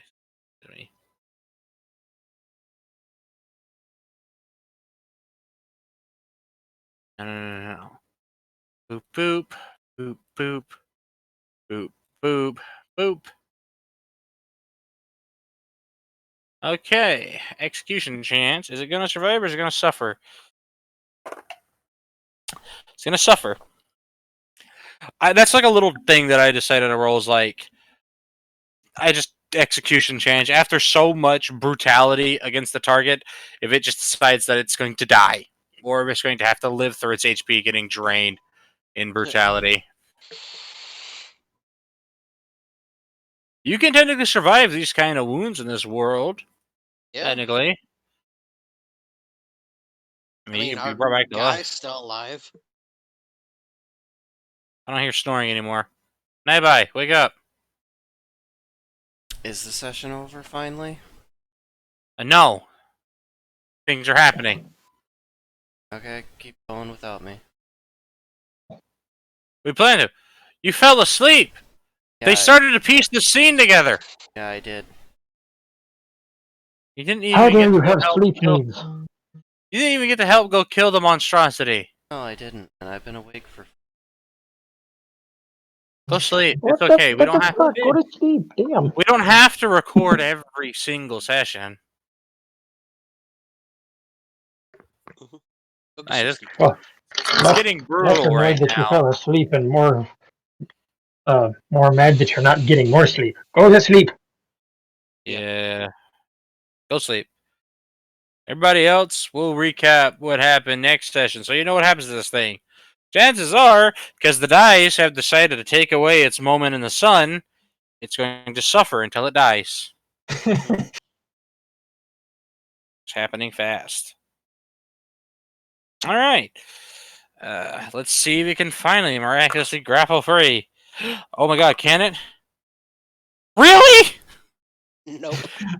No. Boop boop boop boop boop boop boop. Okay, execution chance. Is it gonna survive or is it gonna suffer? It's gonna suffer. That's like a little thing that I decided to roll is like, I just execution chance after so much brutality against the target. If it just decides that it's going to die, or if it's going to have to live through its HP getting drained in brutality, you can technically survive these kind of wounds in this world.
Yeah.
Technically, I
I
mean, you
mean,
can be
our
brought back to life.
guy's still alive.
I don't hear snoring anymore. Night bye, wake up.
Is the session over finally?
No, things are happening.
Okay, keep going without me.
We planned to. You fell asleep.
Yeah,
They started to piece the scene together.
Yeah, I did.
You didn't
How
even
dare
get
you
to
have
help
sleep
kill.
needs?
You didn't even get to help go kill the monstrosity.
No, I didn't, and I've been awake for.
Go sleep.
What
It's okay. We
what
don't
the
have.
fuck? Go to sleep. Damn.
We don't have to record every single session.
Go
Hey,
to
this,
sleep.
Well,
it's getting
less
brutal
annoyed
right
that you
now.
fell asleep and more mad that you're not getting more sleep. Go to sleep.
Yeah. Go sleep. Everybody else, we'll recap what happened next session, so you know what happens to this thing. Chances are, because the dice have decided to take away its moment in the sun, it's going to suffer until it dies. It's happening fast. All right. Let's see if we can finally miraculously grapple free. Oh my god, can it? Really?
Nope.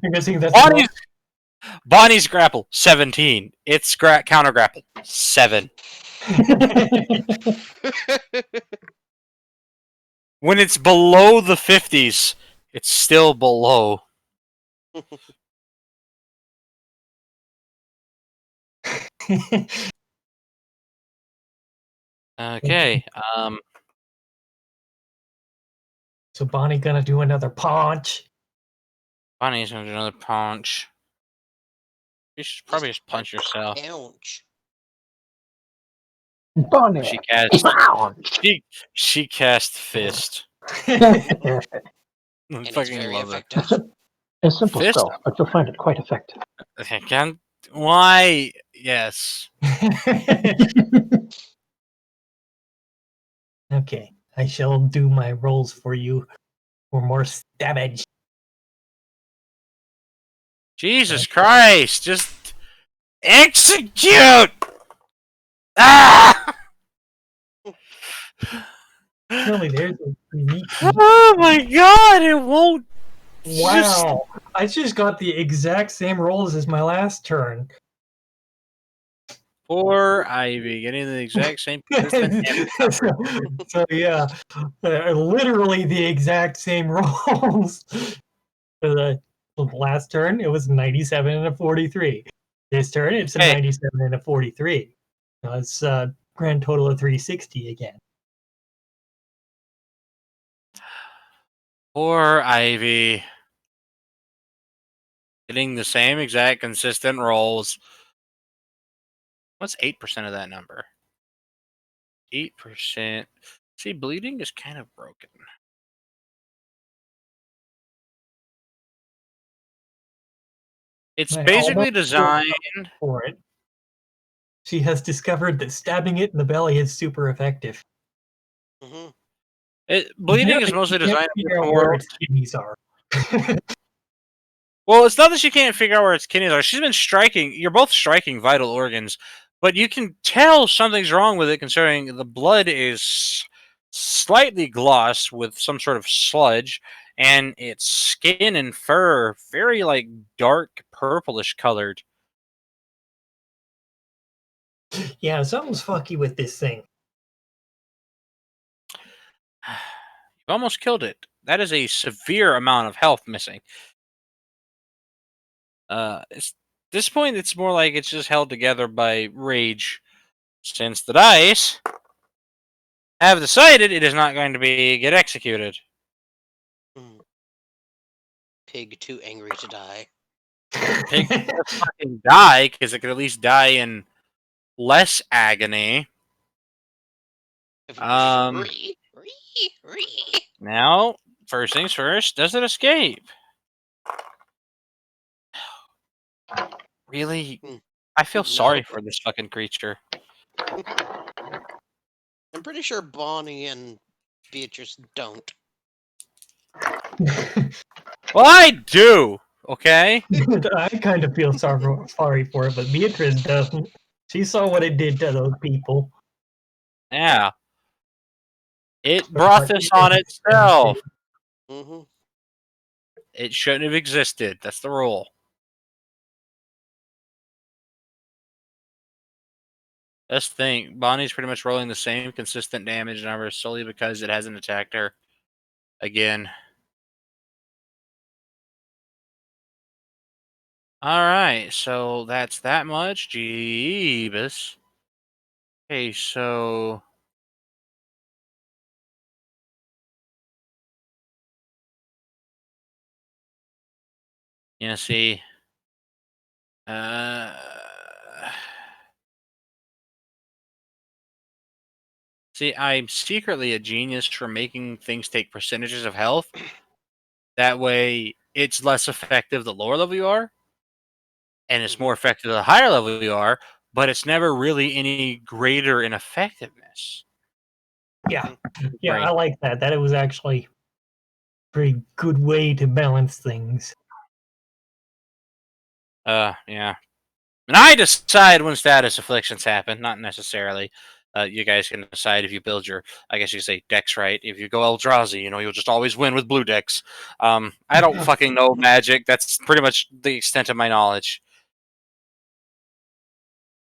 I'm guessing that's
Bonnie's grapple 17. Its counter grapple 7. When it's below the 50s, it's still below. Okay.
So Bonnie gonna do another punch.
Bonnie's gonna do another punch. You should probably just punch yourself.
Ouch.
Bonnie.
She cast.
Bounce.
She cast fist. I
And it's
fucking
very
love it.
effective.
A simple
Fist?
spell, but you'll find it quite effective.
Why? Yes.
Okay, I shall do my rolls for you for more damage.
Jesus Christ! Just execute! Ah!
Surely there's a unique.
Oh my god! It won't.
Wow! I just got the exact same rolls as my last turn.
Poor Ivy getting the exact same consistent damage number.
So yeah, literally the exact same rolls. For the last turn, it was 97 and a 43. This turn, it's a
Hey.
97 and a 43. So it's a grand total of 360 again.
Poor Ivy. Getting the same exact consistent rolls. What's 8% of that number? 8%. See, bleeding is kind of broken. It's
I
basically
almost
designed.
For it, she has discovered that stabbing it in the belly is super effective.
Hmm.
Bleeding is
Apparently,
mostly
she can't
designed
figure out
for.
where its kidneys are.
Well, it's not that she can't figure out where its kidneys are. She's been striking. You're both striking vital organs, but you can tell something's wrong with it, considering the blood is slightly glossed with some sort of sludge, and its skin and fur very like dark purplish colored.
Yeah, something's fucky with this thing.
You've almost killed it. That is a severe amount of health missing. At this point, it's more like it's just held together by rage, since the dice have decided it is not going to get executed.
Pig too angry to die.
Pig can just fucking die, because it could at least die in less agony. Now, first things first, does it escape? Really? I feel sorry for this fucking creature.
I'm pretty sure Bonnie and Beatrice don't.
Well, I do. Okay.
I kind of feel sorry for it, but Beatrice doesn't. She saw what it did to those people.
Yeah. It brought this on itself.
Mm-hmm.
It shouldn't have existed. That's the rule. Let's think. Bonnie's pretty much rolling the same consistent damage numbers solely because it hasn't attacked her again. Alright, so that's that much. Jeebus. Okay, so. Yeah, see. See, I'm secretly a genius for making things take percentages of health. That way, it's less effective the lower level you are, and it's more effective the higher level you are, but it's never really any greater in effectiveness.
Yeah, I like that. That it was actually a pretty good way to balance things.
Yeah. And I decide when status afflictions happen, not necessarily. You guys can decide if you build your, I guess you say, decks right. If you go Eldrazi, you'll just always win with blue decks. I don't fucking know Magic. That's pretty much the extent of my knowledge.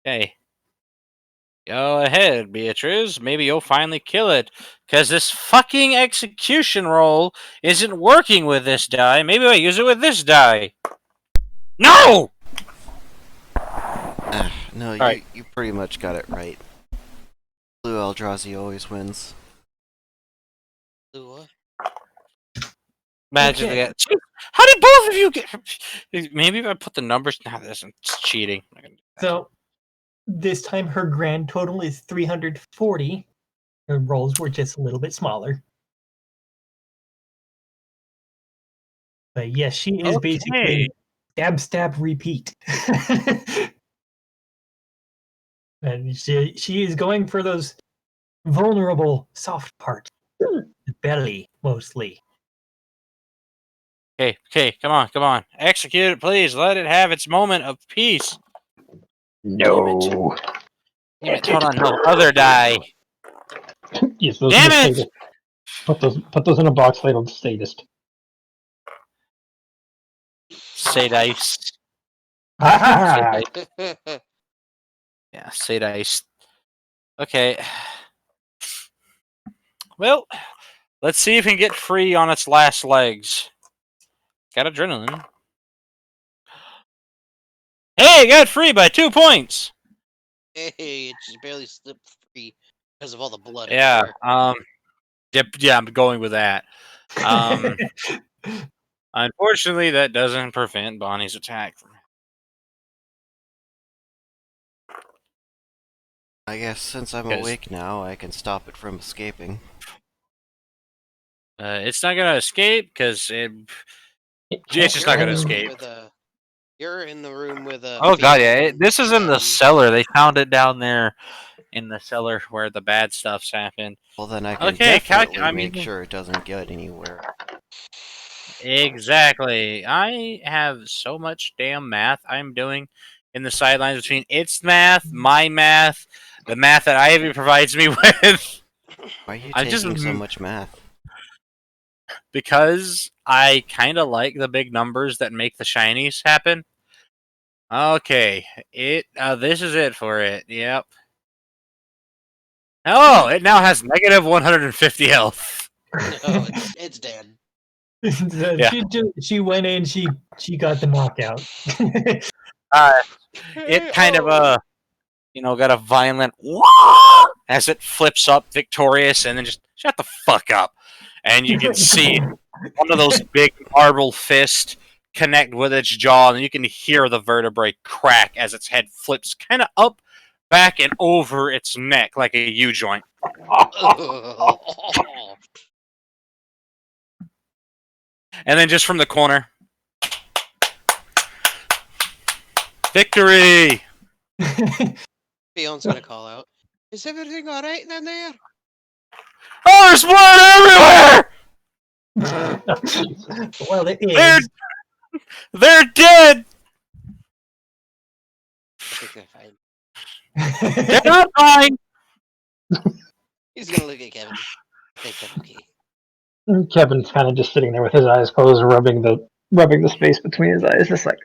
Okay. Go ahead, Beatrice. Maybe you'll finally kill it. Because this fucking execution roll isn't working with this die. Maybe I use it with this die. No!
No,
right.
you pretty much got it right. Blue Eldrazi always wins.
Blue what?
Imagine
Okay.
that. How did both of you get? Maybe if I put the numbers. No, this isn't cheating.
So this time her grand total is 340. Her rolls were just a little bit smaller. But yes, she is basically stab, stab, repeat. And she is going for those vulnerable, soft parts. The belly, mostly.
Okay, come on. Execute it, please. Let it have its moment of peace.
No.
Damn it, hold on, no, other die.
Yes, those
Damn
are the
it!
sadist. Put those in a box labeled sadist.
Say dice.
Ha ha ha!
Yeah, say dice. Okay. Well, let's see if we can get free on its last legs. Got adrenaline. Hey, got free by 2 points.
Hey, it just barely slipped free because of all the blood
Yeah.
everywhere.
Yep. Yeah, I'm going with that. Unfortunately, that doesn't prevent Bonnie's attack from.
I guess since I'm
Yes.
awake now, I can stop it from escaping.
It's not gonna escape because it's
Can't
just not gonna
claim-
escape.
You're in the room with a.
Oh god, yeah.
Phelan
This is in the
and-
cellar. They found it down there in the cellar where the bad stuff's happened.
Well, then I can
Okay,
definitely make sure it doesn't get anywhere.
Exactly. I have so much damn math I'm doing in the sidelines between its math, my math, the math that Ivy provides me with.
Why are you
I'm just
taking so much math?
because I kind of like the big numbers that make the shinies happen. Okay, this is it for it. Yep. Oh, it now has negative 150 health.
No, it's dead.
Yeah.
She went in. She got the knockout.
It kind of got a violent as it flips up victorious, and then just shut the fuck up, and you can see one of those big marble fists connect with its jaw, and you can hear the vertebrae crack as its head flips kind of up, back, and over its neck like a U joint. And then just from the corner, victory!
Fion's gonna call out. Is everything alright in there?
Oh, there's blood everywhere!
Well, it
They're
is.
they're dead.
I think they're fine.
They're not fine.
He's gonna look at Kevin. Think they're okay.
Kevin's kind of just sitting there with his eyes closed, rubbing the space between his eyes, just like,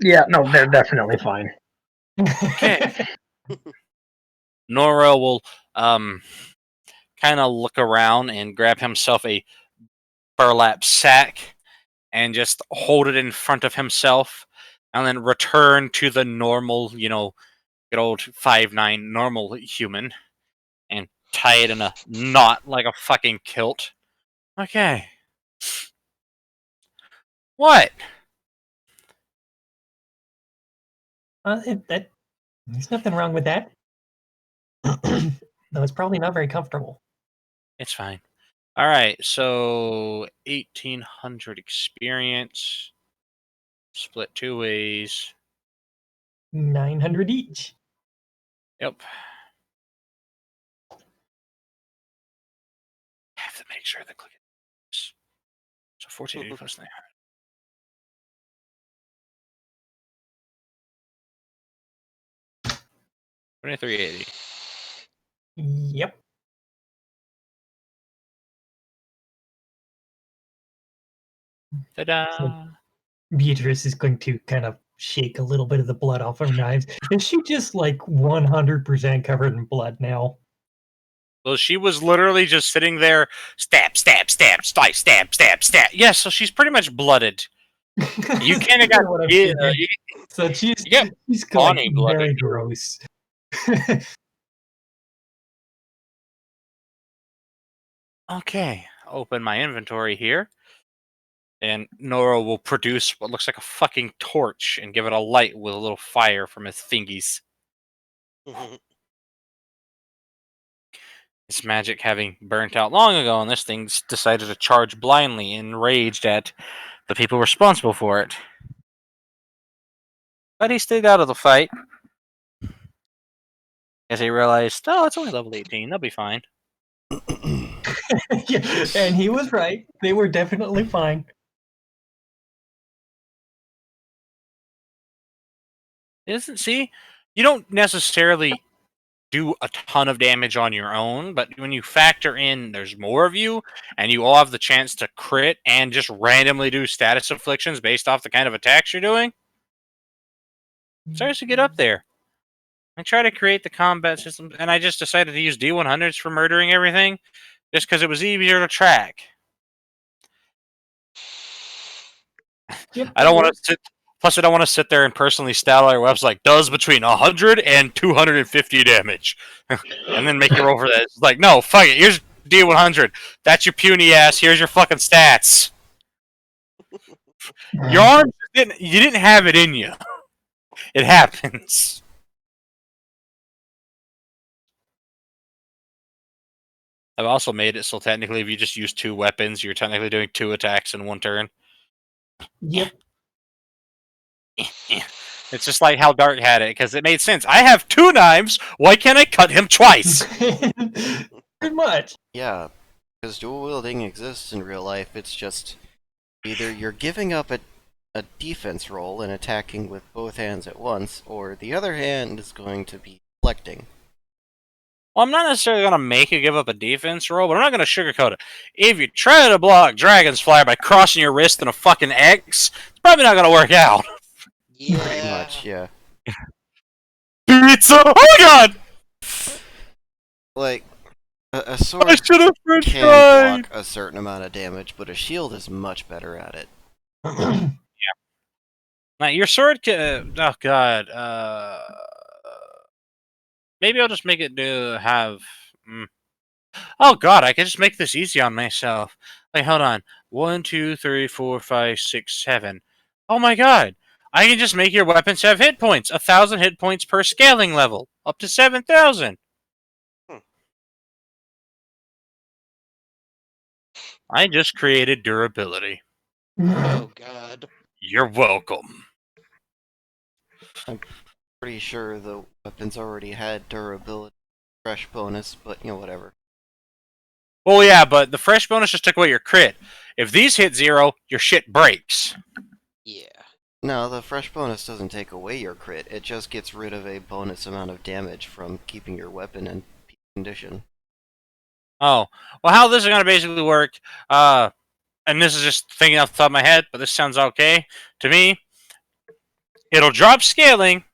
yeah, no, they're definitely fine.
Okay. Nora will kind of look around and grab himself a burlap sack and just hold it in front of himself, and then return to the normal, good old 5'9" normal human, and tie it in a knot like a fucking kilt. Okay. What?
There's nothing wrong with that. Though it's probably not very comfortable.
It's fine. All right, so 1,800 experience, split 2 ways.
900 each.
Yep. Have to make sure the click is. So 1480 plus 900. $2,380.
Yep.
Ta-da!
Beatrice is going to kind of shake a little bit of the blood off her knives. Is she just like 100% covered in blood now?
So she was literally just sitting there, stab, stab, stab, slice, stab, stab, stab. Yeah, so she's pretty much blooded. You kind of got
What I'm
you
thinking. So she's
got
like
Bonnie blooded.
very gross.
Okay, open my inventory here, and Nora will produce what looks like a fucking torch and give it a light with a little fire from his fingies. Its magic having burnt out long ago, and this thing's decided to charge blindly, enraged at the people responsible for it. But he stayed out of the fight. As he realized, oh, it's only level 18, they'll be fine.
Yeah, and he was right. They were definitely fine.
See, you don't necessarily do a ton of damage on your own, but when you factor in there's more of you, and you all have the chance to crit and just randomly do status afflictions based off the kind of attacks you're doing, it starts to get up there. I tried to create the combat system, and I just decided to use D100s for murdering everything, just because it was easier to track.
Yep,
I don't want to sit. Plus, I don't want to sit there and personally stat our webs like does between 100 and 250 damage, and then make you roll for that. It's like, no, fuck it. Here's D100. That's your puny ass. Here's your fucking stats. Your arms you didn't have it in you. It happens. I've also made it so technically, if you just use 2 weapons, you're technically doing 2 attacks in 1 turn.
Yep.
It's just like how Dark had it, because it made sense. I have 2 knives. Why can't I cut him twice?
Pretty much.
Yeah, because dual wielding exists in real life. It's just either you're giving up a defense roll and attacking with both hands at once, or the other hand is going to be deflecting.
Well, I'm not necessarily going to make you give up a defense roll, but I'm not going to sugarcoat it. If you try to block Dragon's Fly by crossing your wrist in a fucking X, it's probably not going to work out.
Yeah.
Pretty much, yeah.
Pizza! Oh my god!
Like, a
I
sword
should have French
can
fried!
block a certain amount of damage, but a shield is much better at it.
Now, your sword can... oh god. Maybe I'll just make it have... Oh god, I can just make this easy on myself. Like, hold on. 1, 2, 3, 4, 5, 6, 7. Oh my god! I can just make your weapons have hit points. 1,000 hit points per scaling level. Up to 7,000.
Hmm.
I just created durability.
Oh god.
You're welcome.
Pretty sure the weapons already had durability fresh bonus, but you know, whatever.
Well, yeah, but the fresh bonus just took away your crit. If these hit 0, your shit breaks.
Yeah.
No, the fresh bonus doesn't take away your crit. It just gets rid of a bonus amount of damage from keeping your weapon in peak condition.
Oh. Well, how this is going to basically work, and this is just thinking off the top of my head, but this sounds okay to me. It'll drop scaling.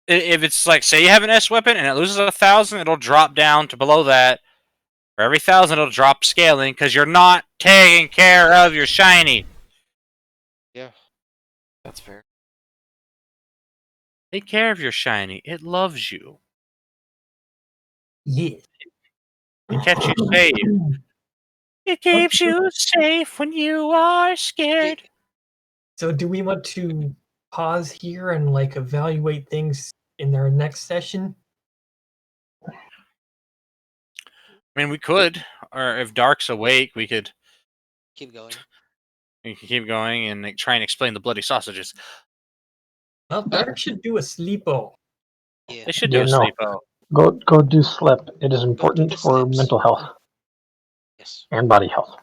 If it's like, say you have an S weapon and it loses 1,000, it'll drop down to below that. For every 1,000, it'll drop scaling because you're not taking care of your shiny.
Yeah.
That's fair.
Take care of your shiny. It loves you.
Yes.
It keeps you safe. It keeps you safe when you are scared.
So do we want to pause here and like evaluate things in our next session?
I mean, we could, or if Dark's awake, we could
Keep going.
keep going and like, try and explain the bloody sausages.
Well, Dark should do a sleepo.
Yeah.
They should
Yeah,
do a
no.
sleepo.
Go do slip. It is
do
important
the
for
slips.
mental health
Yes.
and body health.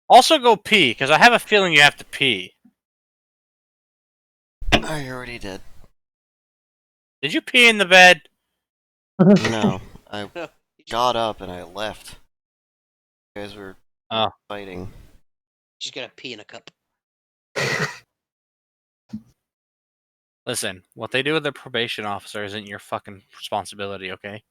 Also, go pee because I have a feeling you have to pee.
I already did.
Did you pee in the bed?
No, I got up and I left. You guys were
Oh.
fighting.
Just gotta pee in a cup.
Listen, what they do with their probation officer isn't your fucking responsibility, okay?